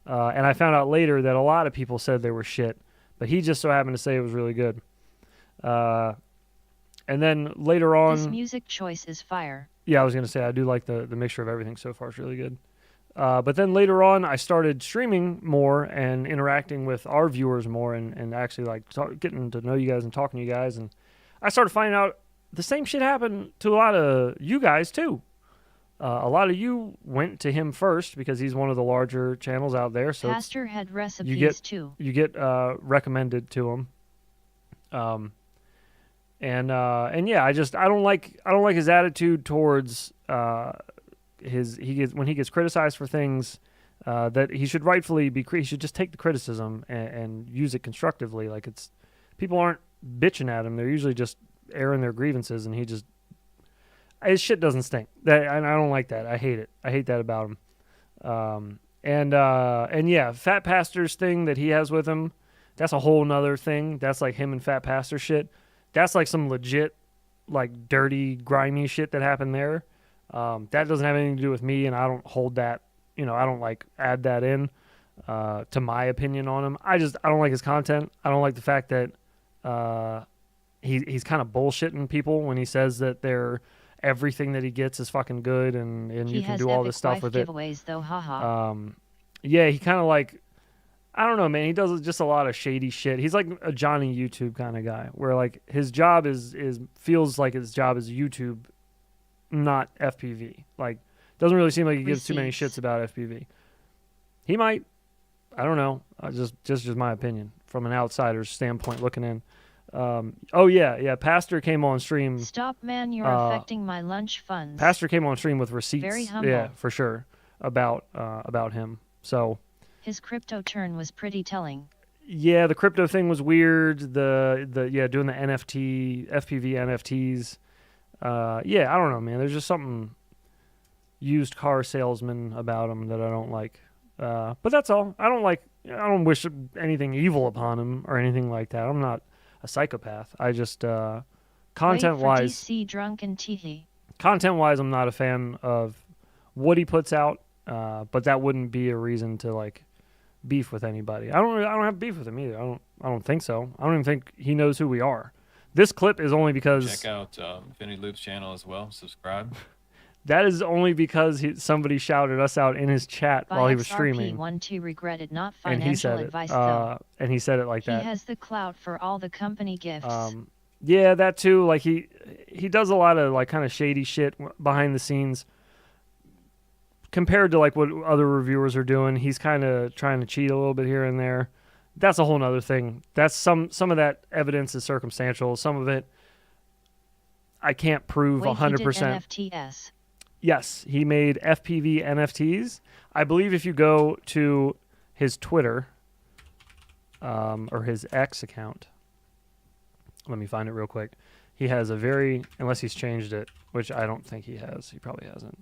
And I found out later that a lot of people said they were shit, but he just so happened to say it was really good. And then later on, this music choice is fire. Yeah, I was gonna say I do like the mixture of everything so far. It's really good. But then later on, I started streaming more and interacting with our viewers more, and actually like getting to know you guys and talking to you guys. And I started finding out the same shit happened to a lot of you guys too. A lot of you went to him first because he's one of the larger channels out there. So Pastor had recipes too. You get recommended to him. And yeah, I don't like his attitude towards when he gets criticized for things that he should rightfully he should just take the criticism and use it constructively. Like people aren't bitching at him; they're usually just airing their grievances, and his shit doesn't stink. And I don't like that. I hate it. I hate that about him. And yeah, Fat Pastor's thing that he has with him, that's a whole nother thing. That's like him and Fat Pastor shit. That's like some legit, like dirty, grimy shit that happened there. That doesn't have anything to do with me, and I don't hold that. I don't like add that in to my opinion on him. I don't like his content. I don't like the fact that he's kind of bullshitting people when he says that everything that he gets is fucking good, and you can do all this stuff with it. Giveaways though, haha. Yeah, he kind of like, I don't know, man. He does just a lot of shady shit. He's like a Johnny YouTube kind of guy, where like his job feels like his job is YouTube, not FPV. Like, doesn't really seem like he gives too many shits about FPV. He might. I don't know. Just my opinion from an outsider's standpoint looking in. Oh yeah. Pastor came on stream. Stop, man! You're affecting my lunch funds. Pastor came on stream with receipts. Very humble. Yeah, for sure. About him. So. His crypto turn was pretty telling. Yeah, the crypto thing was weird. Doing the NFT, FPV NFTs. Yeah, I don't know, man. There's just something used car salesman about him that I don't like. But that's all. I don't wish anything evil upon him or anything like that. I'm not a psychopath. I just content-wise, DC drunken teehee. content-wise, I'm not a fan of what he puts out. But that wouldn't be a reason to like beef with anybody. I don't have beef with him either. I don't think so. I don't even think he knows who we are. This clip is only because Check out Vinny Loop's channel as well. Subscribe. that is only because somebody shouted us out in his chat while he was streaming. XRP12 regretted not And he financial said advice it. though. And he said it like He that. has the clout for all the company gifts. Yeah, that too. Like he does a lot of like kind of shady shit behind the scenes. Compared to like what other reviewers are doing, he's kind of trying to cheat a little bit here and there. That's a whole nother thing. That's some of that evidence is circumstantial. Some of it I can't prove 100%. NFTs. Yes, he made FPV NFTs. I believe if you go to his Twitter or his X account, let me find it real quick. He has a very, unless he's changed it, which I don't think he has. He probably hasn't.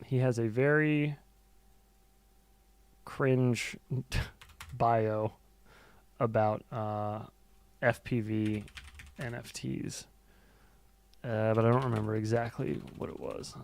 He has a very cringe bio about FPV NFTs, but I don't remember exactly what it was.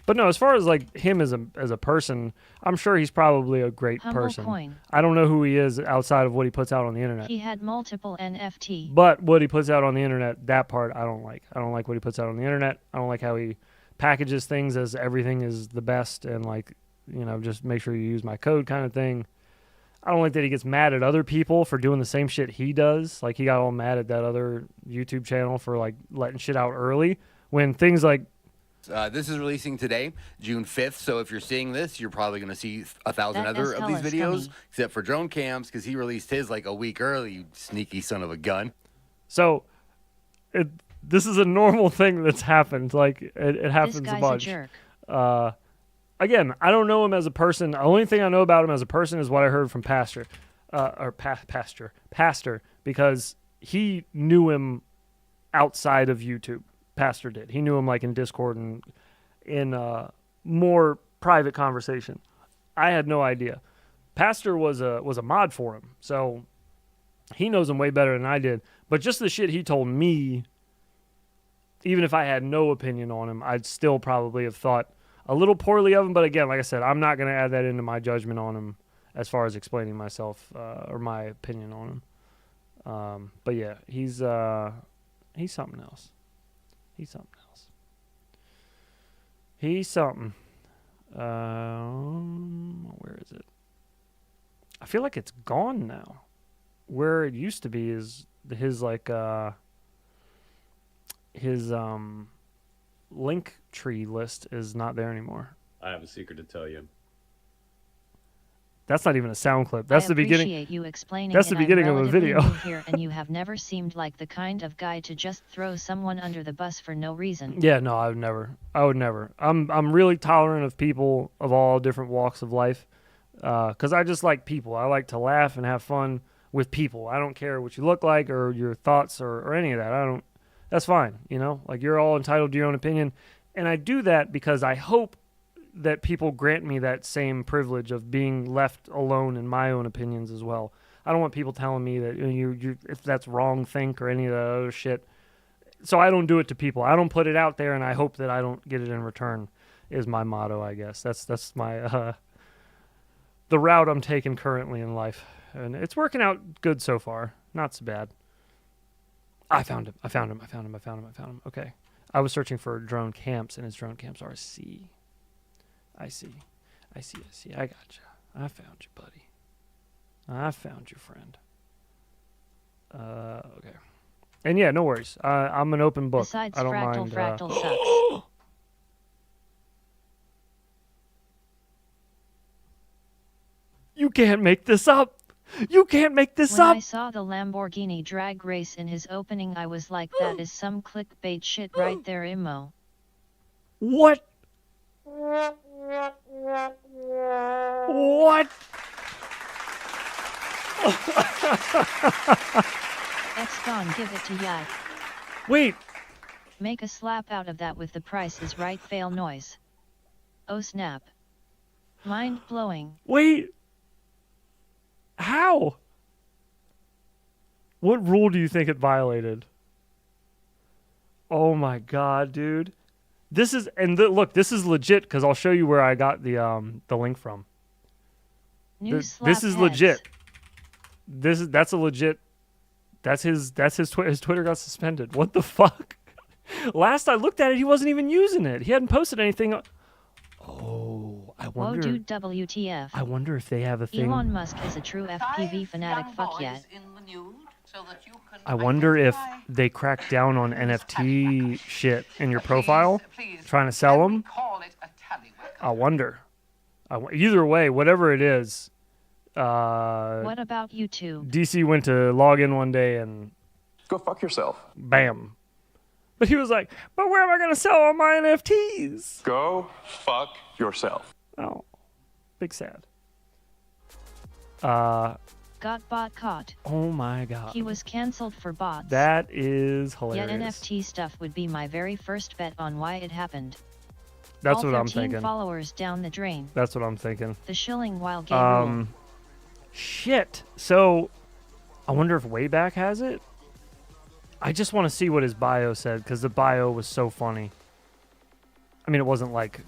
But no, as far as like him as a person, I'm sure he's probably a great Humble person. coin. I don't know who he is outside of what he puts out on the internet. He had multiple NFT. But what he puts out on the internet, that part I don't like. I don't like what he puts out on the internet. I don't like how he packages things as everything is the best and like, you know, just make sure you use my code kind of thing. I don't like that he gets mad at other people for doing the same shit he does. Like he got all mad at that other YouTube channel for like letting shit out early when things like this is releasing today, June 5th. So if you're seeing this, you're probably going to see 1,000 That other of these SL is videos, coming. except for Drone Cams, because he released his like a week early, you sneaky son of a gun. So this is a normal thing that's happened. Like it happens This guy's a bunch. a jerk. Again, I don't know him as a person. The only thing I know about him as a person is what I heard from Pastor, because he knew him outside of YouTube. Pastor did. He knew him like in Discord and in more private conversation. I had no idea. Pastor was a mod for him, so he knows him way better than I did. But just the shit he told me, even if I had no opinion on him, I'd still probably have thought a little poorly of him. But again, like I said, I'm not going to add that into my judgment on him as far as explaining myself or my opinion on him. But yeah, he's something else. He's something else. He's something. Where is it? I feel like it's gone now. Where it used to be is his like his link tree list is not there anymore. I have a secret to tell you. That's not even a sound clip. That's the beginning. I appreciate you explaining. That's the beginning of a video. New here, and you have never seemed like the kind of guy to just throw someone under the bus for no reason. Yeah, no, I would never. I'm really tolerant of people of all different walks of life, because I just like people. I like to laugh and have fun with people. I don't care what you look like or your thoughts or any of that. I don't. That's fine. You know, like you're all entitled to your own opinion, and I do that because I hope that people grant me that same privilege of being left alone in my own opinions as well. I don't want people telling me that you if that's wrong think or any of that other shit. So I don't do it to people. I don't put it out there, and I hope that I don't get it in return. Is my motto, I guess. That's my the route I'm taking currently in life, and it's working out good so far. Not so bad. I found him. Okay, I was searching for drone camps, and his drone camps are C. I see. I got you. I found you, buddy. I found you, friend. Okay. And yeah, no worries. I'm an open book. Besides I don't fractal mind. sucks. You can't make this up. You can't make this When up. I saw the Lamborghini drag race in his opening, I was like, that is some clickbait shit right there, Immo. What? What? X-Gon, give it to Yak. Wait. Make a slap out of that with the Price is Right fail noise. Oh snap. Mind blowing. Wait. How? What rule do you think it violated? Oh my god, dude. This is look, this is legit because I'll show you where I got the link from. This is legit. That's a legit. That's his Twitter got suspended. What the fuck? Last I looked at it, he wasn't even using it. He hadn't posted anything. Oh, I wonder. Whoa, dude, WTF. I wonder if they have a thing. Elon Musk is a true FPV fanatic. Fuck yet. I wonder if they crack down on NFT shit in your profile, trying to sell them. I wonder. Either way, whatever it is. What about YouTube? DC went to log in one day and go fuck yourself. Bam. But he was like, but where am I going to sell all my NFTs? Go fuck yourself. Oh, big sad. Got bot caught. Oh my god. He was cancelled for bots. That is hilarious. Yet NFT stuff would be my very first bet on why it happened. That's all what I'm 13 thinking. Followers down the drain. That's what I'm thinking. The shilling while gay rule. Shit. So, I wonder if Wayback has it? I just want to see what his bio said, because the bio was so funny. I mean, it wasn't like,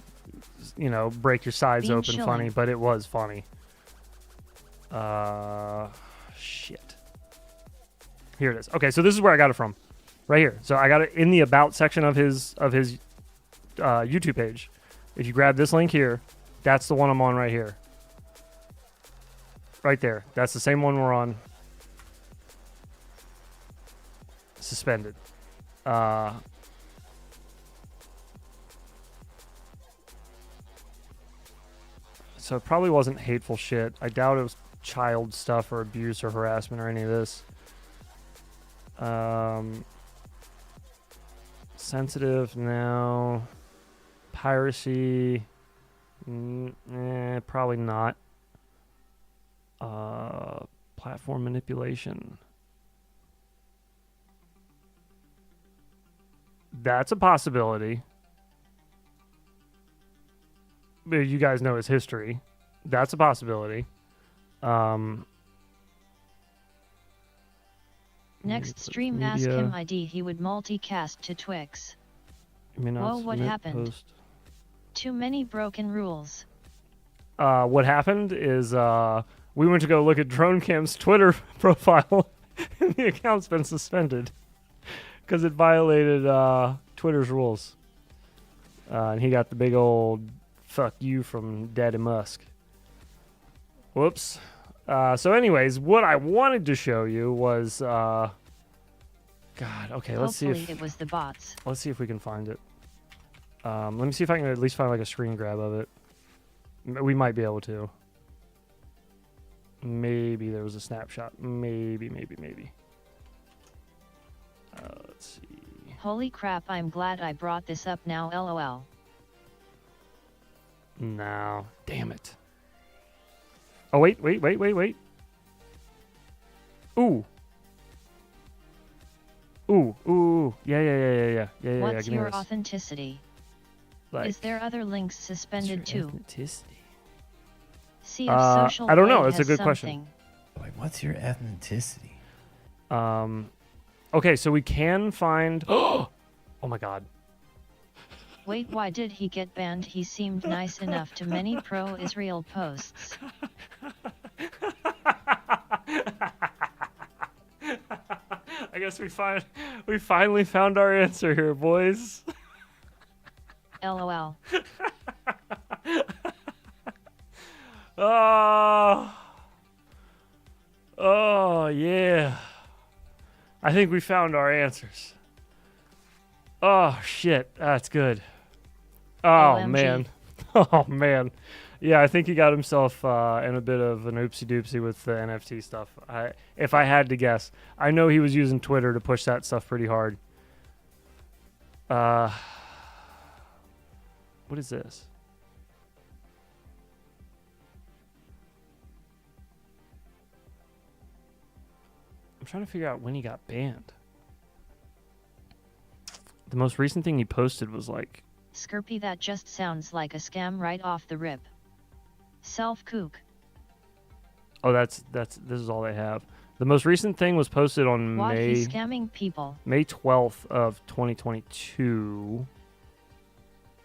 you know, break your sides Being open shilling. funny, but it was funny. Shit. Here it is. Okay, so this is where I got it from. Right here. So I got it in the about section of his YouTube page. If you grab this link here, that's the one I'm on right here. Right there. That's the same one we're on. Suspended. So it probably wasn't hateful shit. I doubt it was child stuff or abuse or harassment or any of this. Sensitive now. Piracy. Probably not. Platform manipulation. That's a possibility. But you guys know his history. That's a possibility. Next stream, ask him ID. He would multicast to Twix. Whoa, what happened? Post. Too many broken rules. What happened is we went to go look at DroneCam's Twitter profile, and the account's been suspended because it violated Twitter's rules. And he got the big old fuck you from Daddy Musk. Whoops. So anyways, what I wanted to show you was God, okay, let's see Hopefully if it was the bots. let's see if we can find it. Let me see if I can at least find like a screen grab of it. We might be able to. Maybe there was a snapshot. Maybe. Let's see. Holy crap, I'm glad I brought this up now, lol. No. Damn it. Oh, wait. Ooh. Yeah. What's give me your this. authenticity? Like, Is there other links suspended too? authenticity? See if social I don't know. blade That's a has good question. something. Like, what's your ethnicity? Okay, so we can find. Oh my god. Wait, why did he get banned? He seemed nice enough to many pro-Israel posts. I guess we finally found our answer here, boys. LOL. Oh yeah. I think we found our answers. Oh shit, that's good. Oh OMG. man. Oh man. Yeah, I think he got himself in a bit of an oopsie doopsie with the NFT stuff. If I had to guess, I know he was using Twitter to push that stuff pretty hard. What is this? I'm trying to figure out when he got banned. The most recent thing he posted was like... Skirpy, that just sounds like a scam right off the rip. Self-kook. Oh, this is all they have. The most recent thing was posted on Why he's scamming people. May 12th of 2022.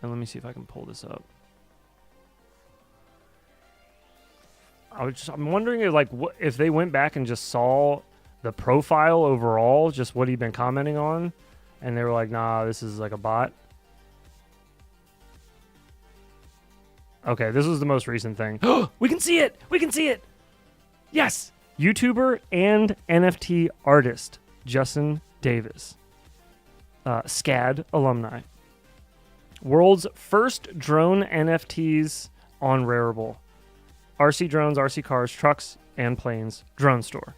And let me see if I can pull this up. I'm wondering if they went back and just saw the profile overall, just what he'd been commenting on, and they were like, nah, this is like a bot. Okay, this was the most recent thing. We can see it! We can see it! Yes! YouTuber and NFT artist, Justin Davis. SCAD alumni. World's first drone NFTs on Rarible. RC drones, RC cars, trucks, and planes. Drone store.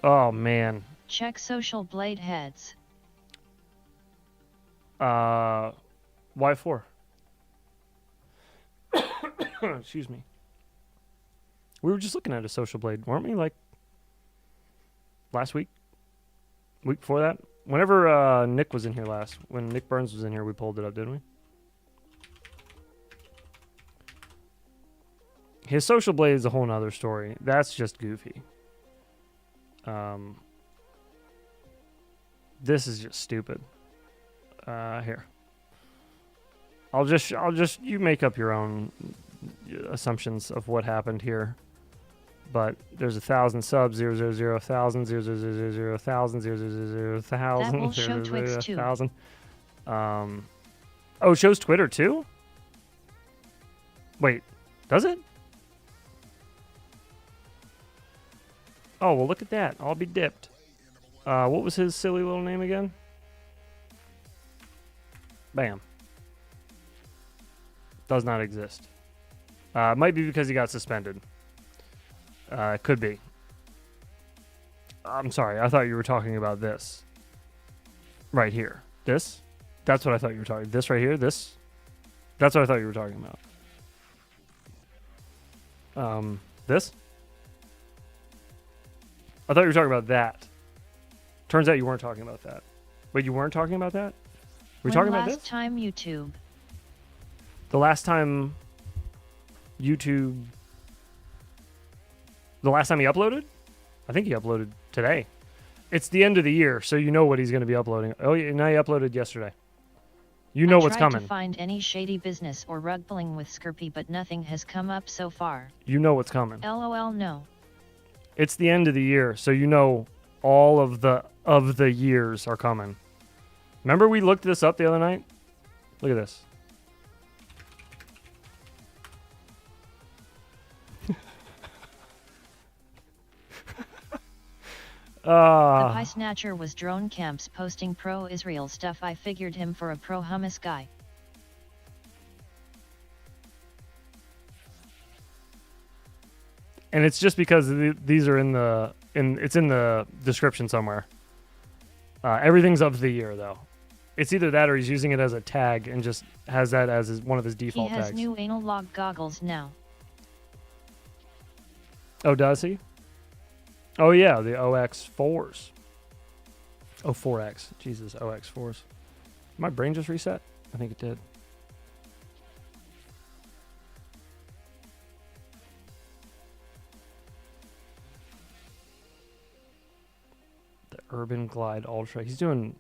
Oh, man. Check social blade heads. Why for? Excuse me. We were just looking at a social blade, weren't we? Like last week? Week before that? Whenever Nick was in here last, when Nick Burns was in here, we pulled it up, didn't we? His social blade is a whole nother story. That's just goofy. This is just stupid. Here. I'll just you make up your own assumptions of what happened here. But there's 1,000 subs, 000,000, 000,000, 000,000, That will show Twix too. 1,000. Oh, it shows Twitter too? Wait, does it? Oh, well, look at that. I'll be dipped. What was his silly little name again? Bam. Does not exist. It might be because he got suspended. It could be. I'm sorry. I thought you were talking about this. Right here. This? That's what I thought you were talking. This right here? This? That's what I thought you were talking about. This? I thought you were talking about that. Turns out you weren't talking about that. Wait, you weren't talking about that? Were you talking about this? Last time YouTube. The last time YouTube... The last time he uploaded? I think he uploaded today. It's the end of the year, so you know what he's going to be uploading. Oh, yeah, now he uploaded yesterday. You know what's coming. I tried to find any shady business or rug pulling with Skirpy, but nothing has come up so far. You know what's coming. LOL, no. It's the end of the year, so you know all of the years are coming. Remember we looked this up the other night? Look at this. The pie snatcher was drone camps posting pro-Israel stuff. I figured him for a pro-Hamas guy. And it's just because these are it's in the description somewhere. Everything's of the year though. It's either that or he's using it as a tag and just has that as one of his default tags. He has new anal lock goggles now. Oh, does he? Oh yeah, the OX4s. Oh, 4X. Jesus, OX4s. My brain just reset? I think it did. The Urban Glide Ultra. He's doing...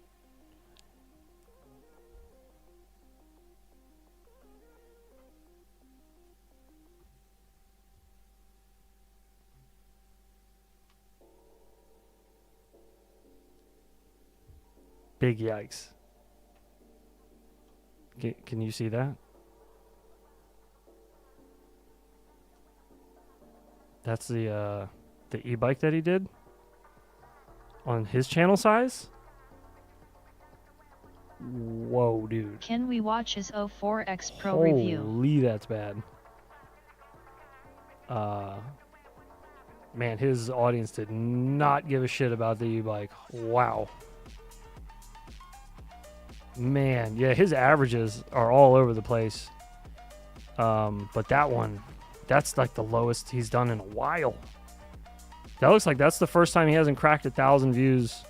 Big yikes. Can you see that? That's the e-bike that he did on his channel size. Whoa, dude. Can we watch his 04X Pro review? Holy, that's bad. Man, his audience did not give a shit about the e-bike. Wow. Man, yeah, his averages are all over the place. But that one, that's like the lowest he's done in a while. That looks like that's the first time he hasn't cracked 1,000 views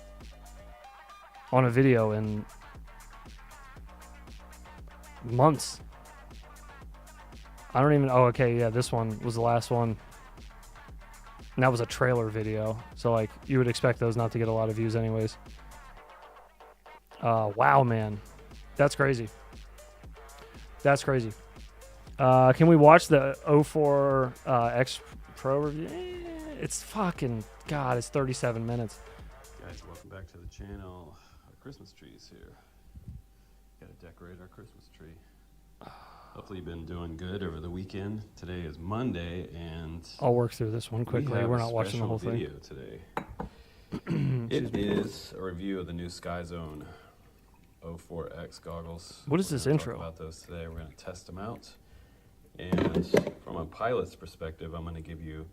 on a video in months. I don't even. Oh, okay, yeah, this one was the last one. And that was a trailer video, so like you would expect those not to get a lot of views, anyways. Wow, man, that's crazy. That's crazy. Can we watch the 04 X Pro review? It's fucking God. It's 37 minutes. Guys, welcome back to the channel. Our Christmas tree is here. Got to decorate our Christmas tree. Hopefully you've been doing good over the weekend. Today is Monday, and I'll work through this one quickly. We're not watching the whole thing. Video today. It is a review of the new Sky Zone 04X goggles. What is this intro? Talk about those today. We're going to test them out, and from a pilot's perspective, I'm going to give you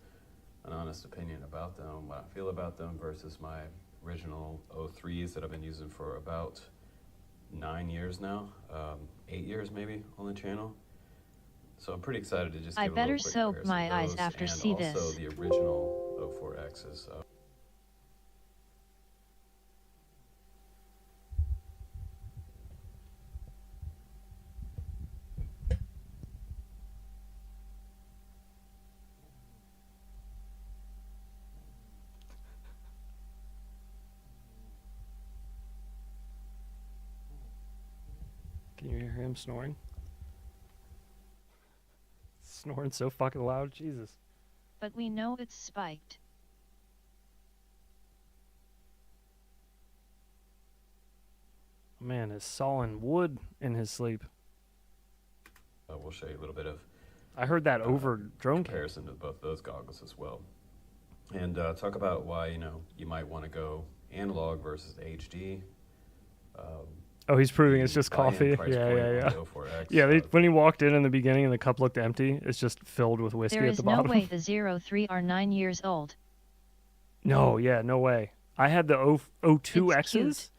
an honest opinion about them, what I feel about them versus my original 03s that I've been using for about 9 years now, 8 years maybe on the channel. So I'm pretty excited to just give I a little better quick soap comparison my of eyes those after and see also this. the original 04Xs. Can you hear him snoring? Snoring so fucking loud, Jesus. But we know it's spiked. Man is sawing wood in his sleep. We'll show you a little bit of I heard that over drone comparison to both those goggles as well, and talk about why you might want to go analog versus HD. Oh, he's proving it's just buy-in coffee. price Yeah, point yeah, on yeah. the 04X, Yeah, when he walked in the beginning and the cup looked empty, it's just filled with whiskey There at is the no bottom. way the 03 are 9 years old. No, yeah, no way. I had the 02Xs.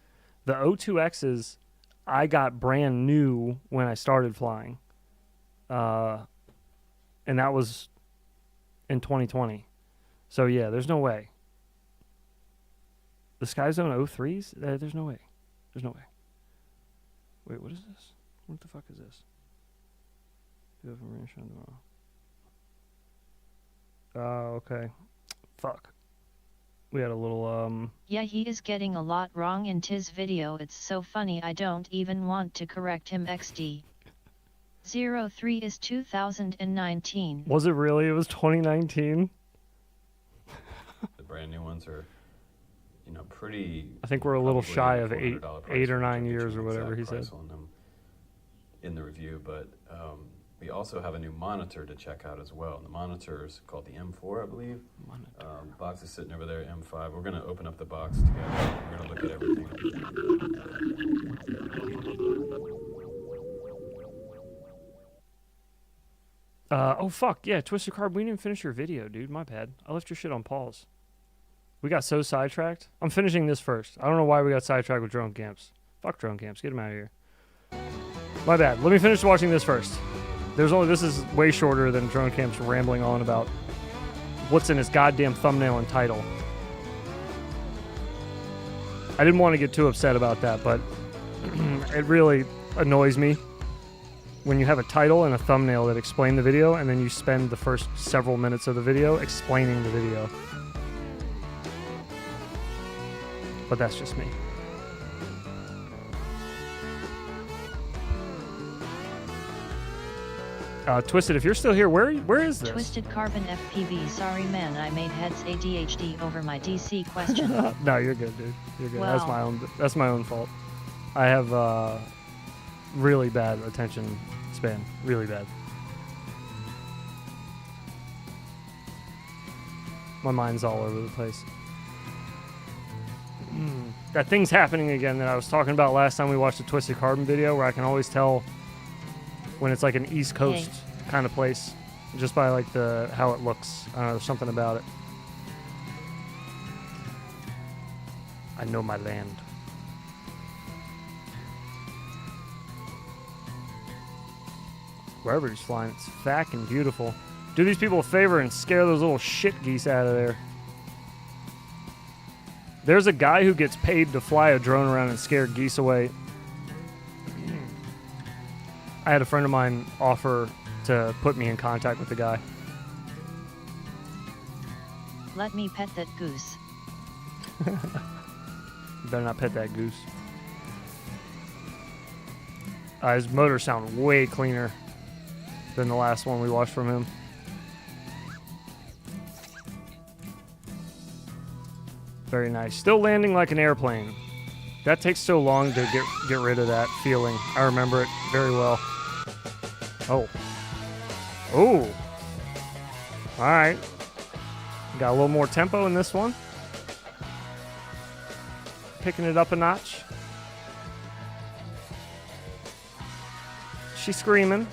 The 02Xs, I got brand new when I started flying. And that was in 2020. So yeah, there's no way. The Sky Zone 03s? There's no way. There's no way. Wait, what is this? What the fuck is this? Do you have a range on tomorrow? Okay. Fuck. We had a little, Yeah, he is getting a lot wrong in his video. It's so funny I don't even want to correct him. XD. 03 is 2019. Was it really? It was 2019? The brand new ones are, pretty. I think we're a little probably shy of $400 eight or price 9 range. years I'll or get you an whatever he exact said. price on them in the review, but we also have a new monitor to check out as well. And the monitor is called the M4, I believe. Box is sitting over there, M5. We're going to open up the box together. We're going to look at everything. Oh fuck, yeah, Twisted Carb, we didn't finish your video, dude. My bad. I left your shit on pause. We got so sidetracked. I'm finishing this first. I don't know why we got sidetracked with drone camps. Fuck drone camps. Get them out of here. My bad. Let me finish watching this first. This is way shorter than drone camps rambling on about what's in his goddamn thumbnail and title. I didn't want to get too upset about that, but it really annoys me when you have a title and a thumbnail that explain the video, and then you spend the first several minutes of the video explaining the video. But that's just me. Twisted, if you're still here, where is this? Twisted Carbon FPV. Sorry man, I made heads ADHD over my DC question. No, you're good, dude. You're good. Well, That's my own fault. I have really bad attention span. Really bad. My mind's all over the place. That thing's happening again that I was talking about last time we watched the Twisted Carbon video, where I can always tell when it's like an East Coast kind of place just by like how it looks. I don't know, there's something about it. I know my land. Wherever he's flying, it's fucking beautiful. Do these people a favor and scare those little shit geese out of there. There's a guy who gets paid to fly a drone around and scare geese away. I had a friend of mine offer to put me in contact with the guy. Let me pet that goose. You better not pet that goose. His motors sound way cleaner than the last one we watched from him. Very nice. Still landing like an airplane. That takes so long to get rid of that feeling. I remember it very well. Oh. Oh. All right. Got a little more tempo in this one. Picking it up a notch. She's screaming.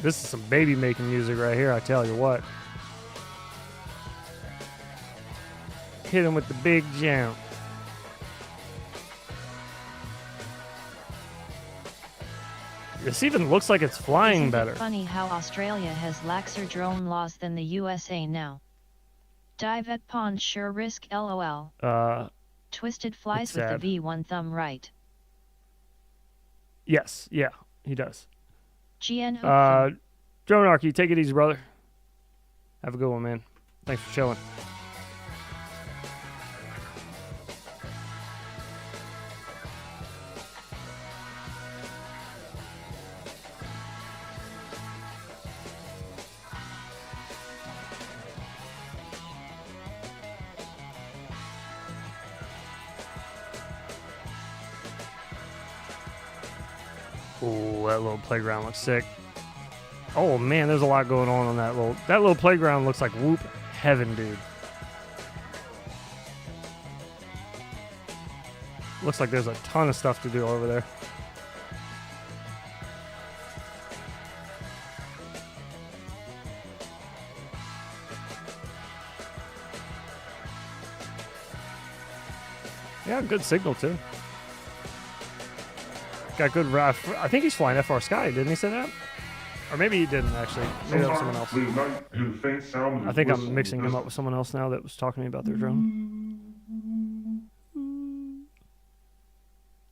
This is some baby making music right here, I tell you what. Hit him with the big jump. This even looks like it's flying Isn't better. It funny how Australia has laxer drone laws than the USA now. Dive at pond sure risk LOL. Twisted flies with sad. the V1 thumb right. Yes, yeah, he does. GN Dronarchy, take it easy, brother. Have a good one, man. Thanks for chilling. Ooh, that little playground looks sick. Oh man, there's a lot going on that little playground. Looks like whoop heaven, dude. Looks like there's a ton of stuff to do over there. Yeah, good signal too. Got good. I think he's flying FR Sky, didn't he say that? Or maybe he didn't actually. Maybe that was someone else. I think I'm mixing him up with someone else now that was talking to me about their drone.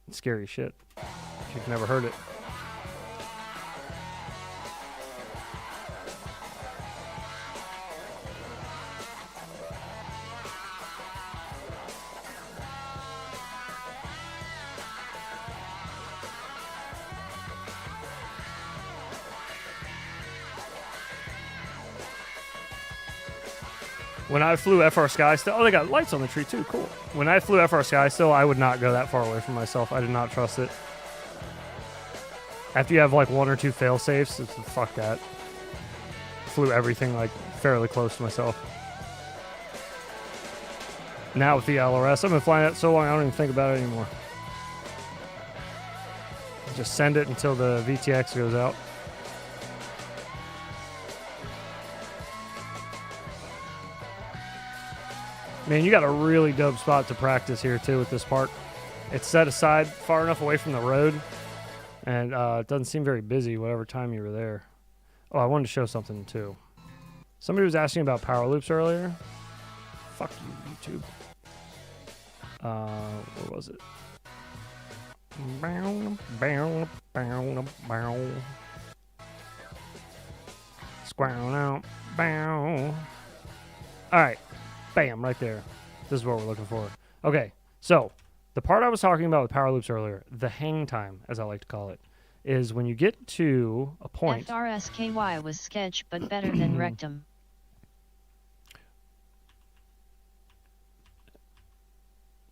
It's scary shit. You've never heard it. When I flew FR Sky still, oh, they got lights on the tree too, cool. When I flew FR Sky still, I would not go that far away from myself. I did not trust it. After you have like one or two fail safes, it's fuck that. Flew everything like fairly close to myself. Now with the LRS, I've been flying that so long I don't even think about it anymore. Just send it until the VTX goes out. Man, you got a really dope spot to practice here, too, with this park. It's set aside far enough away from the road, and it doesn't seem very busy whatever time you were there. Oh, I wanted to show something, too. Somebody was asking about power loops earlier. Fuck you, YouTube. Where was it? Squirrel out. All right. Bam, right there. This is what we're looking for. Okay, so the part I was talking about with power loops earlier, the hang time, as I like to call it, is when you get to a point. FRSKY was sketch, but better than rectum.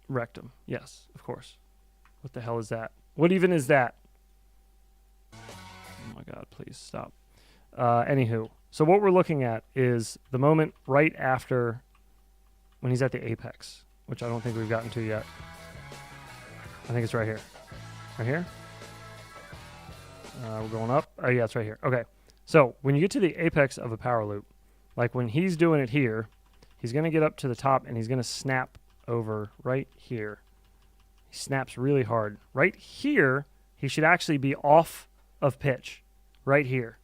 Rectum, yes, of course. What the hell is that? What even is that? Oh my god, please stop. Anywho, so what we're looking at is the moment right after when he's at the apex, which I don't think we've gotten to yet. I think it's right here. Right here? We're going up. Oh, yeah, it's right here. Okay. So when you get to the apex of a power loop, like when he's doing it here, he's going to get up to the top and he's going to snap over right here. He snaps really hard. Right here, he should actually be off of pitch. Right here.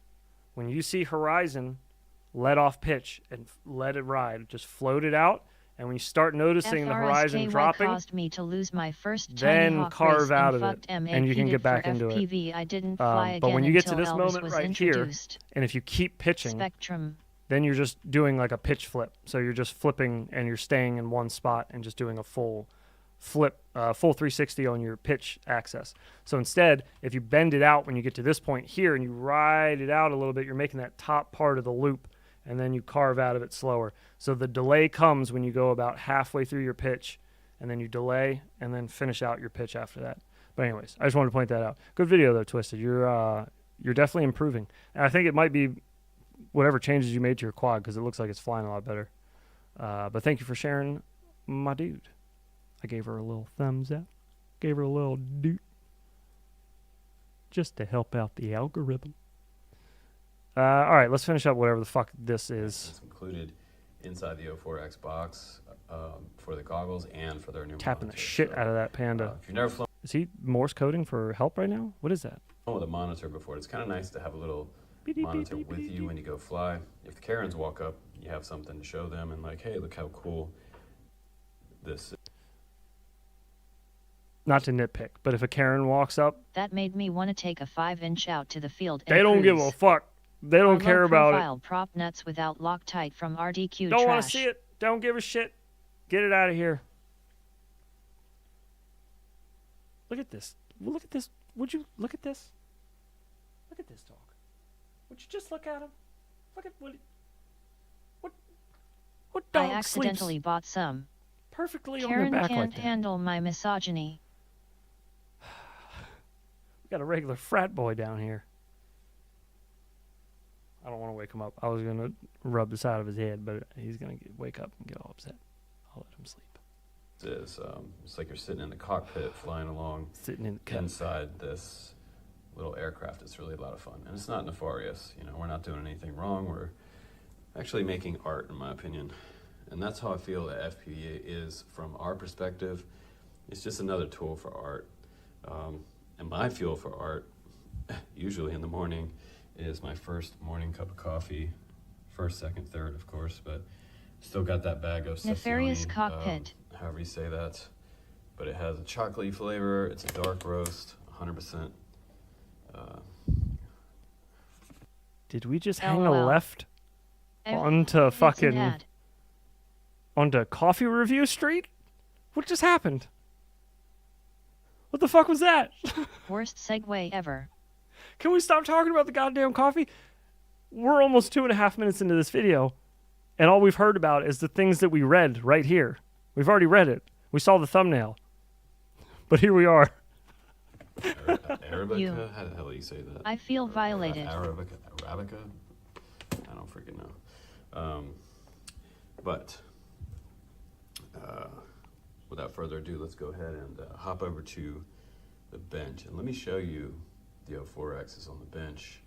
When you see horizon, let off pitch and let it ride. Just float it out. And when you start noticing the horizon dropping, caused me to lose my first then carve race out of and it, and you can get back into FPV. it. I didn't fly but when you get to until this Elvis moment was right introduced. here, and if you keep pitching, Spectrum. then you're just doing like a pitch flip. So you're just flipping and you're staying in one spot and just doing a full flip, full 360 on your pitch axis. So instead, if you bend it out when you get to this point here and you ride it out a little bit, you're making that top part of the loop, and then you carve out of it slower. So the delay comes when you go about halfway through your pitch, and then you delay and then finish out your pitch after that. But anyways, I just wanted to point that out. Good video though, Twisted. You're definitely improving. And I think it might be whatever changes you made to your quad, because it looks like it's flying a lot better. But thank you for sharing, my dude. I gave her a little thumbs up. Gave her a little doot. Just to help out the algorithm. All right, let's finish up whatever the fuck this is. It's included inside the O4X box for the goggles and for their new Tapping monitor. the shit out of that Panda. If you've never flown Is he Morse coding for help right now? What is that? with a monitor before, it's kind of nice to have a little monitor with you when you go fly. If the Karens walk up, you have something to show them and like, hey, look how cool this is. Not to nitpick, but if a Karen walks up, That made me want to take a 5-inch out to the field. they don't give a fuck. They don't care about it. Prop nuts without Loctite from RDQ Don't want to trash. see it. Don't give a shit. Get it out of here. Look at this. Look at this. Would you look at this? Look at this dog. Would you just look at him? Look at what dog I accidentally sleeps bought some. perfectly on Karen their back can't like that. handle my misogyny. We got a regular frat boy down here. I don't want to wake him up. I was going to rub the side of his head, but he's going to wake up and get all upset. I'll let him sleep. It's like you're sitting in the cockpit flying along inside this little aircraft. It's really a lot of fun. And it's not nefarious. You know, we're not doing anything wrong. We're actually making art, in my opinion. And that's how I feel that FPV is from our perspective. It's just another tool for art. And my fuel for art, usually in the morning, is my first morning cup of coffee. First, second, third, of course, but still got that bag of Nefarious Sassione, cockpit. however you say that. But it has a chocolatey flavor. It's a dark roast, 100%. Did we just hang a LOL. left onto It's an fucking ad. onto Coffee Review Street? What just happened? What the fuck was that? Worst segue ever. Can we stop talking about the goddamn coffee? We're almost 2.5 minutes into this video, and all we've heard about is the things that we read right here. We've already read it. We saw the thumbnail. But here we are. Arabica? How the hell do you say that? I feel violated. Arabica? I don't freaking know. But without further ado, let's go ahead and hop over to the bench. And let me show you the O4X is on the bench.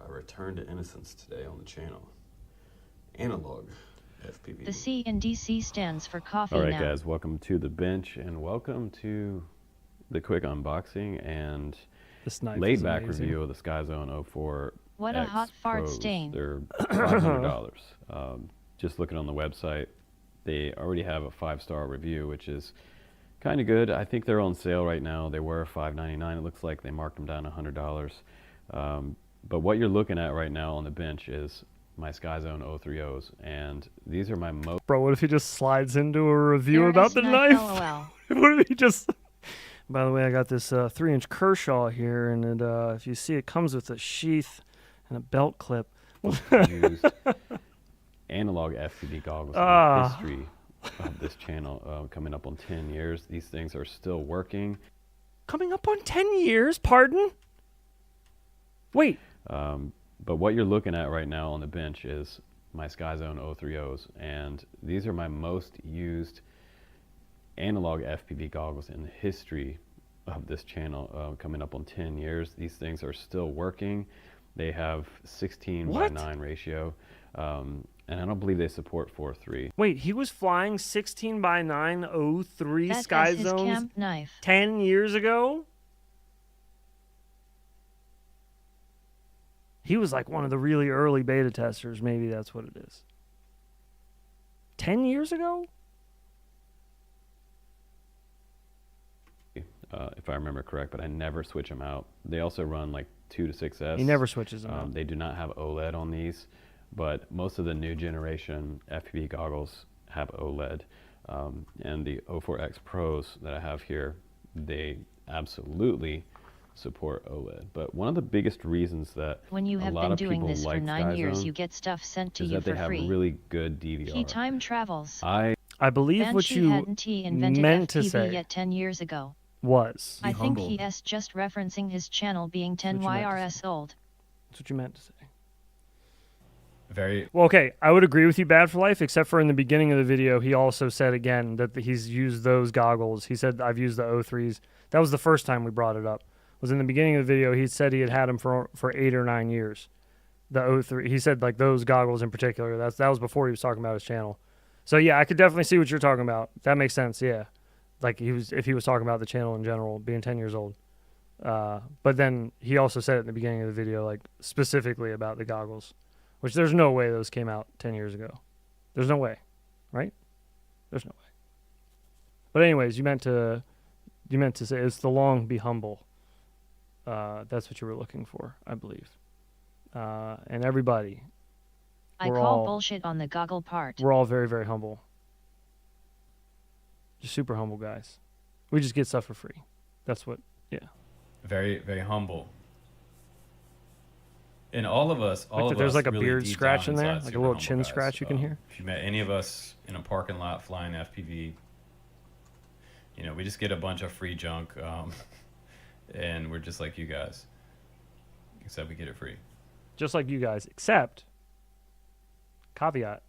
A return to innocence today on the channel. Analog FPV. The C in DC stands for coffee All right, now. guys, welcome to the bench and welcome to the quick unboxing and this knife laid is back amazing. review of the SkyZone 04. What a hot fart Pros. stain. They're $500. Just looking on the website, they already have a 5-star review, which is kind of good. I think they're on sale right now. They were $5.99. It looks like they marked them down $100. But what you're looking at right now on the bench is my SkyZone 030s, and these are my most... Bro, what if he just slides into a review There about is the knife, knife? What if he just... By the way, I got this 3-inch Kershaw here, and it, if you see, it comes with a sheath and a belt clip. used analog FPV goggles in the history of this channel, coming up on 10 years. These things are still working. Coming up on 10 years? Pardon? Wait. But what you're looking at right now on the bench is my SkyZone 030s, and these are my most used analog FPV goggles in the history of this channel, coming up on 10 years. These things are still working. They have 16:9 ratio. and I don't believe they support 4.3. Wait, he was flying 16x9 03 That Sky is his Zones camp knife. 10 years ago? He was like one of the really early beta testers. Maybe that's what it is. 10 years ago? If I remember correct, but I never switch them out. They also run like 2 to 6S. He never switches them out. They do not have OLED on these, but most of the new generation FPV goggles have OLED. And the O4X Pros that I have here, they absolutely support OLED. But one of the biggest reasons that When you have a lot been of doing people this for like 9 years, SkyZone you get stuff sent to is you that they for have free. really good DVR. He time travels. I believe what Banshee you hadn't he invented meant FPV to say yet 10 years ago. was. I think he is just referencing his channel being 10 what you meant to YRS old. That's what you meant to say. Very Well, okay, I would agree with you, Bad for Life, except for in the beginning of the video, he also said again that he's used those goggles. He said, I've used the O3s. That was the first time we brought it up. Was in the beginning of the video, he said he had them for 8 or 9 years. The O3, he said like those goggles in particular. That was before he was talking about his channel. So yeah, I could definitely see what you're talking about. That makes sense, yeah. Like if he was talking about the channel in general, being 10 years old. But then he also said it in the beginning of the video, like specifically about the goggles. Which there's no way those came out 10 years ago. There's no way, right? There's no way. But anyways, you meant to say it's the long be humble. That's what you were looking for, I believe. And everybody. I call bullshit on the goggle part. We're all very, very humble. Just super humble guys. We just get stuff for free. That's what, yeah. very, very humble. And all of us, there's like a really beard deep scratch down in there, inside, like a super little humble chin guys. scratch you can hear. If you met any of us in a parking lot flying FPV, you know, we just get a bunch of free junk, and we're just like you guys, except we get it free. Just like you guys, except, caveat,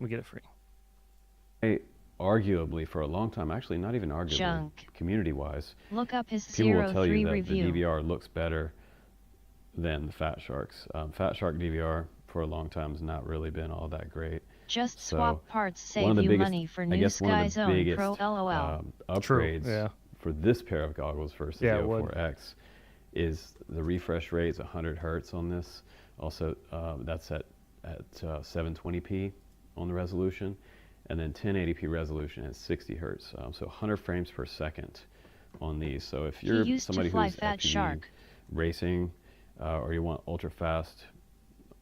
we get it free. Arguably, for a long time, actually not even arguably, Junk. community-wise, Look up his people will tell 03 you that review. the DVR looks better than the Fat Sharks. Fat Shark DVR for a long time has not really been all that great. Just So, swap parts, one save of the you biggest- money for I new guess one of the Sky Zone biggest, Pro LOL. upgrades yeah. for this pair of goggles versus Yeah, the it would. O4X is the refresh rate is 100 hertz on this. Also, that's at 720p on the resolution, and then 1080p resolution at 60 hertz. So 100 frames per second on these. So if you're used to somebody fly who's Fat FPV Shark. racing, or you want ultra fast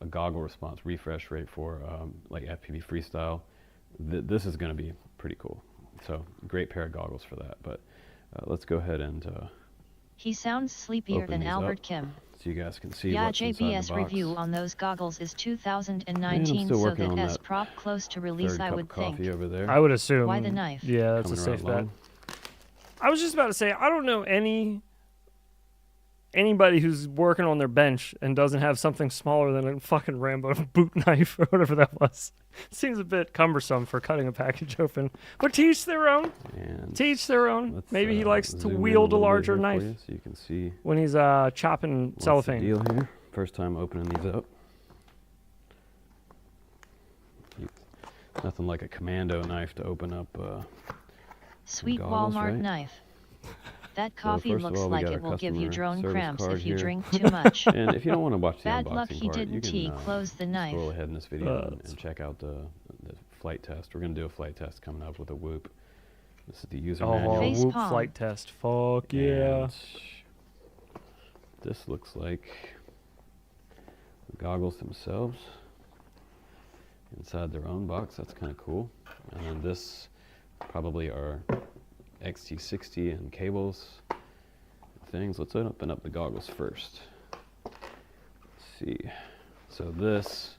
a goggle response refresh rate for like FPV freestyle, this is going to be pretty cool. So great pair of goggles for that. But let's go ahead and He sounds sleepier open than these Albert up Kim. so you guys can see Yeah, what's inside the JBS box. review on those goggles is And 2019, I'm still so working that on S that prop close to release, third I cup would of coffee think. over there. I would assume. Why the knife? Yeah, that's a Coming right safe bet. along. I was just about to say, I don't know anybody who's working on their bench and doesn't have something smaller than a fucking Rambo boot knife or whatever that was. Seems a bit cumbersome for cutting a package open. But to each their own. And To each their own. let's, Maybe he likes to zoom in wield a little bit larger here for knife you so you can see when he's chopping what's the cellophane. deal here. First time opening these up. Nothing like a commando knife to open up Sweet goggles, Walmart right? knife. That So coffee first of looks all, we like got it our will give you customer drone service cramps card if you here. drink too much. And if you don't want to watch the Bad unboxing luck he part, you didn't can close the knife. scroll ahead in this video and check out the flight test. We're going to do a flight test coming up with a Whoop. This is the user manual. Face Whoop palm. flight test. Fuck yeah. And this looks like the goggles themselves inside their own box. That's kind of cool. And then this probably are XT60 and cables things. Let's open up the goggles first. Let's see. So this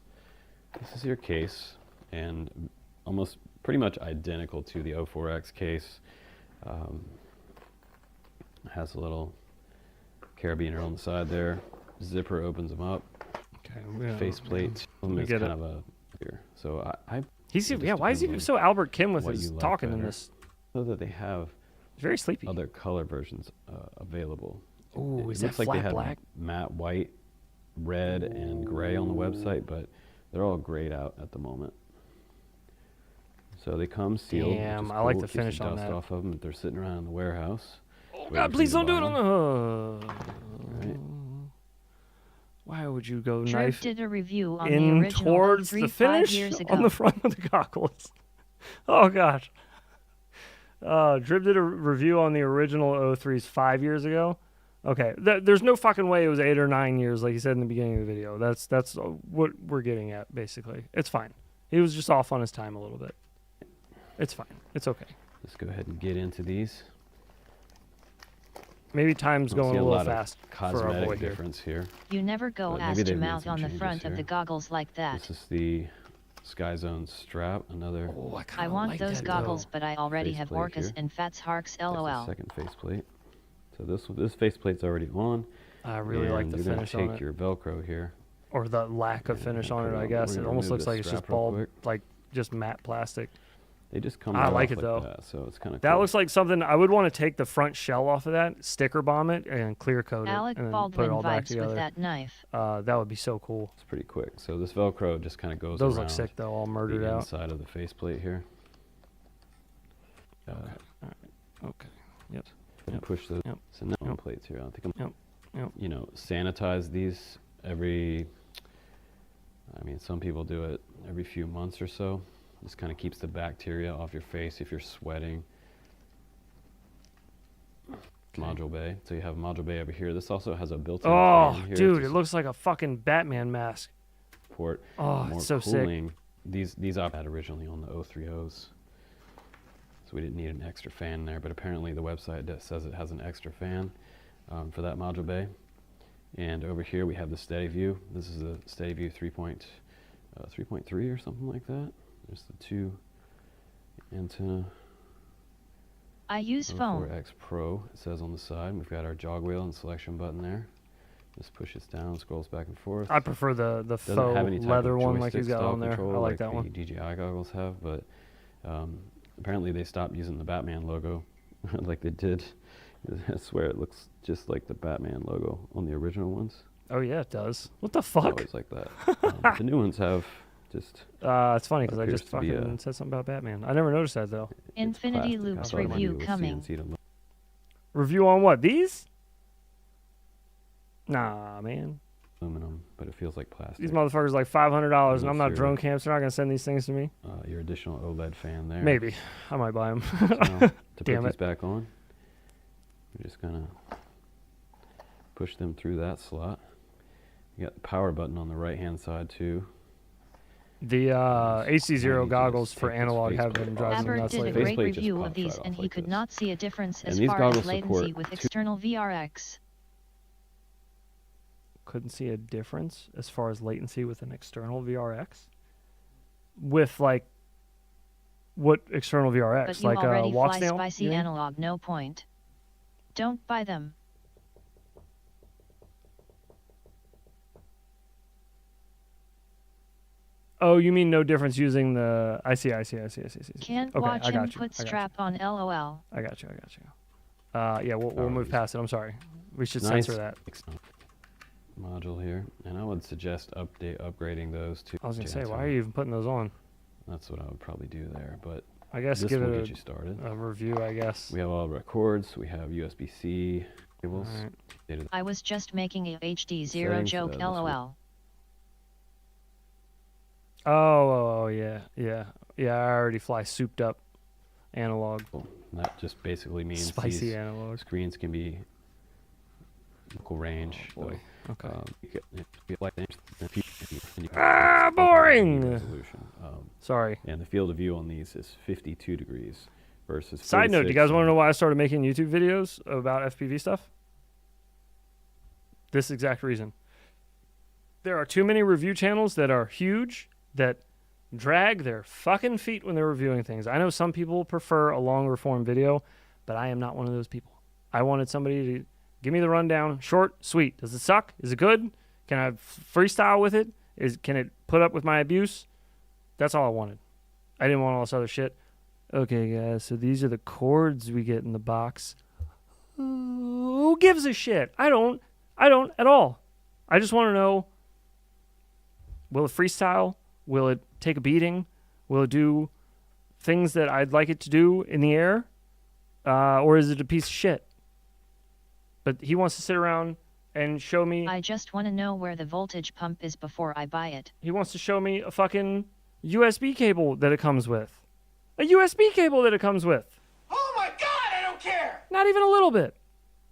is your case, and almost pretty much identical to the O4X case. Has a little carabiner on the side there. Zipper opens them up. Okay, Faceplate. Is get kind it. of a here. So I He's it just yeah. Why is he depends so Albert Kim with what his you like talking in better. this? So that they have Very sleepy. other color versions available. Ooh, It is looks that like they flat have black? matte white, red, and gray on the website, but They're all grayed out at the moment. So they come sealed. Damn, which is I like cool. the It keeps finish on dust that. off of them. They're sitting around in the warehouse. Oh God, please don't do it on the hood. Right. Why would you go Drip knife did a review on the in original towards 03 the 5 finish years ago. on the front of the goggles? Oh gosh. Drip did a review on the original 03s 5 years ago. Okay, there's no fucking way it was 8 or 9 years, like he said in the beginning of the video. That's what we're getting at, basically. It's fine. He was just off on his time a little bit. It's fine. It's okay. Let's go ahead and get into these. Maybe time's going a little fast for our boy cosmetic here. difference here. You never go But ass maybe to they've made mouth some on the changes front of here. the goggles like that. This is the Sky Zone strap. Another. Oh, I want those goggles, but I already have faceplate Orcas here. and Fats Harks, That's the lol. second faceplate. So this faceplate's already on. I really like the you're gonna finish on take it. your Velcro here. Or the lack of finish on it, I We're guess. It gonna almost remove looks this like it's just strap real bald, quick. like just matte plastic. They just come. I right like off it though. That, so it's kind of. That cool. looks like something I would want to take the front shell off of that, sticker bomb it, and clear coat Alec it, and then put it Baldwin all back vibes together. with that knife. That would be so cool. It's pretty quick. So this Velcro just kind of goes Those around look sick though, all murdered the out. inside of the faceplate here. Okay. All right. Okay. Yep. And push the Cinnamon plates here. I think I'm, you know, sanitize these every. I mean, some people do it every few months or so. This kind of keeps the bacteria off your face if you're sweating. Module bay. So you have module bay over here. This also has a built-in Oh, fan here dude, to it looks like a fucking Batman mask. support Oh, more it's so cooling. These I had originally on the 030s. So we didn't need an extra fan there, but apparently the website says it has an extra fan for that module bay. And over here we have the Steady View. This is the Steady View 3.3 or something like that. There's the two antenna. I use phone. 4X Pro, it says on the side. We've got our jog wheel and selection button there. Just pushes down, scrolls back and forth. I prefer the Doesn't faux have any type leather of one like he's joystick got style on there. I control like that the one. DJI goggles have, but apparently they stopped using the Batman logo like they did. I swear it looks just like the Batman logo on the original ones. Oh yeah, it does. What the fuck? Always like that. The new ones have just. It's funny because I appears just to be a- fucking said something about Batman. I never noticed that though. Infinity plastic. I Loops thought it might be review with coming. CNC to look. Review on what? These? Nah, man. Aluminum, but it feels like plastic. These motherfuckers like $500, and I'm not Sure. drone camps. They're not gonna send these things to me. Your additional OLED fan there. Maybe I might buy them. So, to Damn put these it. back on, we're just gonna push them through that slot. You got the power button on the right hand side too. The HC0 just goggles for take this analog have faceplate been off. driving me Aber nuts did a lately. great Faceplate just review of pops these right and off he like could this. not see a difference And as these far goggles as latency support with two- external VRX. Couldn't see a difference as far as latency with an external VRX. With like, what external VRX? But you like already fly Walksnail? spicy you mean? analog, no point. Don't buy them. Oh, you mean no difference using the? I see. Can't Okay, watch I got him you, put I got you. strap on LOL. I got you. Yeah, we'll move past it. I'm sorry. We should Nice censor that. module here, and I would suggest upgrading those to. I was gonna say, why Janto. are you even putting those on? That's what I would probably do there, but I guess this give will it get you started. a review. I guess. We have all the cords. We have USB-C cables. Alright. Data- I was just making a HD0 Settings, joke, this one. lol. Oh, yeah. I already fly souped up analog. That just basically means Spicy these analog. screens can be local range. Oh, boy. So, Okay. you get like and you Ah, boring! resolution. Sorry. And the field of view on these is 52 degrees versus. Side note: do you 46 guys want to know why I started making YouTube videos about FPV stuff? This exact reason. There are too many review channels that are huge that drag their fucking feet when they're reviewing things. I know some people prefer a longer form video, but I am not one of those people. I wanted somebody to give me the rundown, short, sweet. Does it suck? Is it good? Can I freestyle with it? Can it put up with my abuse? That's all I wanted. I didn't want all this other shit. Okay, guys, so these are the cords we get in the box. Who gives a shit? I don't at all. I just want to know, will it freestyle? Will it take a beating? Will it do things that I'd like it to do in the air? Or is it a piece of shit? But he wants to sit around and show me... I just want to know where the voltage pump is before I buy it. He wants to show me a fucking USB cable that it comes with. A USB cable that it comes with. Oh my God, I don't care. Not even a little bit.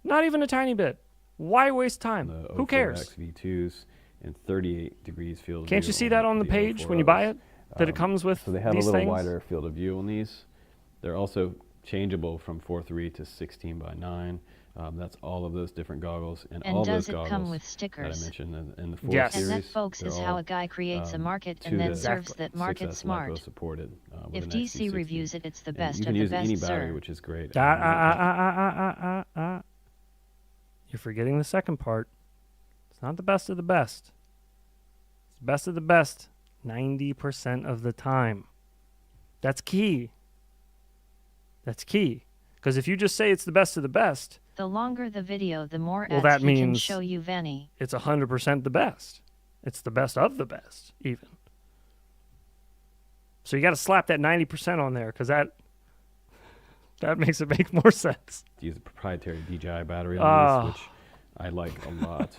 Not even a tiny bit. Why waste time? Who cares? V2s and 38 degrees field of Can't view you see that on the page when you buy it? That it comes with So they have these a little things? wider field of view on these. They're also changeable from 4.3 to 16:9. That's all of those different goggles, and all does those it goggles come with that stickers? I mentioned in the 4 Yes. series. And that, folks, is how a guy creates a market and then serves that market smart. Supported, If DC reviews it, it's the best you of can the use best, any sir. battery, which is great. You're forgetting the second part. It's not the best of the best. It's the best of the best 90% of the time. That's key. That's key. Because if you just say it's the best of the best, The longer the video, the more well, ads that he can means show you, Vanny. it's 100% the best. It's the best of the best, even. So you got to slap that 90% on there, because that makes it make more sense. To use a proprietary DJI battery on these, which I like a lot.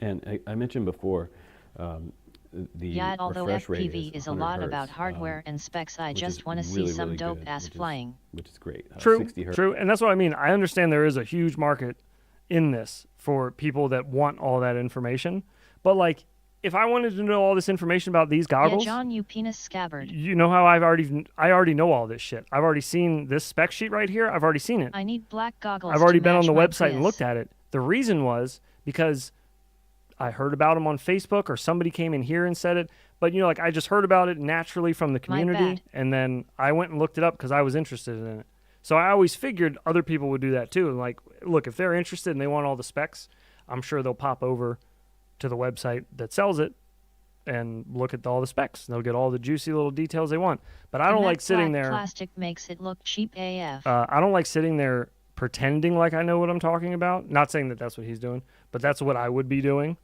And I mentioned before, the Although refresh rate FPV is a 100 lot hertz, about hardware and specs, I which just is want to see really, some really dope good, ass flying. which is great. True, 60 hertz. true. And that's what I mean. I understand there is a huge market in this for people that want all that information. But, like, if I wanted to know all this information about these goggles... Yeah, John, you penis scabbard. You know how I already know all this shit. I've already seen this spec sheet right here. I've already seen it. I need black goggles. I've already to been on match the my website and Prius. looked at it. The reason was because I heard about them on Facebook, or somebody came in here and said it. But, you know, like, I just heard about it naturally from the community, bad. and then I went and looked it up because I was interested in it. So I always figured other people would do that too. And, like, look, if they're interested and they want all the specs, I'm sure they'll pop over to the website that sells it and look at all the specs. They'll get all the juicy little details they want. But I don't And like that sitting black there. Plastic makes it look cheap AF. I don't like sitting there pretending like I know what I'm talking about. Not saying that that's what he's doing, but that's what I would be doing.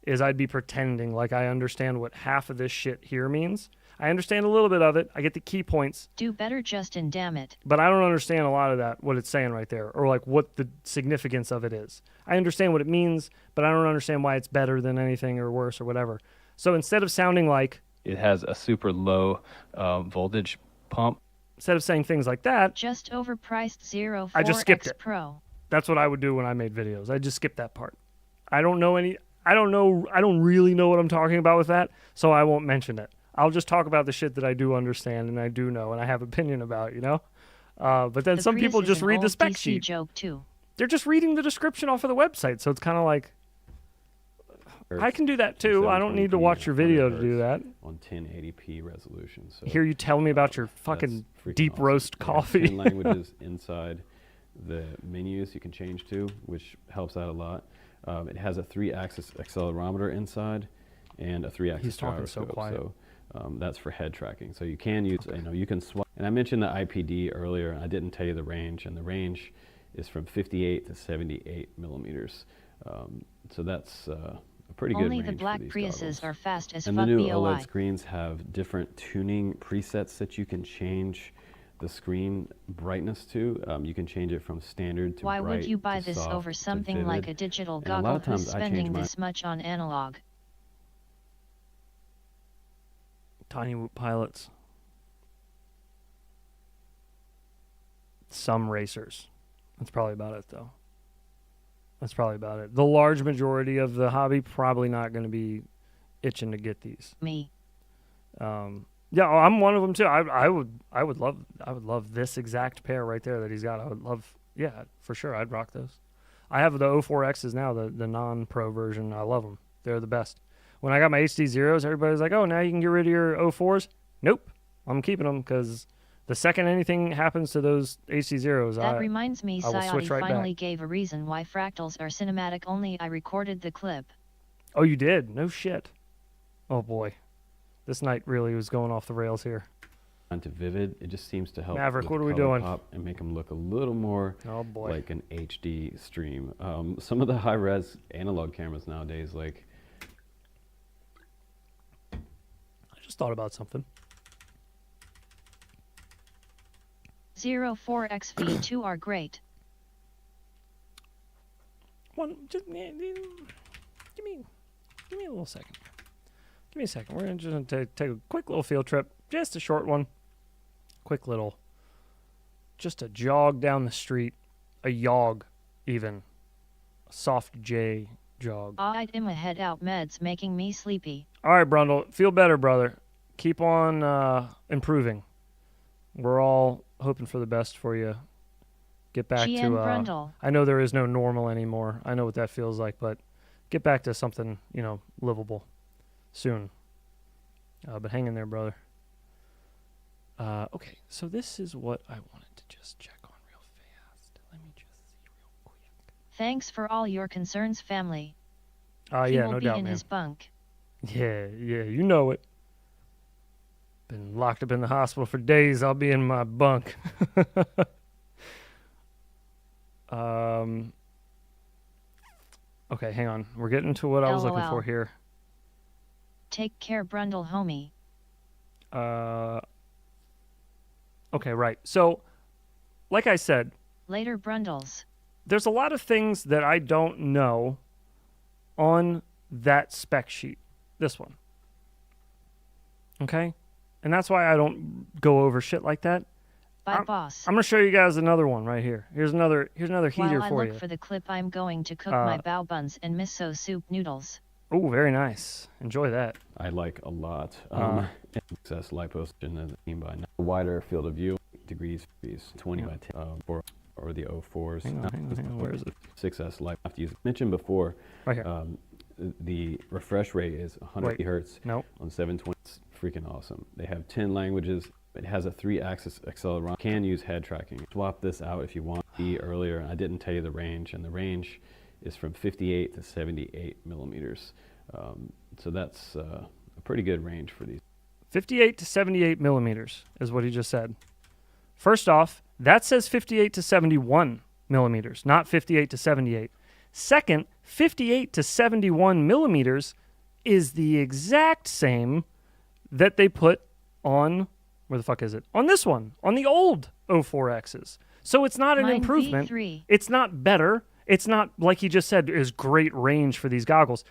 Is I'd be pretending like I understand what half of this shit here means. I understand a little bit of it. I get the key points. Do better, Justin, damn it. But I don't understand a lot of that, what it's saying right there, or like what the significance of it is. I understand what it means, but I don't understand why it's better than anything or worse or whatever. So instead of sounding like... It has a super low voltage pump. Instead of saying things like that... Just overpriced 04X I just skipped it. Pro. That's what I would do when I made videos. I just skipped that part. I don't really know what I'm talking about with that, so I won't mention it. I'll just talk about the shit that I do understand and I do know and I have opinion about, you know? But then some people just read the spec sheet. Joke too. They're just reading the description off of the website, so it's kind of like, I can do that too. I don't need to watch your video to do that. On 1080p resolution. So Hear you tell me about your fucking deep awesome. roast They have coffee. 10 languages inside the menus you can change to, which helps out a lot. It has a 3-axis accelerometer inside and a 3-axis He's talking so gyroscope. quiet. So that's for head tracking. So you can use, you can swap. And I mentioned the IPD earlier, and I didn't tell you the range. And the range is from 58 to 78 millimeters. So that's a pretty good range. Only the black for these Priuses goggles. are fast as And fuck the new BOI. OLED screens have different tuning presets that you can change the screen brightness to. You can change it from standard to Why bright would you buy to this soft over to something like vivid. a digital And a lot goggle of who's times I change spending my- this much on analog? Tinywhoop pilots. Some racers. That's probably about it, though. That's probably about it. The large majority of the hobby probably not going to be itching to get these. Me. Yeah, I'm one of them too. I would love this exact pair right there that he's got. I would love, yeah, for sure. I'd rock those. I have the 04Xs now, the non-pro version. I love them. They're the best. When I got my HD Zeros, everybody's like, "Oh, now you can get rid of your 04s." Nope, I'm keeping them because the second anything happens to those HD Zeros, That reminds me, I will Sayati switch right finally back. gave a reason why fractals are cinematic only. I recorded the clip. Oh, you did? No shit. Oh boy, this night really was going off the rails here. To vivid, it just seems to help. Maverick, with what are we color doing? Pop and make them look a little more like an HD stream. Some of the high-res analog cameras nowadays, like Just thought about something. 04XV2 are great. Give me a little second. Give me a second. We're gonna just take a quick little field trip, just a short one. Quick little, just a jog down the street, a jog, even, a soft J jog. I'm a head out meds making me sleepy. All right, Brundle, feel better, brother. Keep on improving. We're all hoping for the best for you. Get back GN to. Brundle. I know there is no normal anymore. I know what that feels like, but get back to something, livable soon. But hang in there, brother. Okay, so this is what I wanted to just check on real fast. Let me just see real quick. Thanks for all your concerns, family. Yeah, He will no be doubt, in man. his bunk. Yeah, you know it. Been locked up in the hospital for days. I'll be in my bunk. Okay, hang on. We're getting to what I was looking for LOL. here. Take care, Brundle homie. Okay, right. So, like I said, Later, Brundles. there's a lot of things that I don't know on that spec sheet. This one. Okay? And that's why I don't go over shit like that. Bye, boss. I'm going to show you guys another one right here. Here's another heater While I for look you. for the clip, I'm going to cook my bao buns and miso soup noodles. Oh, very nice. Enjoy that. I like a lot. Excess liposuction and team by a wider field of view, degrees, 20 by 10, or the 04s. Hang on. Where is it? 6S light. I have to use. Mentioned before. Right here. The refresh rate is 100 hertz Nope. on 720. It's freaking awesome. They have 10 languages. It has a 3-axis accelerometer. Can use head tracking. Swap this out if you want. Earlier, I didn't tell you the range, and the range is from 58 to 78 millimeters. So that's a pretty good range for these. 58 to 78 millimeters is what he just said. First off, that says 58 to 71 millimeters, not 58 to 78. Second, 58 to 71 millimeters is the exact same that they put on, where the fuck is it? On this one, on the old 04Xs. So it's not an 9V3. improvement. It's not better. It's not, like he just said, is great range for these goggles.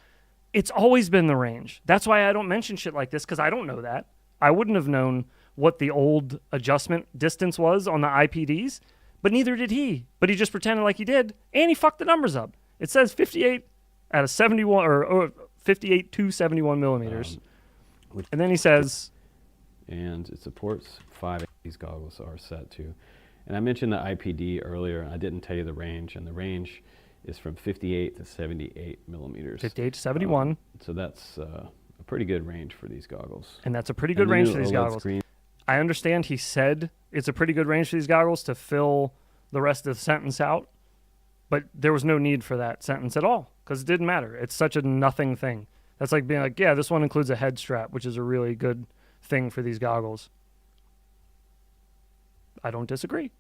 It's always been the range. That's why I don't mention shit like this, because I don't know that. I wouldn't have known what the old adjustment distance was on the IPDs, but neither did he. But he just pretended like he did, and he fucked the numbers up. It says 58 out of 71, or 58 to 71 millimeters. And then he says... And it supports 5. These goggles are set to. And I mentioned the IPD earlier, and I didn't tell you the range, and the range is from 58 to 78 millimeters. 58 to 71. So that's a pretty good range for these goggles. And that's a pretty good range for these OLED goggles. Screen. I understand he said it's a pretty good range for these goggles to fill the rest of the sentence out, but there was no need for that sentence at all, because it didn't matter. It's such a nothing thing. That's like being like, yeah, this one includes a head strap, which is a really good thing for these goggles. I don't disagree.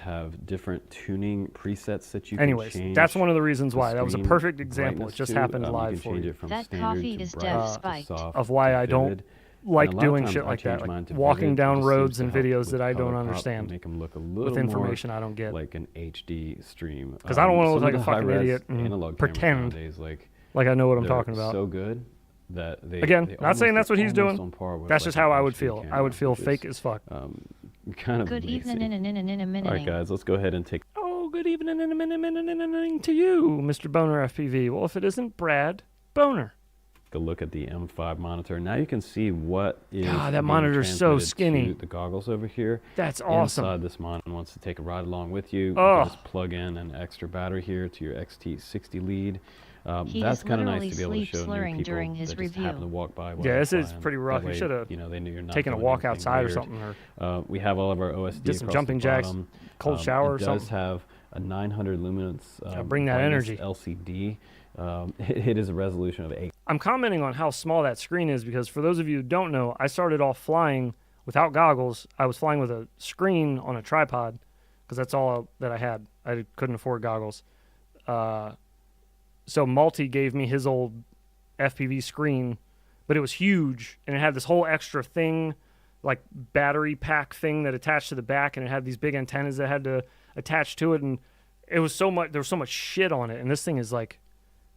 Have different tuning presets that you Anyways, can change. that's one of the reasons why. That was a screen perfect example. It brightness just to. happened You live can for change you. it from That standard coffee to is bright dev to spiked. soft Of why to I don't vivid. like And a lot of doing times shit I like that, change mine like to walking vivid. down It just roads seems and to help videos with that I don't color pop and understand, make them look a little with information more I don't get. like an HD stream. Because I don't want to look some like of a the fucking high-res idiot and analog cameras pretend nowadays, like I know what I'm they're talking about. So good that they Again, they not saying almost- that's what he's almost doing. on par with That's like just an how I would HD feel. I camera, would feel which is, fake as fuck. Kind of Good lazy. evening. All right, guys, let's go ahead and take. Oh, good evening and a minute to you, Mr. Boner FPV. Well, if it isn't Brad Boner. A look at the M5 monitor. Now you can see what is God, that being monitor's so transmitted skinny. to the goggles over here. That's awesome. Inside this monitor wants to take a ride along with you. You Oh. can just plug in an extra battery here to your XT60 lead. He That's is kind of nice literally to be able to sleep show new slurring people during his that just review. happen to walk by. while Yeah, they're this is flying. pretty rough. That You way, should have they know you're not taken a doing walk anything outside weird. or something. Or We have all of our OSD did some across jumping the jacks, bottom. cold shower or It does something. have a 900 lumens bring that brightness energy. LCD. It is a resolution of 8. I'm commenting on how small that screen is because for those of you who don't know, I started off flying without goggles. I was flying with a screen on a tripod because that's all that I had. I couldn't afford goggles. So Malty gave me his old FPV screen but it was huge, and it had this whole extra thing, like battery pack thing that attached to the back, and it had these big antennas that had to attach to it, and it was so much. There was so much shit on it, and this thing is like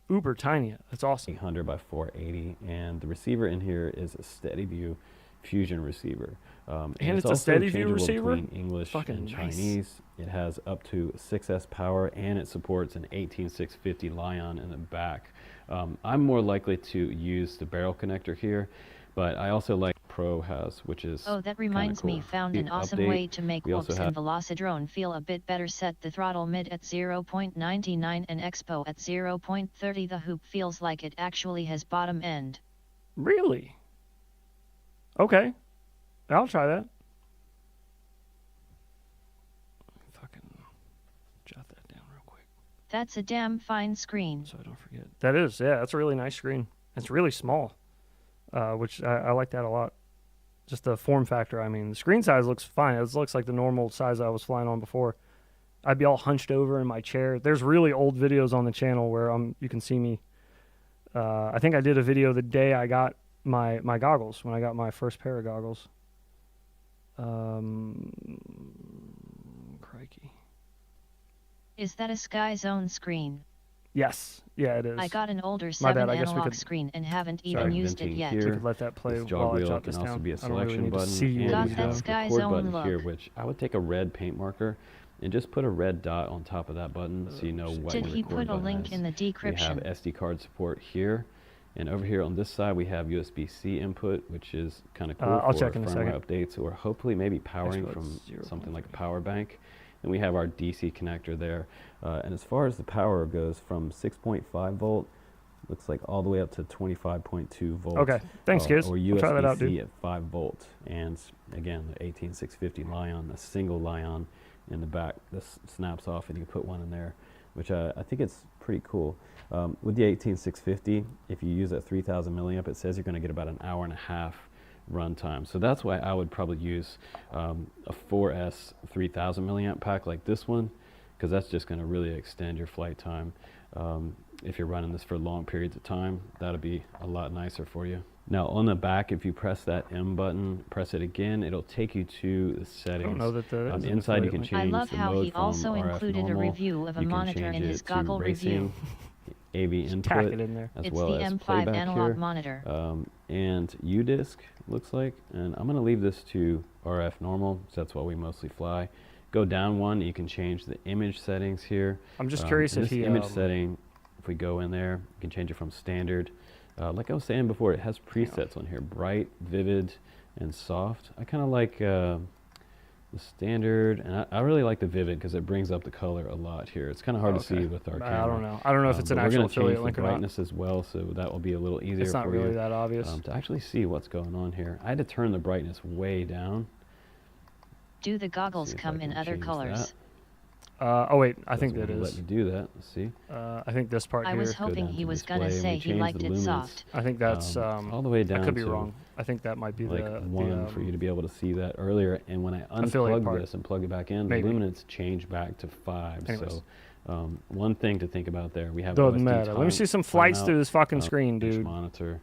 uber tiny. It's awesome. 800 by 480, and the receiver in here is a steady view fusion receiver. And it's a also steady view changeable receiver? between English Fucking and nice. Chinese. It has up to 6S power, and it supports an 18650 Lion in the back. I'm more likely to use the barrel connector here, but I also like Pro has, which is Oh, that reminds cool. me, found an awesome Update, way to make we also whoops have and Velocidrone feel a bit better. Set the throttle mid at 0.99 and expo at 0.30. The hoop feels like it actually has bottom end. Really? Okay, I'll try that. Fucking jot that down real quick. That's a damn fine screen. So I don't forget. That is, yeah, that's a really nice screen. It's really small, which I like that a lot. Just the form factor. I mean, the screen size looks fine. It looks like the normal size I was flying on before. I'd be all hunched over in my chair. There's really old videos on the channel where you can see me. I think I did a video the day I got my goggles, when I got my first pair of goggles. Crikey. Is that a Sky Zone screen? Yes. Yeah, it is. I got an older My 7 bad, I guess we analog could- screen and haven't Sorry. even used it Venting yet. here. We could let that play This jog while I wheel jot can this also down. be a I don't really selection need to button, see and Got we that have Sky record Zone button look. here, which I would take a red paint marker and just put a red dot on top of that button so you know what Did your he record put a button link is. in the We have decryption? SD card support here, and over here on this side we have USB-C input, which is kind of cool I'll for check in a firmware second. updates or hopefully maybe powering Actually, from it's something like a power bank. And we have our DC connector there. And as far as the power goes, from 6.5 volt, looks like all the way up to 25.2 volts. Okay, thanks, kids. Or I'll try that out, USB-C dude. at 5 volts. And again, the 18650 Lion, a single Lion in the back. This snaps off and you put one in there, which I think it's pretty cool. With the 18650, if you use a 3000 milliamp, it says you're going to get about an hour and a half run time. So that's why I would probably use a 4S 3000 milliamp pack like this one, because that's just going to really extend your flight time. If you're running this for long periods of time, that'll be a lot nicer for you. Now on the back, if you press that M button, press it again, it'll take you to the settings. I don't know that there is an inside you affiliate can link. change I love the how mode he from also RF included a normal. review of a You can monitor change in it his to goggle review. racing, AV Tack input, it in there. as It's well the as M5 playback analog here. monitor. And U-disc looks like, and I'm going to leave this to RF normal, so that's what we mostly fly. Go down one, you can change the image settings here. I'm just curious and if this he image setting, if we go in there, you can change it from standard. Like I was saying before, it has presets on here: bright, vivid, and soft. I kind of like the standard, and I really like the vivid because it brings up the color a lot here. It's kind of hard to see with our camera. I don't know. I don't know if it's an but actual we're gonna affiliate change link the or not. brightness as well, so that will be a little easier. It's not for really you, that obvious. to actually see what's going on here. I had to turn the brightness way down. Do the goggles come in other colors? Oh wait, I think Doesn't that wanna is. Let me do that. Let's see. I think this part I here. was hoping he was gonna display, say and we he change liked the it luminance, soft. I think that's all the way down. I could be to wrong. I think that might be like the one for you to be able to see that earlier. And when I affiliate unplug part. this and plug it back in, Maybe. the luminance changed back to 5. Anyways. So one thing to think about there, we have Doesn't OSD matter. Let me time- see some flights timeout, through this fucking image screen, dude. Monitor.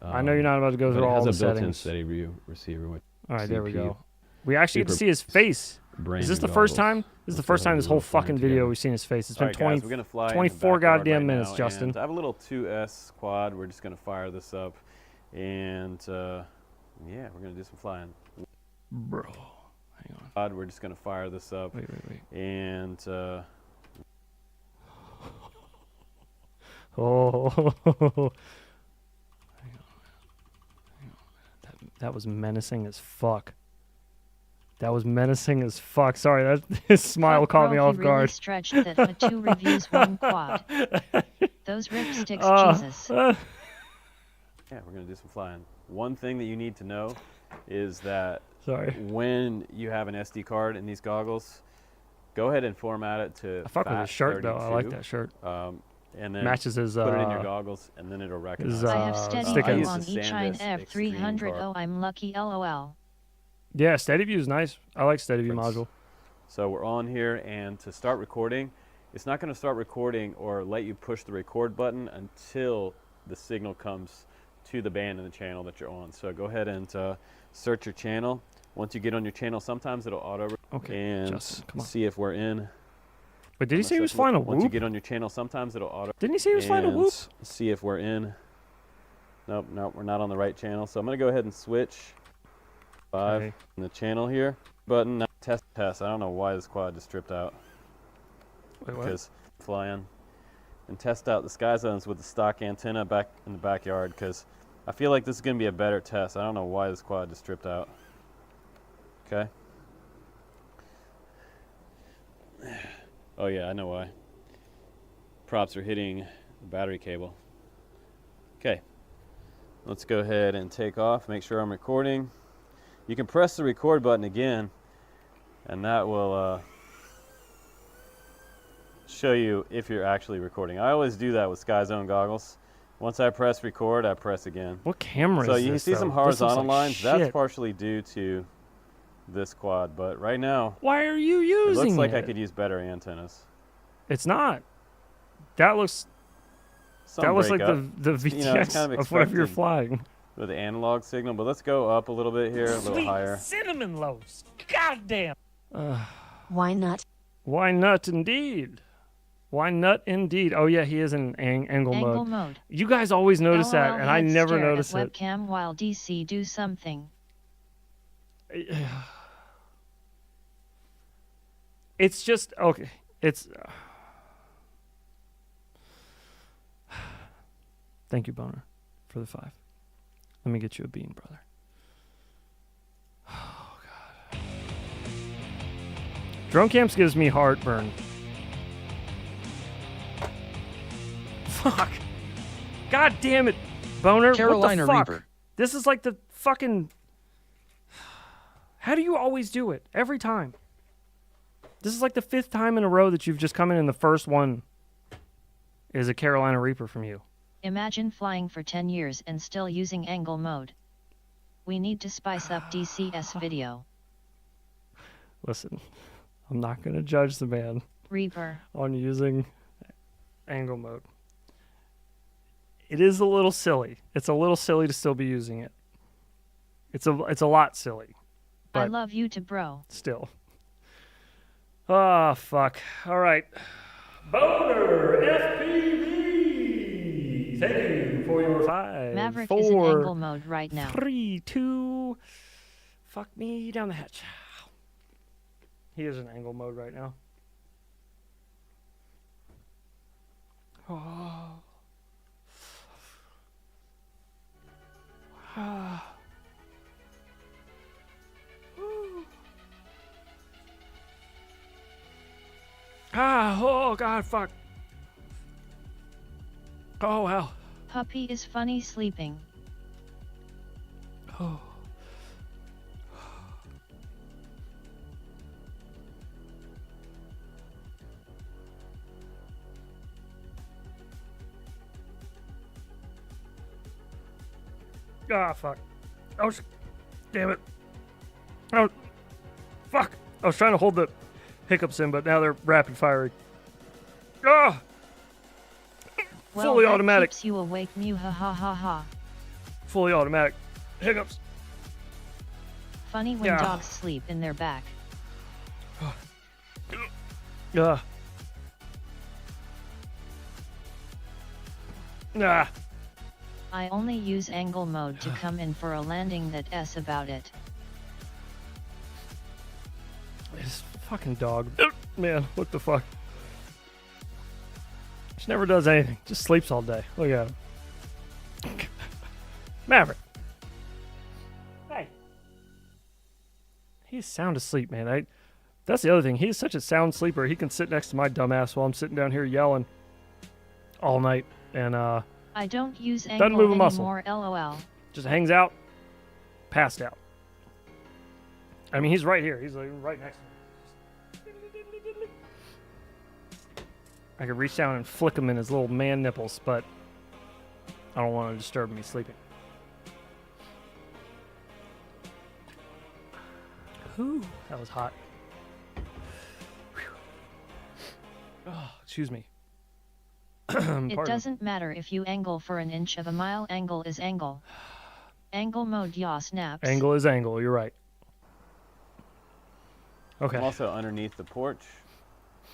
I know you're not about to go but through it all has the a built-in settings. steady view receiver. With All right, there we CPU. go. We actually get to see his face. Brand Is this new the first goggles. time? This is the Let's first go ahead time this and whole we'll fly fucking together. video we've seen his face. It's been All right, guys, 20, we're gonna fly in the 24 backyard goddamn right minutes, now, Justin. and I have a little 2S quad. We're just gonna fire this up, and yeah, we're gonna do some flying. Bro, hang on. Quad, we're just gonna fire this up. Wait. And Oh, hang on. That was menacing as fuck. That was menacing as fuck. Sorry, that his smile caught me off He guard. really stretched that for 2 reviews, 1 quad. Those ripsticks, Jesus. yeah, we're gonna do some flying. One thing that you need to know is that when you have an SD card in these goggles, go ahead and format it to I fuck with his shirt though. I like 32. that shirt. And then matches his put it in your goggles, and then it'll recognize. I have steady I view use on the each Shine SanDisk Extreme F300. card. Oh, I'm lucky. LOL. Yeah, steady view is nice. I like steady view module. So we're on here, and to start recording, it's not going to start recording or let you push the record button until the signal comes to the band and the channel that you're on. So go ahead and search your channel. Once you get on your channel, sometimes it'll auto. Okay, and Justin, come on. see if we're in. But did he say he was flying a whoop? Once you get on your channel, sometimes it'll auto. Didn't he say he was flying a whoop? See if we're in. Nope, we're not on the right channel. So I'm gonna go ahead and switch 5 in the channel here. Button, now test. I don't know why this quad just stripped out. Wait, what? Because flying and test out the sky zones with the stock antenna back in the backyard, because I feel like this is gonna be a better test. I don't know why this quad just stripped out. Okay. Oh yeah, I know why. Props are hitting the battery cable. Okay. Let's go ahead and take off, make sure I'm recording. You can press the record button again, and that will show you if you're actually recording. I always do that with Sky Zone goggles. Once I press record, I press again. What camera so is you this, see some though? horizontal This looks like lines. shit. That's partially due to this quad, but right now, Why are you it using looks like I it? could use better antennas. It's not. That looks. Some that looks like breakup. the VTX You know, it's kind of whatever you're expected flying. with the analog signal, but let's go up a little bit here, a little Sweet higher. cinnamon loaves. Goddamn. Why not? Why not indeed? Why not indeed? Oh yeah, he is in angle mode. Angle mode. You guys always notice that, LOL and I head never stare at notice it. webcam while DC do something. It's just okay. It's. Thank you, Boner, for the 5. Let me get you a bean, brother. Oh God. Drone camps gives me heartburn. Fuck. God damn it, Boner. Carolina what the fuck? Reaper. This is like the fucking. How do you always do it? Every time. This is like the 5th time in a row that you've just come in and the first one is a Carolina Reaper from you. Imagine flying for 10 years and still using angle mode. We need to spice up DCS video. Listen, I'm not going to judge the man Reaper. on using angle mode. It is a little silly. It's a little silly to still be using it. It's a lot silly. I But love you to bro. still. Ah, fuck. All right. Boner FPV. Thank you for your 5. Maverick 4, is in angle mode right now. 3, 2. Fuck me down the hatch. He is in angle mode right now. Oh. Ah. Oh God, fuck. Oh wow. Puppy is funny sleeping. Oh. Ah, fuck. Oh, damn it. Oh, fuck. I was trying to hold the hiccups in, but now they're rapid firing. Ah! Well, Fully that automatic. keeps you awake, mew ha ha ha ha. Fully automatic. Hiccups. Funny when Yeah. dogs sleep in their back. Ah. Ah. I only use angle mode to come in for a landing that's about it. This fucking dog. Man, what the fuck? Just never does anything. Just sleeps all day. Look at him. Maverick. Hey. He's sound asleep, man. That's the other thing. He's such a sound sleeper. He can sit next to my dumbass while I'm sitting down here yelling all night. And, I don't use Doesn't angle move a muscle. anymore, lol. just hangs out, passed out. I mean, he's right here. He's like right next to me. I could reach down and flick him in his little man nipples, but I don't want to disturb me sleeping. Whew, that was hot. Whew. Oh, excuse me. It doesn't matter if you angle for an inch of a mile, angle is angle. Angle mode, yaw snaps. Angle is angle, you're right. Okay. I'm also underneath the porch.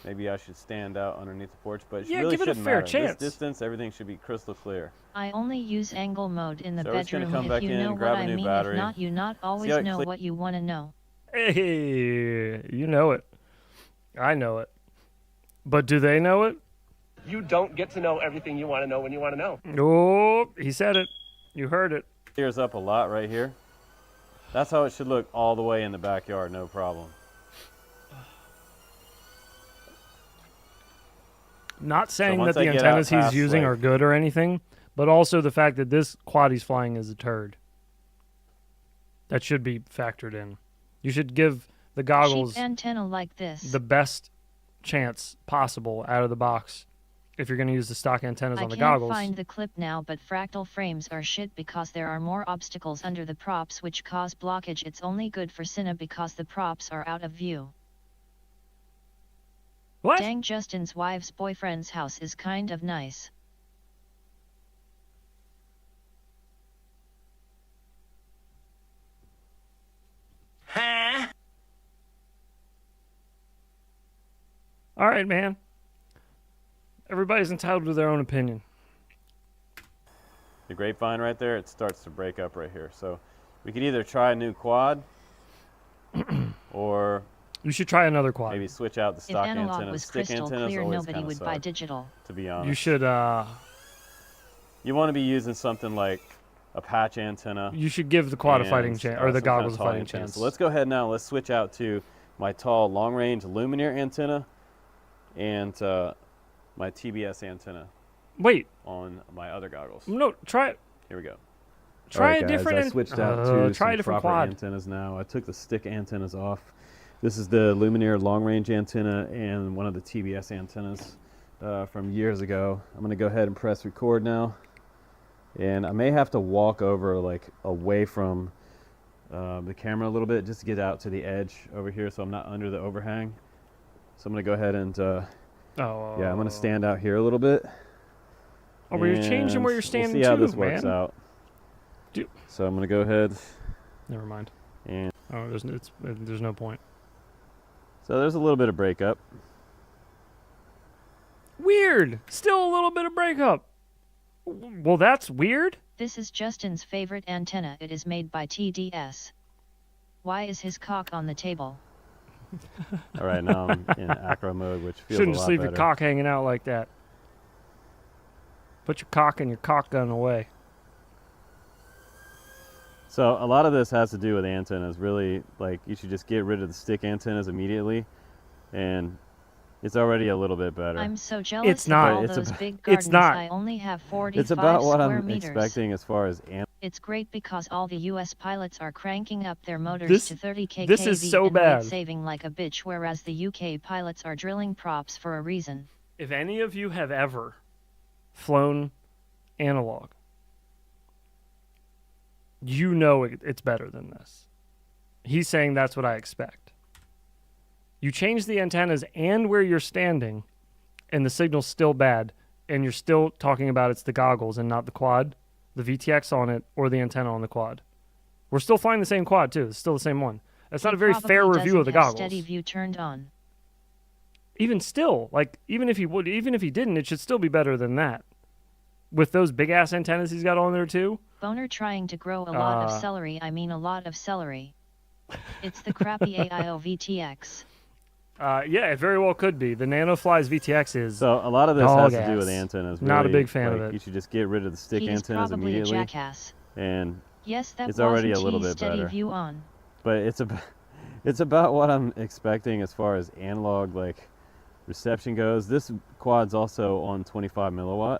Maybe I should stand out underneath the porch, but it Yeah, really give it a shouldn't fair matter. chance. This distance, everything should be crystal clear. I only use angle mode in the So we're just gonna bedroom come back if you in, know grab what a I new mean. battery. If not, you not always how it know what you want to know. Hey, you know it. I know it. But do they know it? You don't get to know everything you want to know when you want to know. Oh, he said it. You heard it. Clears up a lot right here. That's how it should look all the way in the backyard, no problem. Not saying once that the I get antennas out he's past, using like- are good or anything, but also the fact that this quad he's flying is a turd. That should be factored in. You should give the goggles Cheap antenna like this. the best chance possible out of the box if you're going to use the stock antennas I on the can't goggles. find the clip now, but fractal frames are shit because there are more obstacles under the props which cause blockage. It's only good for Cine because the props are out of view. What? Dang, Justin's wife's boyfriend's house is kind of nice. Huh? All right, man. Everybody's entitled to their own opinion. The grapevine right there, it starts to break up right here. So we could either try a new quad or You should try another quad. maybe switch out the If stock analog antennas. was Stick crystal antennas clear, always nobody kinda would buy suck, digital. to be honest. You should You want to be using something like a patch antenna. you should give the quad a and, fighting chance, or the some kind of goggles a tall fighting antenna. chance. So let's go ahead now. Let's switch out to my tall long-range Lumineer antenna and my TBS antenna Wait. on my other goggles. No, try it. Here we go. Try All right, a guys, different. I switched out to try a some different proper quad. antennas now. I took the stick antennas off. This is the Lumineer long-range antenna and one of the TBS antennas from years ago. I'm going to go ahead and press record now. And I may have to walk over, like, away from the camera a little bit just to get out to the edge over here so I'm not under the overhang. So I'm going to go ahead and, yeah, I'm going to stand out here a little bit. Oh, but you're changing where you're standing We'll see how too, this works man. out. So I'm going to go ahead. Never mind. And Oh, there's no point. so there's a little bit of breakup. Weird. Still a little bit of breakup. Well, that's weird. This is Justin's favorite antenna. It is made by TDS. Why is his cock on the table? All right, now I'm in acro mode, which feels Shouldn't a just lot leave better. your cock hanging out like that. Put your cock and your cock gun away. So a lot of this has to do with antennas. Really, like, you should just get rid of the stick antennas immediately, and it's already a little bit better. I'm so jealous It's of not. all It's those about- big It's gardens. not. I only have 45 It's about what square I'm meters. expecting as far as It's great because all the U.S. pilots are cranking up their motors This- to 30 kV this is so and bad. weight saving like a bitch, whereas the UK pilots are drilling props for a reason. If any of you have ever flown analog, you know it's better than this. He's saying that's what I expect. You change the antennas and where you're standing, and the signal's still bad, and you're still talking about it's the goggles and not the quad, the VTX on it, or the antenna on the quad. We're still flying the same quad, too. It's still the same one. That's not a very fair Probably review of the doesn't have goggles. Steady view turned on. Even still, like, even if he didn't, it should still be better than that. With those big ass antennas he's got on there too. Boner trying to grow a lot of celery. I mean a lot of celery. It's the crappy AIO VTX. Yeah, it very well could be. The NanoFly's VTX is so a lot of this dog has to do with ass. antennas. Not a really. big fan of Like, it. You should just get rid of the stick He's antennas probably immediately. a jackass. And Yes, that it's already a wasn't little cheese, bit steady better. view on. But it's about what I'm expecting as far as analog, like, reception goes. This quad's also on 25 milliwatt.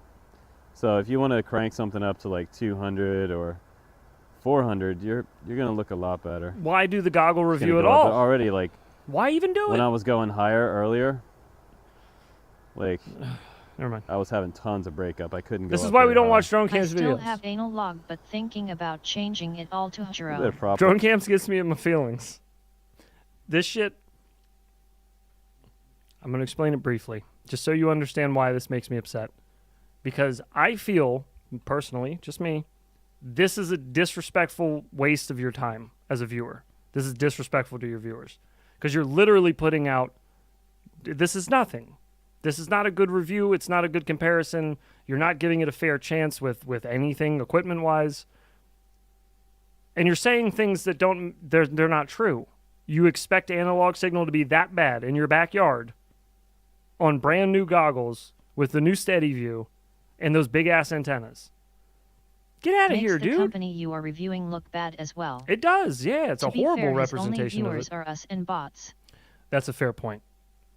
So if you want to crank something up to like 200 or 400, you're gonna look a lot better. Why do the goggle It's gonna review at go up. all? But already, like, why even do when it? I was going higher earlier, like, never mind. I was having tons of breakup. I couldn't go. This is up why very we don't high. watch drone I cams still videos. have anal log, but thinking about changing it all to A bit Hero. of prop- Drone cams gets me in my feelings. This shit. I'm gonna explain it briefly, just so you understand why this makes me upset. because I feel, personally, just me, this is a disrespectful waste of your time as a viewer. This is disrespectful to your viewers because you're literally putting out, this is nothing. This is not a good review. It's not a good comparison. You're not giving it a fair chance with anything equipment-wise. And you're saying things that they're not true. You expect analog signal to be that bad in your backyard on brand new goggles with the new Steady View and those big-ass antennas. Get out of here, Makes the dude. company you are reviewing look bad as well. It does, yeah. It's a horrible representation only of viewers it. are us and bots. That's a fair point.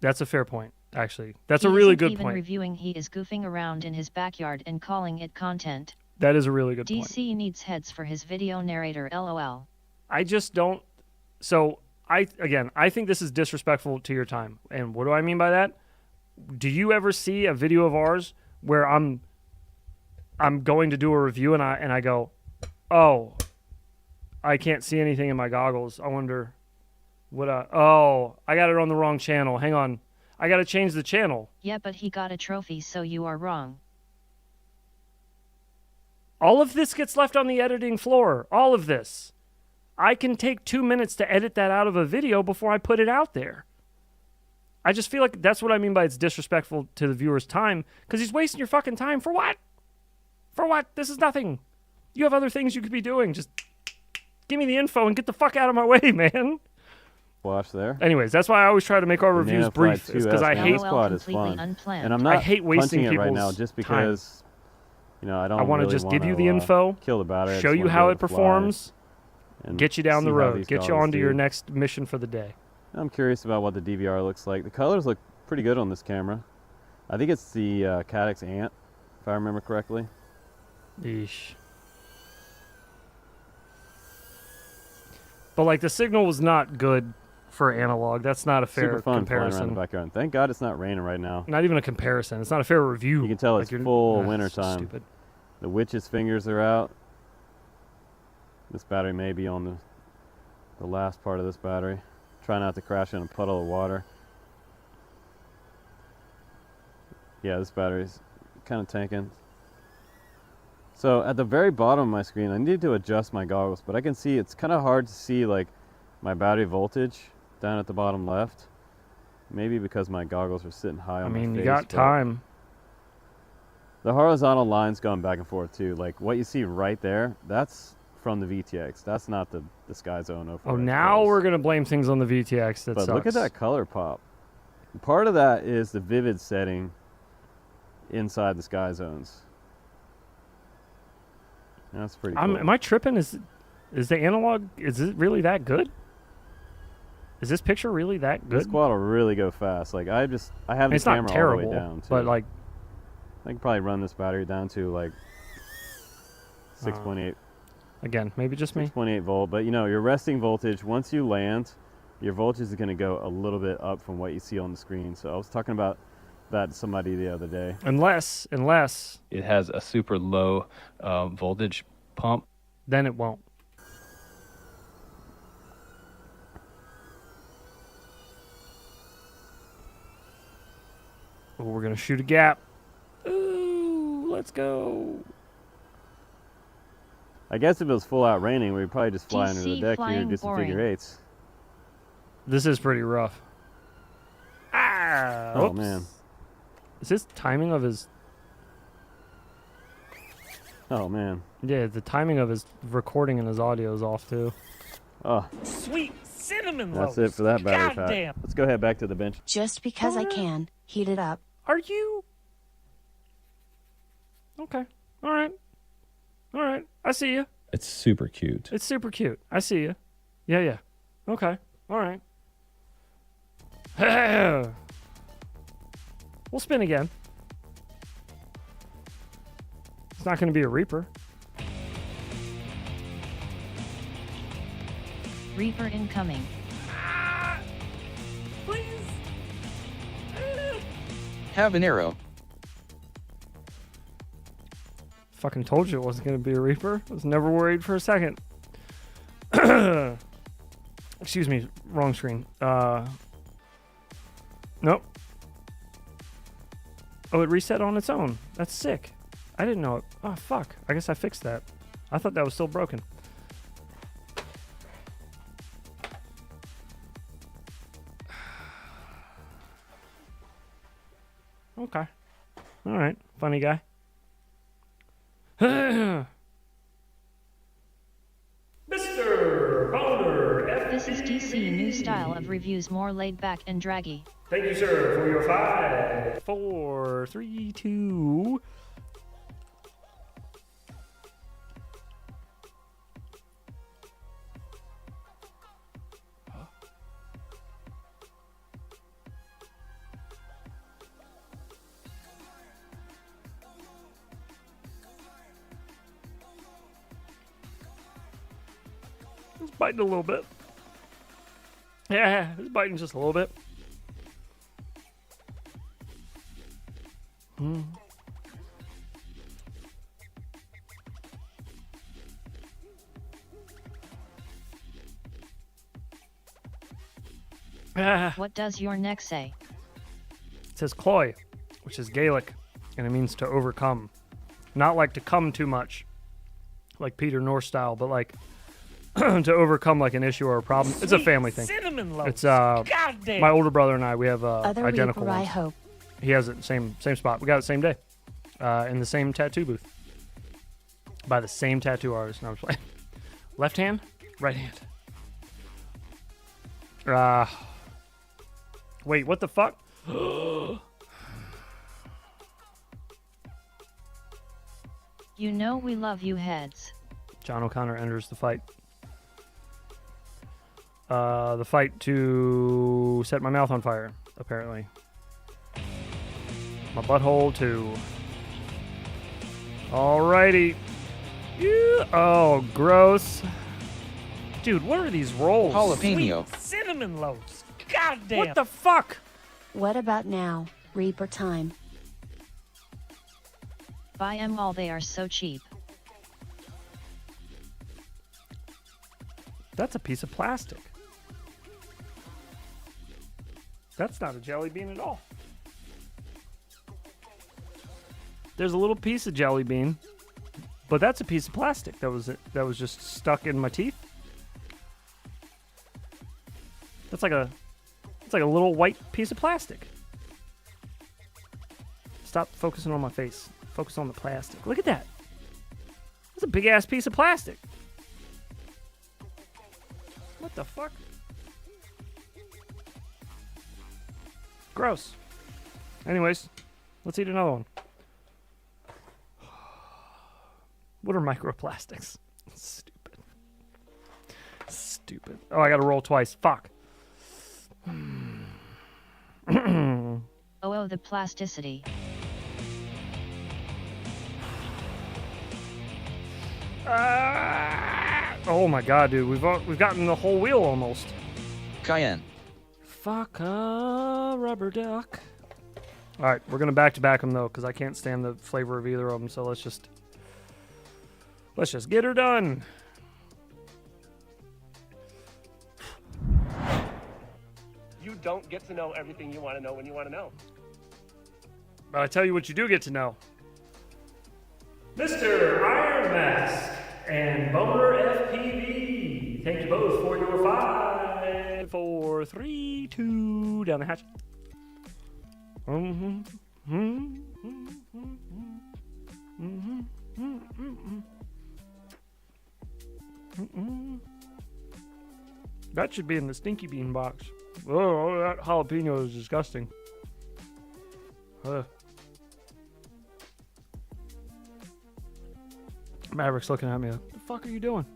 That's a fair point, actually. That's He a really isn't good even point. reviewing, he is goofing around in his backyard and calling it content. That is a really good point. DC needs heads for his video narrator, LOL. I just don't. So, I think this is disrespectful to your time. And what do I mean by that? Do you ever see a video of ours where I'm going to do a review and I go, oh, I can't see anything in my goggles. I wonder what I got it on the wrong channel. Hang on. I got to change the channel. Yeah, but he got a trophy, so you are wrong. All of this gets left on the editing floor. All of this. I can take 2 minutes to edit that out of a video before I put it out there. I just feel like that's what I mean by it's disrespectful to the viewer's time, because he's wasting your fucking time for what? For what? This is nothing. You have other things you could be doing. Just give me the info and get the fuck out of my way, man. Watch there. Anyways, that's why I always try to make our reviews brief. Is because I hate squad is fun. Unplanned. And I'm not I hate wasting punching it right now people's just because I don't. I want to really just give you wanna, the info, kill the battery. show you how it performs, get you down the road, get you onto your next mission for the day. I'm curious about what the DVR looks like. The colors look pretty good on this camera. I think it's the Caddx Ant, if I remember correctly. Yeesh. But like the signal was not good for analog. That's not a fair Super fun flying around comparison. the backyard. Thank God it's not raining right now. Not even a comparison. It's not a fair review. You can tell Like it's you're- full so winter time. stupid. The witch's fingers are out. This battery may be on the last part of this battery. Try not to crash in a puddle of water. Yeah, this battery's kind of tanking. So at the very bottom of my screen, I need to adjust my goggles, but I can see it's kind of hard to see like my battery voltage down at the bottom left. Maybe because my goggles are sitting high on my face. You got time. The horizontal line's going back and forth too. Like what you see right there, that's from the VTX. That's not the Sky Zone 04. Oh, now we're going to blame things on the VTX. That But sucks. look at that color pop. Part of that is the vivid setting inside the Sky Zones. That's pretty cool. Am I tripping? Is the analog, is it really that good? Is this picture really that good? This quad will really go fast. Like I have It's the camera not all the terrible, way down too. but like I can probably run this battery down to like 6.8. Again, maybe just me. 6.8 volt, but your resting voltage, once you land, your voltage is going to go a little bit up from what you see on the screen. So I was talking about that to somebody the other day. Unless it has a super low voltage pump, then it won't. Oh, we're going to shoot a gap. Ooh, let's go. I guess if it was full out raining, we'd probably just fly under the DC deck here and flying do some boring. figure eights. This is pretty rough. Ah! Oh, Whoops. man. Is this timing of his... Oh, man. Yeah, the timing of his recording and his audio is off, too. Oh, Sweet cinnamon that's rolls. it for that battery pack. Goddamn. Let's go head back to the bench. Just because I can, heat it up. Are you? Okay. All right. All right. I see you. It's super cute. It's super cute. I see you. Yeah. Okay. All right. We'll spin again. It's not going to be a Reaper. Reaper incoming. Please. Habanero. Fucking told you it wasn't going to be a Reaper. I was never worried for a second. Excuse me. Wrong screen. Nope. Oh, it reset on its own. That's sick. I didn't know it. Oh, fuck. I guess I fixed that. I thought that was still broken. Okay. All right. Funny guy. Mr. Boner. This is DC new style of reviews, more laid back and draggy. Thank you, sir, for your 5, 4, 3, 2. It's biting a little bit. Yeah, it's biting just a little bit. What does your neck say? It says cloy, which is Gaelic, and it means to overcome. Not like to come too much, like Peter North style, but like to overcome like an issue or a problem. It's a family thing. Cinnamon loaves. It's Goddamn. my older brother and I. We have Other identical Reaper, I ones. hope. He has it same spot. We got it the same day, in the same tattoo booth, by the same tattoo artist. No, I'm just playing. Left hand, right hand. Wait, what the fuck? You know we love you, heads. John O'Connor enters the fight. The fight to set my mouth on fire, apparently. My butthole too. Alrighty. Yeah. Oh, gross. Dude, what are these rolls? Jalapeno. Cinnamon loaves. Goddamn. What the fuck? What about now? Reaper time. Buy 'em all, they are so cheap. That's a piece of plastic. That's not a jelly bean at all. There's a little piece of jelly bean, but that's a piece of plastic that was just stuck in my teeth. It's like a little white piece of plastic. Stop focusing on my face. Focus on the plastic. Look at that. That's a big ass piece of plastic. What the fuck? Gross. Anyways, let's eat another one. What are microplastics? Stupid. Stupid. Oh, I gotta roll twice. Fuck. Oh, the plasticity. Oh my god, dude. We've gotten the whole wheel almost. Cayenne. Fuck a rubber duck. All right, we're gonna back to back them though, because I can't stand the flavor of either of them. So let's just get her done. You don't get to know everything you want to know when you want to know. But I tell you what, you do get to know. Mr. Iron Mask and Boner FPV. Thank you both for your 5, 4, 3, 2 down the hatch. That should be in the stinky bean box. Oh, that jalapeno is disgusting. Maverick's looking at me like, what the fuck are you doing?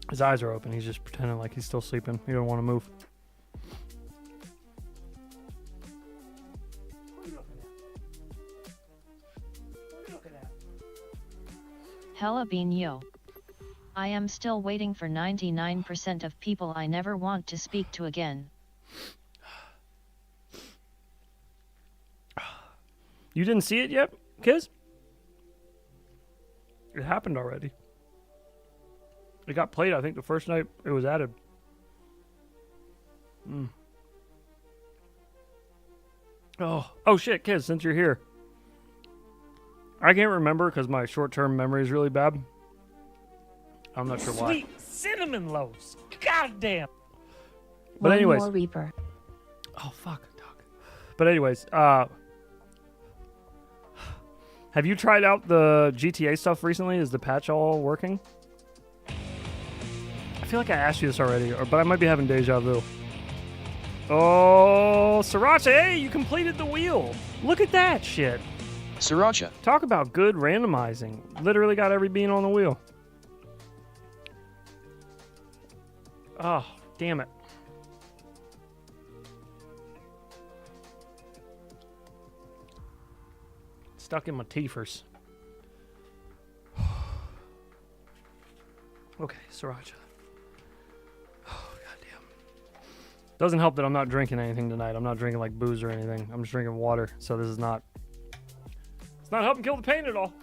His eyes are open. He's just pretending like he's still sleeping. He don't want to move. Hella bean yo. I am still waiting for 99% of people I never want to speak to again. You didn't see it yet, Kiz? It happened already. It got played, I think, the first night it was added. Oh shit, kids, since you're here. I can't remember because my short-term memory is really bad. I'm not sure why. Sweet cinnamon loaves. God damn. But One anyways. more Reaper. Oh, fuck, dog. But anyways, have you tried out the GTA stuff recently? Is the patch all working? I feel like I asked you this already, but I might be having deja vu. Oh, Sriracha, hey, you completed the wheel. Look at that shit. Sriracha. Talk about good randomizing. Literally got every bean on the wheel. Oh, damn it. Stuck in my teethers. Okay, Sriracha. Oh, goddamn. Doesn't help that I'm not drinking anything tonight. I'm not drinking like booze or anything. I'm just drinking water. So this is not... It's not helping kill the pain at all.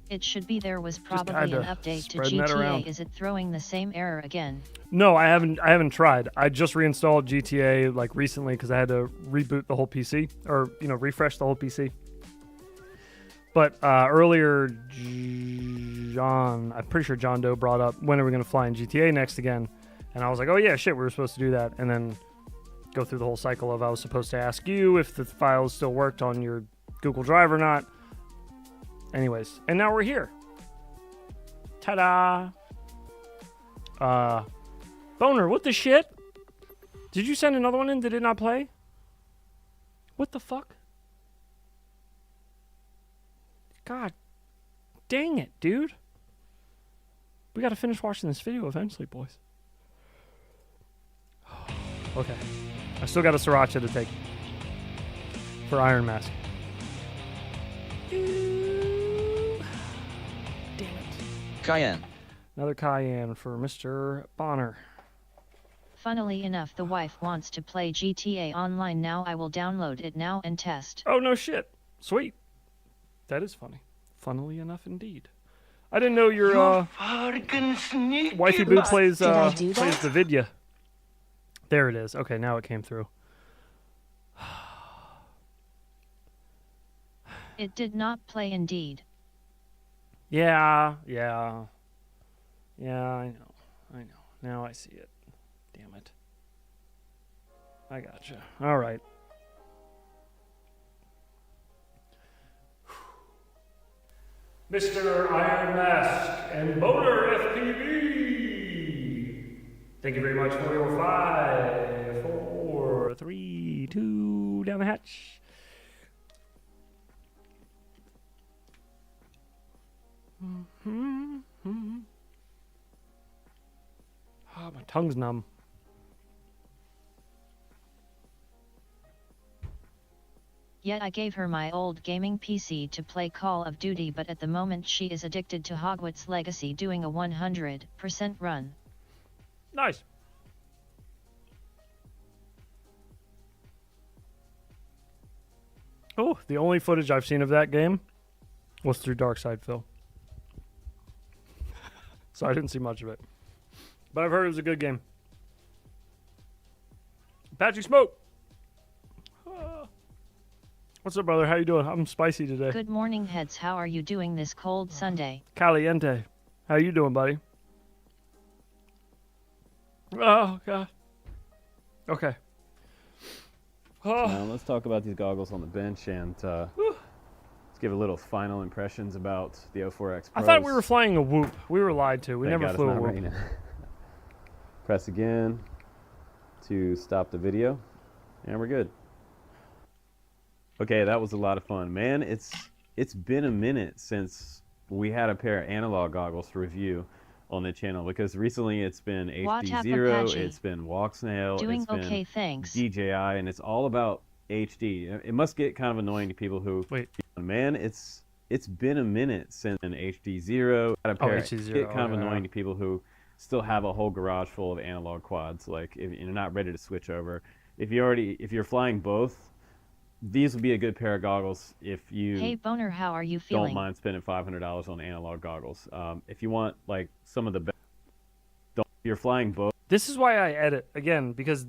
It should be there was probably an update to GTA. Is it throwing the same error again? No, I haven't tried. I just reinstalled GTA like recently because I had to reboot the whole PC or refresh the whole PC. But earlier, I'm pretty sure John Doe brought up when are we going to fly in GTA next again, and I was like, oh yeah, shit, we were supposed to do that, and then go through the whole cycle of I was supposed to ask you if the files still worked on your Google Drive or not. Anyways, and now we're here. Ta-da! Boner, what the shit? Did you send another one in? Did it not play? What the fuck? God dang it, dude. We gotta finish watching this video eventually, boys. Okay. I still got a Sriracha to take. For Iron Mask. Cayenne. Another cayenne for Mr. Bonner. Funnily enough, the wife wants to play GTA Online now. I will download it now and test. Oh, no shit. Sweet. That is funny. Funnily enough, indeed. I didn't know your wifey boo plays the vidya. There it is. Okay, now it came through. It did not play indeed. Yeah, I know. Now I see it. Damn it. I gotcha. All right. Mr. Iron Mask and Boner FPV. Thank you very much for your 5, 4, 3, 2 down the hatch. Oh, my tongue's numb. Yet I gave her my old gaming PC to play Call of Duty, but at the moment she is addicted to Hogwarts Legacy, doing a 100% run. Nice. Oh, the only footage I've seen of that game was through Dark Side Phil. So I didn't see much of it. But I've heard it was a good game. Patrick Smoke! What's up, brother? How you doing? I'm spicy today. Good morning, heads. How are you doing this cold Sunday? Caliente. How you doing, buddy? Oh, God. Okay. Oh. Now let's talk about these goggles on the bench and let's give a little final impressions about the 04X Pros. I thought we were flying a Whoop. We were lied to. We Thank never God flew it's a not Whoop. raining. Press again to stop the video, and we're good. Okay, that was a lot of fun. Man, it's been a minute since we had a pair of analog goggles to review on the channel, because recently it's been HD0, it's been Walksnail, Doing it's been okay, thanks. DJI, and it's all about HD. It must get kind of annoying to people who... Wait. Man, it's been a minute since an HD0 had a pair. HD0, It get kind of annoying to people who still have a whole garage full of analog quads. Like, if you're not ready to switch over, if you're flying both, these would be a good pair of goggles if you Hey Boner, how are you don't feeling? mind spending $500 on analog goggles. If you want like some of the best, if you're flying both. This is why I edit again, because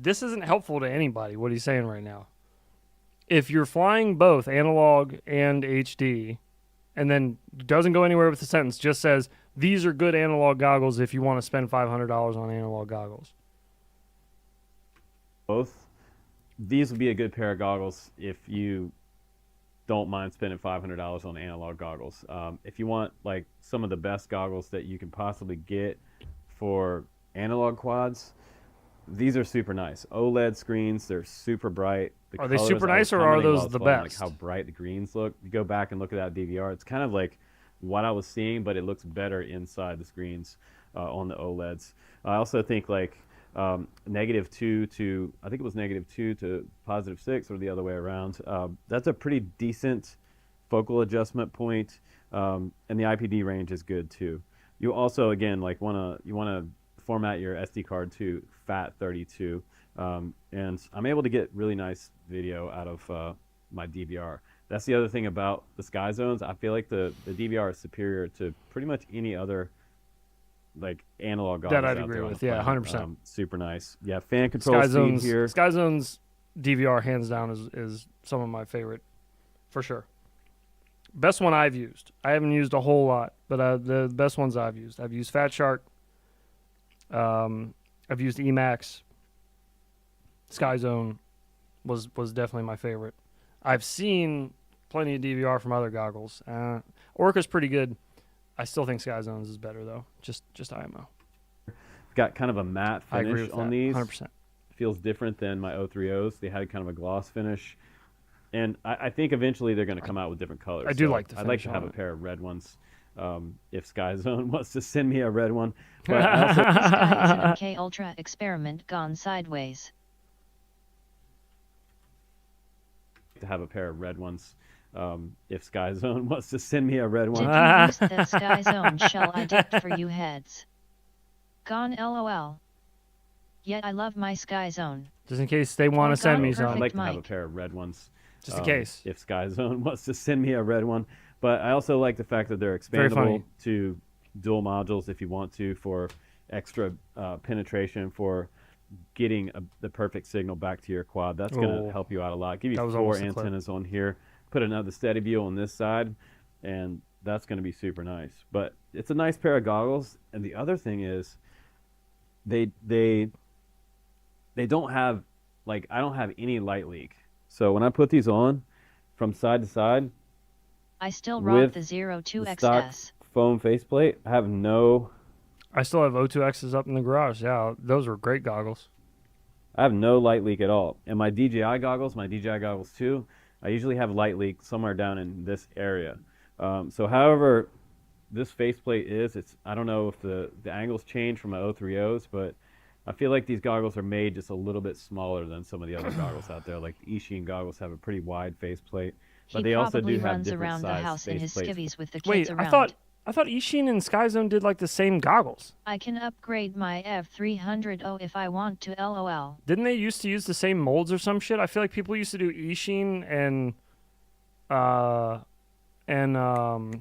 this isn't helpful to anybody, what he's saying right now. If you're flying both analog and HD, and then doesn't go anywhere with the sentence, just says, these are good analog goggles if you want to spend $500 on analog goggles. Both. These would be a good pair of goggles if you don't mind spending $500 on analog goggles. If you want like some of the best goggles that you can possibly get for analog quads, these are super nice. OLED screens, they're super bright. Are they super nice, or are those the best? Like how bright the greens look. You go back and look at that DVR, it's kind of like what I was seeing, but it looks better inside the screens on the OLEDs. I also think like -2 to, I think it was -2 to +6, or the other way around. That's a pretty decent focal adjustment point, and the IPD range is good too. You also, again, like you wanna format your SD card to FAT32, and I'm able to get really nice video out of my DVR. That's the other thing about the Sky Zones. I feel like the DVR is superior to pretty much any other like analog goggles that I'd out agree there with. on the Yeah, planet. 100%. Super nice. Yeah, fan control speed here. Sky Zones DVR hands down is some of my favorite, for sure. Best one I've used. I haven't used a whole lot, but the best ones I've used. I've used Fat Shark. I've used Emax. Sky Zone was definitely my favorite. I've seen plenty of DVR from other goggles. Orca's pretty good. I still think Sky Zones is better though. Just IMO. Got kind of a matte I agree finish with on that, these. 100%. Feels different than my 030s. They had kind of a gloss finish, and I think eventually they're going to come out with different colors. I do So like the I'd like finish to have on a it. pair of red ones. If Sky Zone wants to send me a red one, but I also Sky Zone K Ultra experiment gone sideways. to have a pair of red ones. If Sky Zone wants to send me a red one. Did you use that Sky Zone shell I dipped for you heads? Gone LOL. Yet I love my Sky Zone. Just in case they want to send me some. I'd like to have a pair of red ones. Just in case. If Sky Zone wants to send me a red one. But I also like the fact that they're Very funny. expandable to dual modules if you want to, for extra penetration, for getting the perfect signal back to your quad. That's going to help you out a lot. Give you That was 4 almost a clip. antennas on here. Put another steady view on this side, and that's going to be super nice. But it's a nice pair of goggles. And the other thing is, they don't have, like, I don't have any light leak. So when I put these on from side to side, I still with rock the the stock 02XS. foam faceplate, I have no I still have O2Xs up in the garage. Yeah, those were great goggles. I have no light leak at all. And my DJI goggles 2, I usually have light leak somewhere down in this area. So however this faceplate is, I don't know if the angles change from my 030s, but I feel like these goggles are made just a little bit smaller than some of the other goggles out there. Like the Ishin goggles have a pretty wide faceplate, but He they also probably do have runs different around the size house in his faceplates. skivvies with the kids Wait, around. I thought Ishin and Sky Zone did like the same goggles. I can upgrade my F300O if I want to LOL. Didn't they used to use the same molds or some shit? I feel like people used to do Ishin and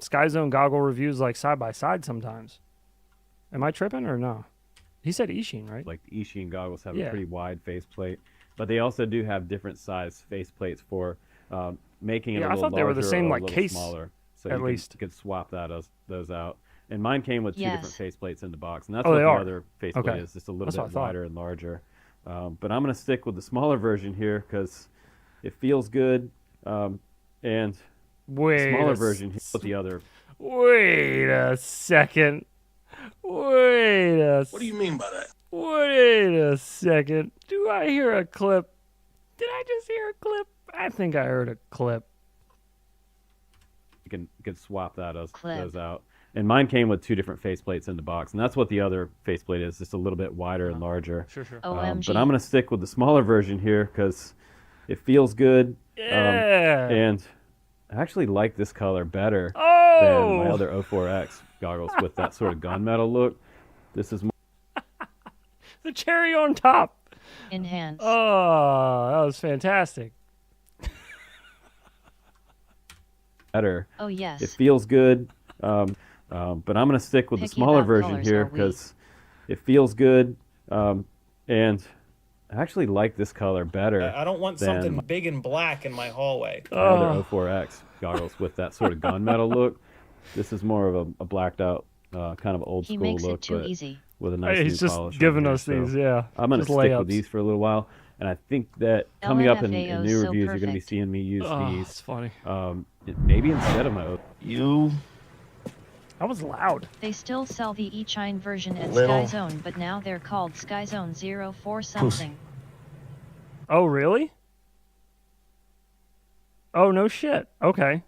Sky Zone goggle reviews like side by side sometimes. Am I tripping or no? He said Ishin, right? Like the Ishin goggles have Yeah. a pretty wide faceplate, but they also do have different size faceplates for making it Yeah, a I little thought they were the larger same, or a like, little case, smaller. So at you least. could swap those out. And mine came with 2 Yes. different faceplates in the box, and that's Oh, what they the are? other faceplate Okay. is, just a little That's what I bit thought. wider and larger. But I'm going to stick with the smaller version here because it feels good. And the Wait smaller a version here with the other. Wait a second. Wait a What do you mean by that? Wait a second. Do I hear a clip? Did I just hear a clip? I think I heard a clip. You can swap those Clip. out. And mine came with 2 different faceplates in the box, and that's what the other faceplate is, just a little bit wider and larger. Sure. OMG. But I'm going to stick with the smaller version here because it feels good. Yeah. And I actually like this color better Oh! than my other 04X goggles with that sort of gunmetal look. This is The cherry on top. Enhance. Oh, that was fantastic. better. Oh yes. It feels good. But I'm going to stick with the Picky smaller about version colors, here are we? because it feels good. And I I actually like this color better. I don't want than something big and black in my hallway. my other 04X goggles with that sort of gunmetal look. This is more of a blacked out, kind of old He school makes it look, too but easy. with a nice He's new just polish. giving on us here. these, So yeah, I'm gonna just stick layups. with these for a little while, and I think that coming up in LMFAO new so reviews, you're gonna be perfect. seeing me use these. It's funny. Maybe instead of my You. That was loud. They still sell the eChine version at Little. SkyZone, but now they're called SkyZone 04 something. Oh, really? Oh, no shit. Okay.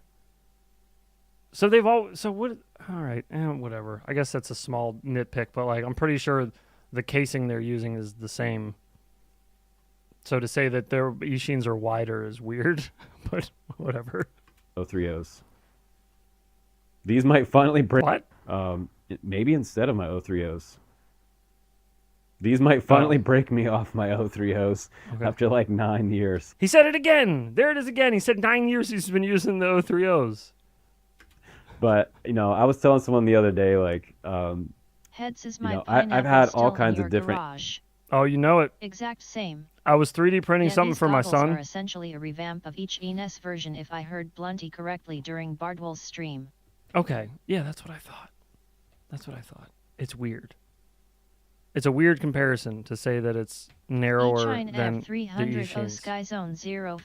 So they've all. So what? All right. Whatever. I guess that's a small nitpick, but like I'm pretty sure the casing they're using is the same. So to say that their eShines are wider is weird, but whatever. 030s. These might finally break. What? Maybe instead of my 030s. These might finally break me off my 030s after like 9 years. He said it again. There it is again. He said 9 years he's been using the 030s. But I was telling someone the other day, like, Heads is my I've had all kinds of different. Garage. Oh, you know it. Exact same. I was 3D printing something these for my goggles son. are essentially a revamp of each ENES version if I heard Blunty correctly during Bardwell's stream. Okay. Yeah, that's what I thought. It's weird. It's a weird comparison to say that it's narrower eChine than F300 the O eShines. SkyZone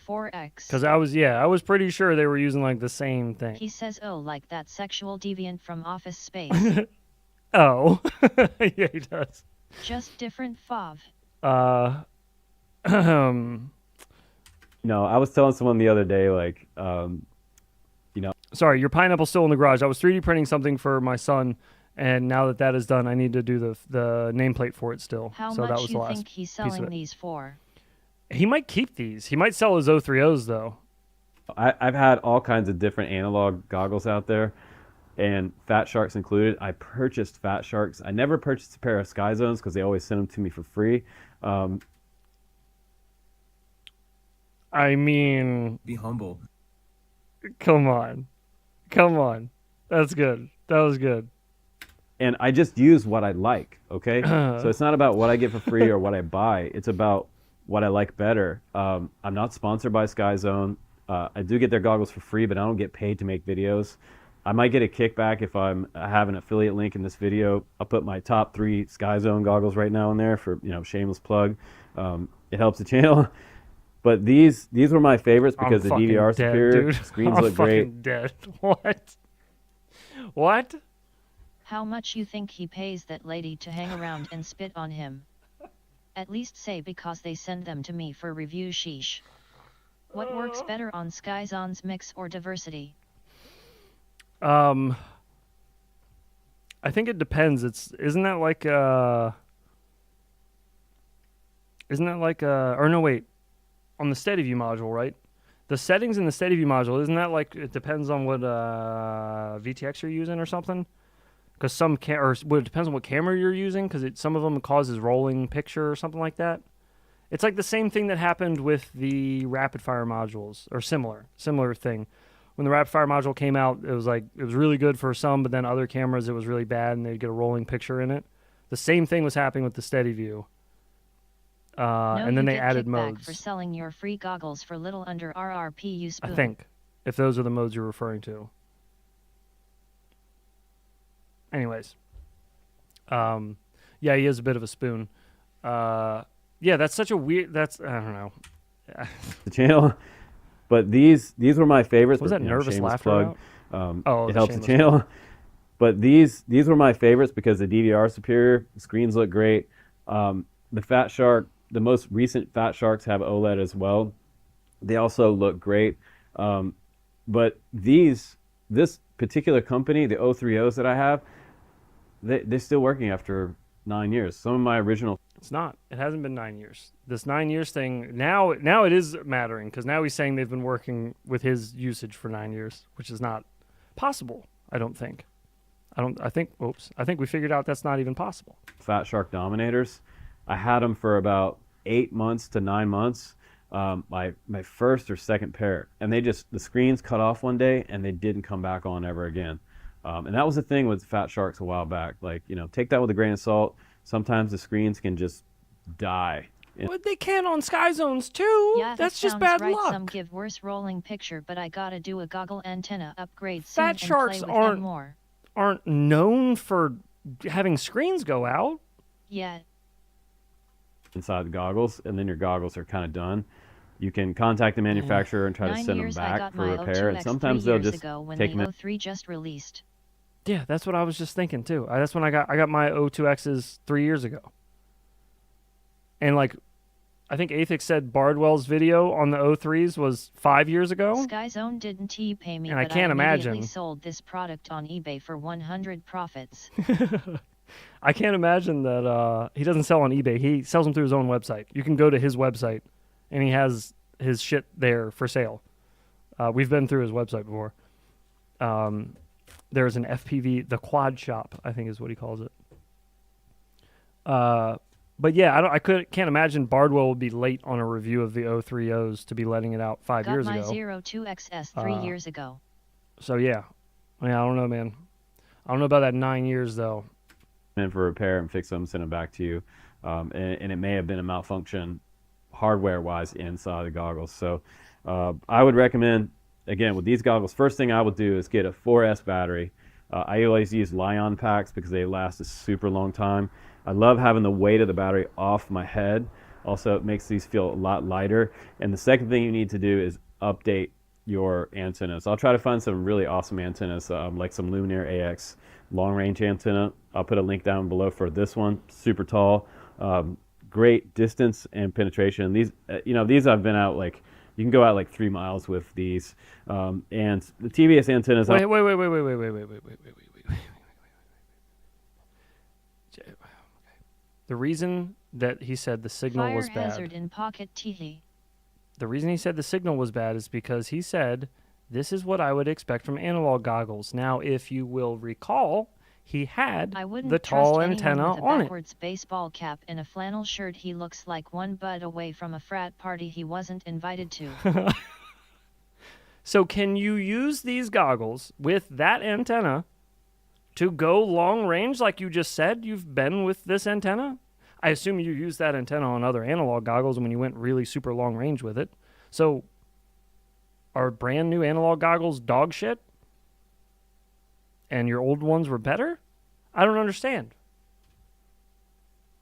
04X. Because I was pretty sure they were using like the same thing. He says, oh, like that sexual deviant from Office Space. Oh, yeah, he does. Just different FOV. I was telling someone the other day, like, Sorry, your pineapple's still in the garage. I was 3D printing something for my son, and now that is done, I need to do the nameplate for it still. How so much that was the you last think he's piece of selling it. these for? He might keep these. He might sell his 030s though. I've had all kinds of different analog goggles out there, and Fat Sharks included. I purchased Fat Sharks. I never purchased a pair of Sky Zones because they always sent them to me for free. I mean, Be humble. come on. That's good. That was good. And I just use what I like, okay? So it's not about what I get for free or what I buy. It's about what I like better. I'm not sponsored by SkyZone. I do get their goggles for free, but I don't get paid to make videos. I might get a kickback if I have an affiliate link in this video. I'll put my top 3 SkyZone goggles right now in there for shameless plug. It helps the channel. But these were my favorites because the DVR is superior. Dude. Screens I'm look great. fucking dead. What? How much you think he pays that lady to hang around and spit on him? At least say because they send them to me for review, sheesh. What works better on SkyZone's mix or diversity? I think it depends. Isn't that like or no wait, on the SteadyView module, right? The settings in the SteadyView module, isn't that like it depends on what VTX you're using or something? Because it depends on what camera you're using, because some of them causes rolling picture or something like that. It's like the same thing that happened with the rapid fire modules, or similar thing. When the rapid fire module came out, it was really good for some, but then other cameras it was really bad and they'd get a rolling picture in it. The same thing was happening with the SteadyView. And then they added modes. For selling your free goggles for little under RRP, you spoon. I think, if those are the modes you're referring to. Anyways, yeah, he is a bit of a spoon. Yeah, that's such a weird. I don't know. The channel, but these were my favorites. Was that nervous shameless laughter? Plug. It helps the channel. But these were my favorites because the DVR is superior. The screens look great. The Fat Shark, the most recent Fat Sharks have OLED as well. They also look great. But this particular company, the 030s that I have, they're still working after 9 years. Some of my original. It's not. It hasn't been 9 years. This 9 years thing, now it is mattering, because now he's saying they've been working with his usage for 9 years, which is not possible, I don't think. I think we figured out that's not even possible. Fat Shark Dominators. I had them for about 8 months to 9 months. My first or second pair, and the screens cut off one day and they didn't come back on ever again. And that was the thing with Fat Sharks a while back. Like, take that with a grain of salt. Sometimes the screens can just die. But they can on Sky Zones too. Yeah, that's just sounds bad right. luck. Some give worse rolling picture, but I gotta do a goggle antenna upgrade soon Fat and sharks play with them more. aren't known for having screens go out. Yeah. Inside the goggles, and then your goggles are kind of done. You can contact the manufacturer and try to 9 send them years I back got for my repair, and 02X sometimes 3 they'll years just ago when take the them. 03 just released. Yeah, that's what I was just thinking too. That's when I got my O2Xs 3 years ago. And like, I think Athix said Bardwell's video on the O3s was 5 years ago. Skyzone didn't pay me, And I but can't immediately imagine. sold this product on eBay for 100 profits. I can't imagine that he doesn't sell on eBay. He sells them through his own website. You can go to his website, and he has his shit there for sale. We've been through his website before. There's an FPV, the Quad Shop, I think is what he calls it. But yeah, can't imagine Bardwell would be late on a review of the O3Os to be letting it out 5 years ago. Got my 02XS 3 years ago. So yeah, I don't know, man. I don't know about that 9 years though. In for repair and fix them, send them back to you, and it may have been a malfunction hardware-wise inside the goggles. So I would recommend, again, with these goggles, first thing I would do is get a 4S battery. I always use Lion packs because they last a super long time. I love having the weight of the battery off my head. Also, it makes these feel a lot lighter. And the second thing you need to do is update your antennas. I'll try to find some really awesome antennas, like some Luminaire AX long-range antenna. I'll put a link down below for this one. Super tall, great distance and penetration. These, these I've been out like, you can go out like 3 miles with these. And the TVS antennas. Wait. The reason that he said the signal Fire was bad. hazard in pocket teehee. The reason he said the signal was bad is because he said, this is what I would expect from analog goggles. Now, if you will recall, he had the tall antenna with a on it. backwards baseball cap and a flannel shirt. He looks like one butt away from a frat party he wasn't invited to. So can you use these goggles with that antenna to go long range like you just said you've been with this antenna? I assume you used that antenna on other analog goggles when you went really super long range with it. So are brand new analog goggles dog shit? And your old ones were better? I don't understand.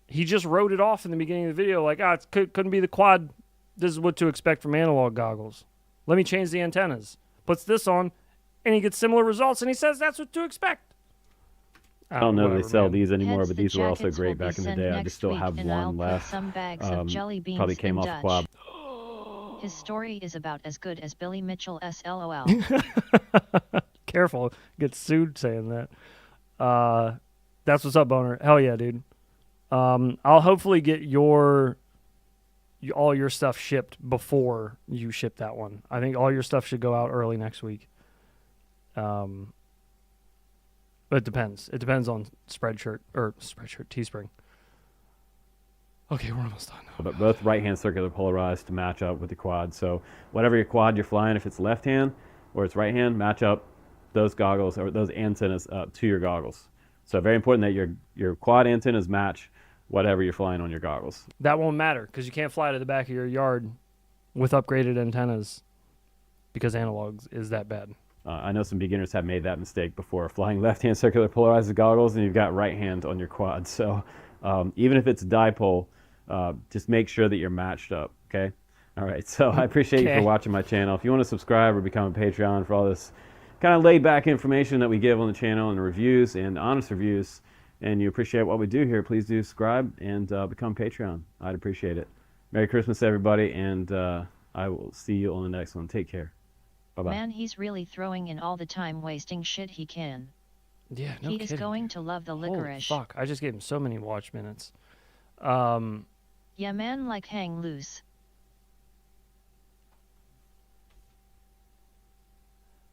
He just wrote it off in the beginning of the video like, it couldn't be the Quad. This is what to expect from analog goggles. Let me change the antennas. Puts this on, and he gets similar results, and he says that's what to expect. I don't know if they sell man. these anymore, Heads, but the these were also jackets great will be back in the sent day. I next just still week, have and I'll one put left. some bags of jelly beans Probably came in off Dutch. Quad. His story is about as good as Billy Mitchell's LOL. Careful, get sued saying that. That's what's up, Boner. Hell yeah, dude. I'll hopefully get all your stuff shipped before you ship that one. I think all your stuff should go out early next week. But it depends. It depends on Teespring. Okay, we're almost done. But both right-hand circular polarized to match up with the Quad. So whatever your Quad you're flying, if it's left hand or it's right hand, match up those goggles or those antennas to your goggles. So very important that your Quad antennas match whatever you're flying on your goggles. That won't matter because you can't fly to the back of your yard with upgraded antennas because analogs is that bad. I know some beginners have made that mistake before, flying left-hand circular polarized goggles, and you've got right hand on your Quad. So even if it's a dipole, just make sure that you're matched up, okay? All right, so I appreciate you for watching my channel. If you want to subscribe or become a Patreon for all this kind of laid-back information that we give on the channel and reviews and honest reviews, and you appreciate what we do here, please do subscribe and become Patreon. I'd appreciate it. Merry Christmas, everybody, and I will see you on the next one. Take care. Bye-bye. Man, he's really throwing in all the time wasting shit he can. Yeah, no He kidding. is going to love the licorice. Holy fuck, I just gave him so many watch minutes. Yeah, man, like hang loose.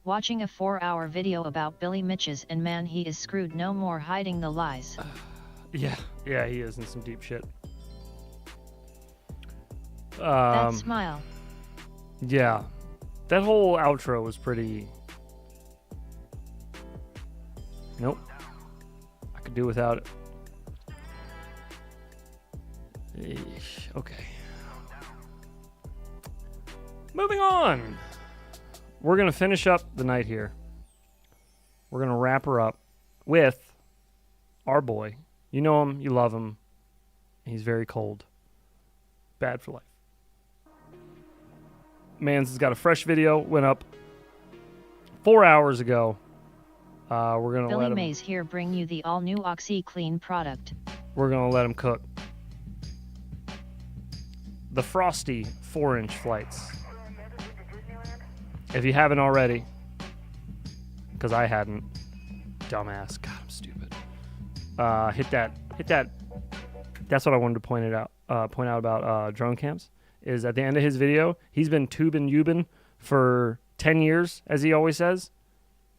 Watching a 4-hour video about Billy Mitch's, and man, he is screwed. No more hiding the lies. Yeah, he is in some deep shit. That smile. Yeah, that whole outro was pretty. Nope, I could do without it. Eesh, okay. Moving on. We're going to finish up the night here. We're going to wrap her up with our boy. You know him. You love him. He's very cold. Bad for life. Mans has got a fresh video. Went up 4 hours ago. We're going to let Billy him... Mays here bring you the all-new OxyClean product. We're going to let him cook. The Frosty 4-inch flights. If you haven't already, because I hadn't, dumbass. God, I'm stupid. Hit that. That's what I wanted to point out about drone cams. Is at the end of his video, he's been tubing Yubin for 10 years, as he always says,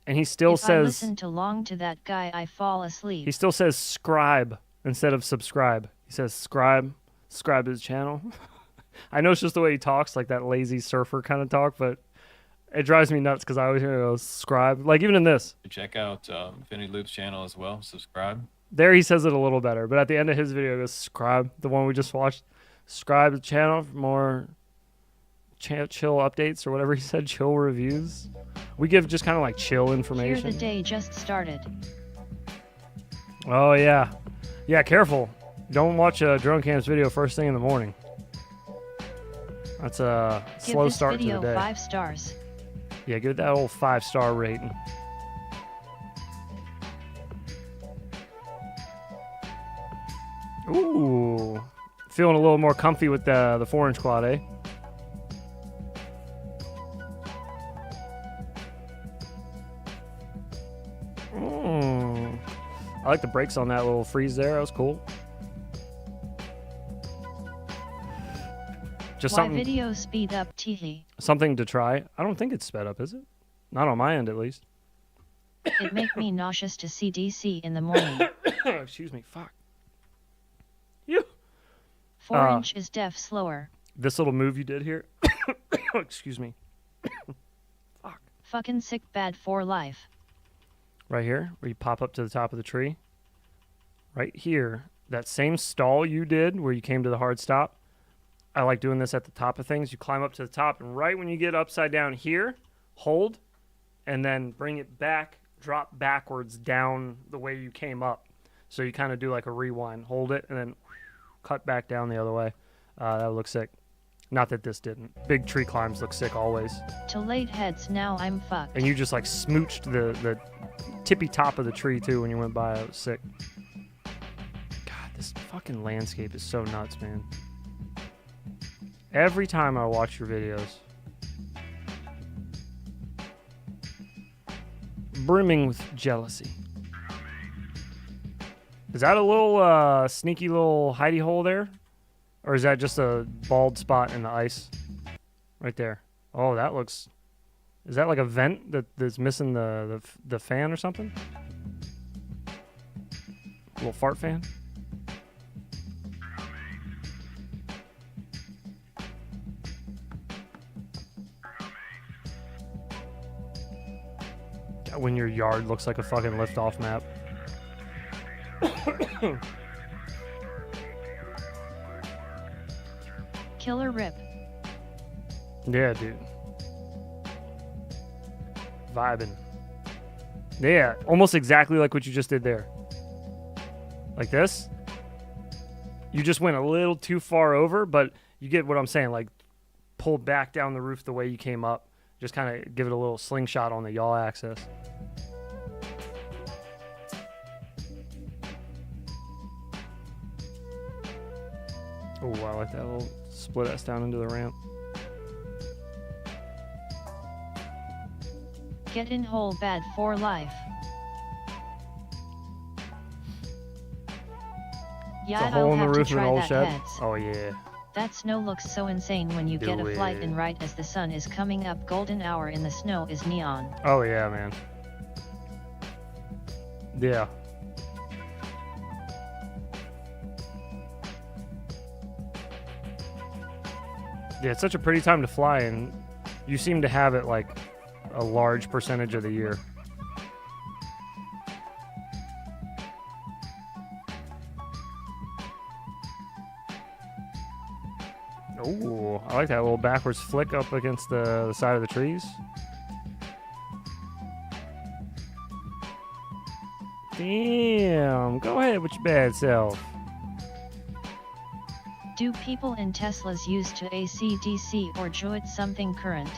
and he still if I says. listen too long to that guy, I fall asleep. He still says scribe instead of subscribe. He says subscribe to his channel. I know it's just the way he talks, like that lazy surfer kind of talk, but it drives me nuts because I always hear him go subscribe. Like even in this. Check out Infinity Loop's channel as well. Subscribe. There he says it a little better, but at the end of his video, he goes subscribe. The one we just watched. Subscribe to the channel for more chill updates or whatever he said. Chill reviews. We give just kind of like chill information. Here the day just started. Oh yeah, yeah. Careful. Don't watch a drone cam's video first thing in the morning. That's a slow start to the day. Give this video 5 stars. Yeah, give it that old 5-star rating. Ooh, feeling a little more comfy with the 4-inch quad, eh? I like the brakes on that little freeze there. That was cool. Just Why something. video speed up teehee? Something to try. I don't think it's sped up, is it? Not on my end, at least. It make me nauseous to see DC in the morning. Excuse me. Fuck. You. 4-inch is def slower. This little move you did here. Excuse me. Fuck. Fucking sick bad for life. Right here, where you pop up to the top of the tree. Right here, that same stall you did where you came to the hard stop. I like doing this at the top of things. You climb up to the top, and right when you get upside down here, hold, and then bring it back, drop backwards down the way you came up. So you kind of do like a rewind. Hold it, and then cut back down the other way. That would look sick. Not that this didn't. Big tree climbs look sick always. To late heads, now I'm fucked. And you just like smooched the tippy top of the tree too when you went by. It was sick. God, this fucking landscape is so nuts, man. Every time I watch your videos, brimming with jealousy. Is that a little sneaky little hidey hole there? Or is that just a bald spot in the ice? Right there. Oh, that looks... Is that like a vent that's missing the fan or something? A little fart fan? When your yard looks like a fucking lift-off map. Killer rip. Yeah, dude. Vibing. Yeah, almost exactly like what you just did there. Like this. You just went a little too far over, but you get what I'm saying. Like, pull back down the roof the way you came up. Just kind of give it a little slingshot on the yaw axis. Oh, I like that little split us down into the ramp. Get in hole bad for life. Yeah, a hole in the have roof to of an try old that shed? heads. Oh, yeah. That snow looks so insane when you Do get a flight it. and right as the sun is coming up. Golden hour in the snow is neon. Oh, yeah, man. Yeah. Yeah, it's such a pretty time to fly, and you seem to have it like a large percentage of the year. Ooh, I like that little backwards flick up against the side of the trees. Damn, go ahead with your bad self. Do people in Teslas use to AC DC or jolt something current?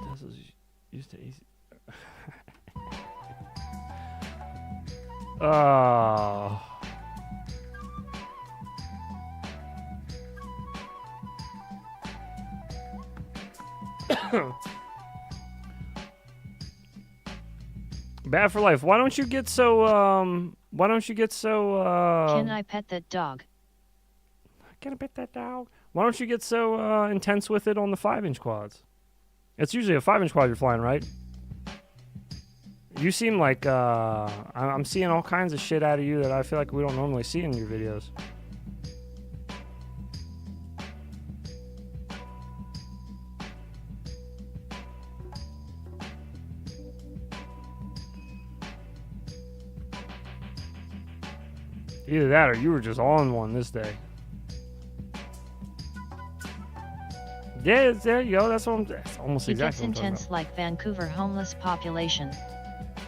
Tesla's used to AC. Oh. Bad for life. Why don't you get so Can I pet that dog? Can I pet that dog? Why don't you get so intense with it on the 5-inch quads? It's usually a 5-inch quad you're flying, right? You seem like I'm seeing all kinds of shit out of you that I feel like we don't normally see in your videos. Either that or you were just on one this day. Yeah, there you go. That's what I'm. That's almost He exactly gets what I'm intense talking like Vancouver homeless population.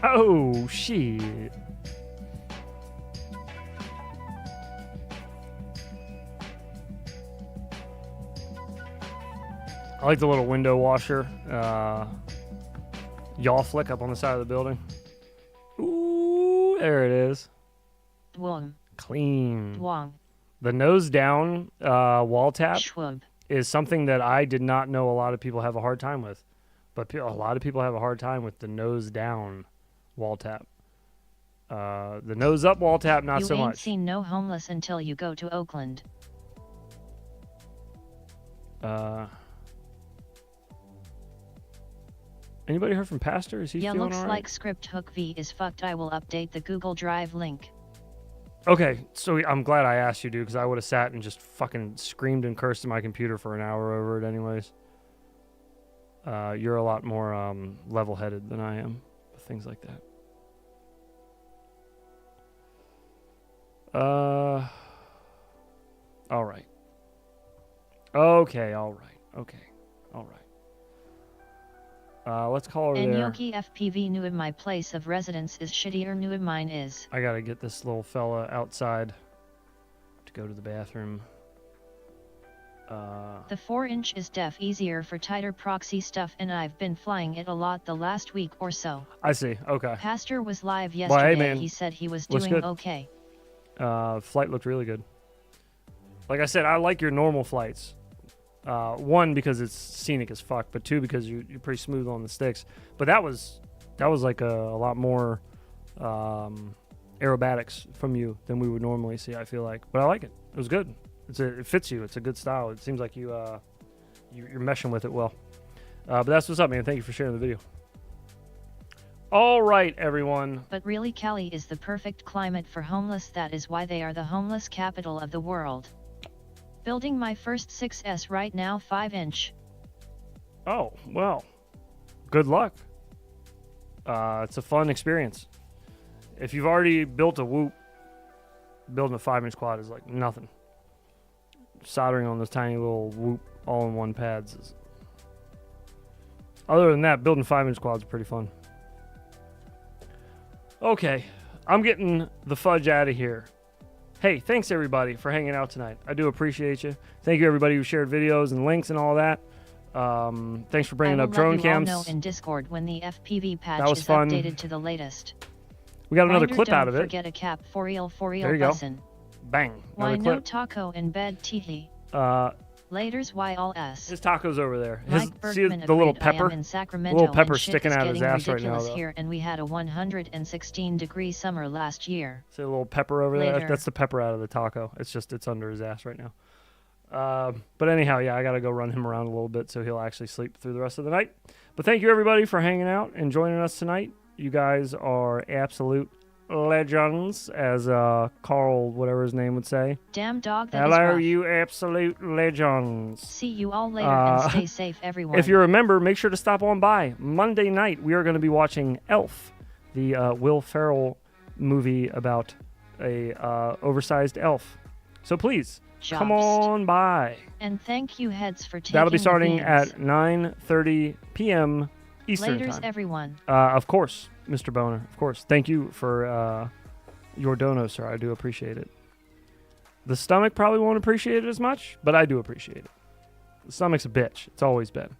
about. Oh shit! I like the little window washer, yaw flick up on the side of the building. Ooh, there it is. Dwong. Clean. Dwong. The nose down wall tap Schwab. is something that I did not know a lot of people have a hard time with. But a lot of people have a hard time with the nose down wall tap. The nose up wall tap, not You so ain't much. seen no homeless until you go to Oakland. Anybody heard from Pastor? Is he Yeah, feeling looks all right? like script hook V is fucked. I will update the Google Drive link. Okay, so I'm glad I asked you, dude, because I would have sat and just fucking screamed and cursed at my computer for an hour over it anyways. You're a lot more level-headed than I am with things like that. All right. Okay, all right. Okay, all right. Let's call her And there. Yoki FPV knew my place of residence is shittier knew mine is. I gotta get this little fella outside to go to the bathroom. The 4-inch is def easier for tighter proxy stuff and I've been flying it a lot the last week or so. I see. Okay. Pastor was live Well, yesterday. hey, man. He said he was Looks doing good. okay. Flight looked really good. Like I said, I like your normal flights. One, because it's scenic as fuck, but two, because you're pretty smooth on the sticks. But that was like a lot more aerobatics from you than we would normally see, I feel like. But I like it. It was good. It fits you. It's a good style. It seems like you're meshing with it well. But that's what's up, man. Thank you for sharing the video. All right, everyone. But really Cali is the perfect climate for homeless. That is why they are the homeless capital of the world. Building my first 6S right now, 5-inch. Oh, well, good luck. It's a fun experience. If you've already built a Whoop, building a 5-inch quad is like nothing. Soldering on those tiny little Whoop all-in-one pads is... Other than that, building 5-inch quads is pretty fun. Okay, I'm getting the fudge out of here. Hey, thanks everybody for hanging out tonight. I do appreciate you. Thank you everybody who shared videos and links and all that. Thanks for bringing up drone cams. I will let you all know in Discord when the FPV patch was is fun. updated to the latest. We got another Reminder, clip out of don't it. forget a cap for real There you go. bussin'. Bang. Why Another no clip. taco in bed teehee? Laters why all s. His taco's over there. Mike See Bergman the little agreed. I am pepper? in The Sacramento little pepper and shit sticking is out of his getting ass right now, ridiculous though. here, and we had a 116-degree summer last year. See a little pepper over there? Later. That's the pepper out of the taco. It's under his ass right now. But anyhow, yeah, I got to go run him around a little bit so he'll actually sleep through the rest of the night. But thank you, everybody, for hanging out and joining us tonight. You guys are absolute legends, as Carl, whatever his name would say. Damn dog, that is Hello, rough. you absolute legends. See you all later and stay safe, everyone. If you're a member, make sure to stop on by. Monday night, we are going to be watching Elf, the Will Ferrell movie about a oversized elf. So please, come Jobst. on by. And thank you, Heads, for taking That'll be the starting beans. at 9:30 p.m. Eastern Laters, time. everyone. Of course, Mr. Boner. Of course. Thank you for your dono, sir. I do appreciate it. The stomach probably won't appreciate it as much, but I do appreciate it. The stomach's a bitch. It's always been.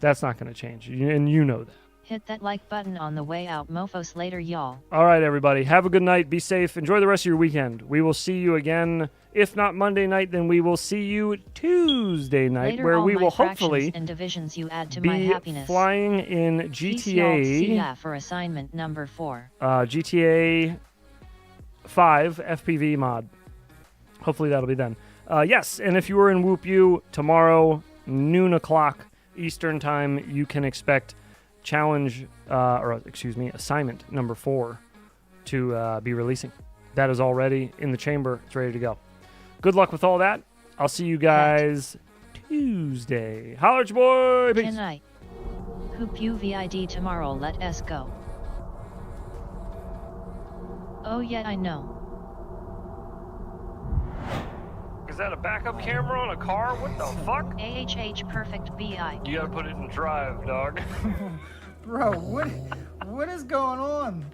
That's not going to change, and you know that. Hit that like button on the way out, mofos. Later, y'all. All right, everybody. Have a good night. Be safe. Enjoy the rest of your weekend. We will see you again. If not Monday night, then we will see you Tuesday night, Later, where all we my will fractions hopefully and divisions you add to be my happiness. flying in Peace, y'all. See GTA. ya for assignment number 4. GTA 5 FPV mod. Hopefully that'll be then. Yes, and if you were in Whoop U tomorrow, noon o'clock Eastern time, you can expect assignment number 4 to be releasing. That is already in the chamber. It's ready to go. Good luck with all that. I'll see you guys Tuesday. Holler at your boy. Peace. Good night. Hoop you VID tomorrow. Let us go. Oh yeah, I know. Is that a backup camera on a car? What the fuck? AHH perfect BI. You gotta put it in drive, dog. Bro, what is going on?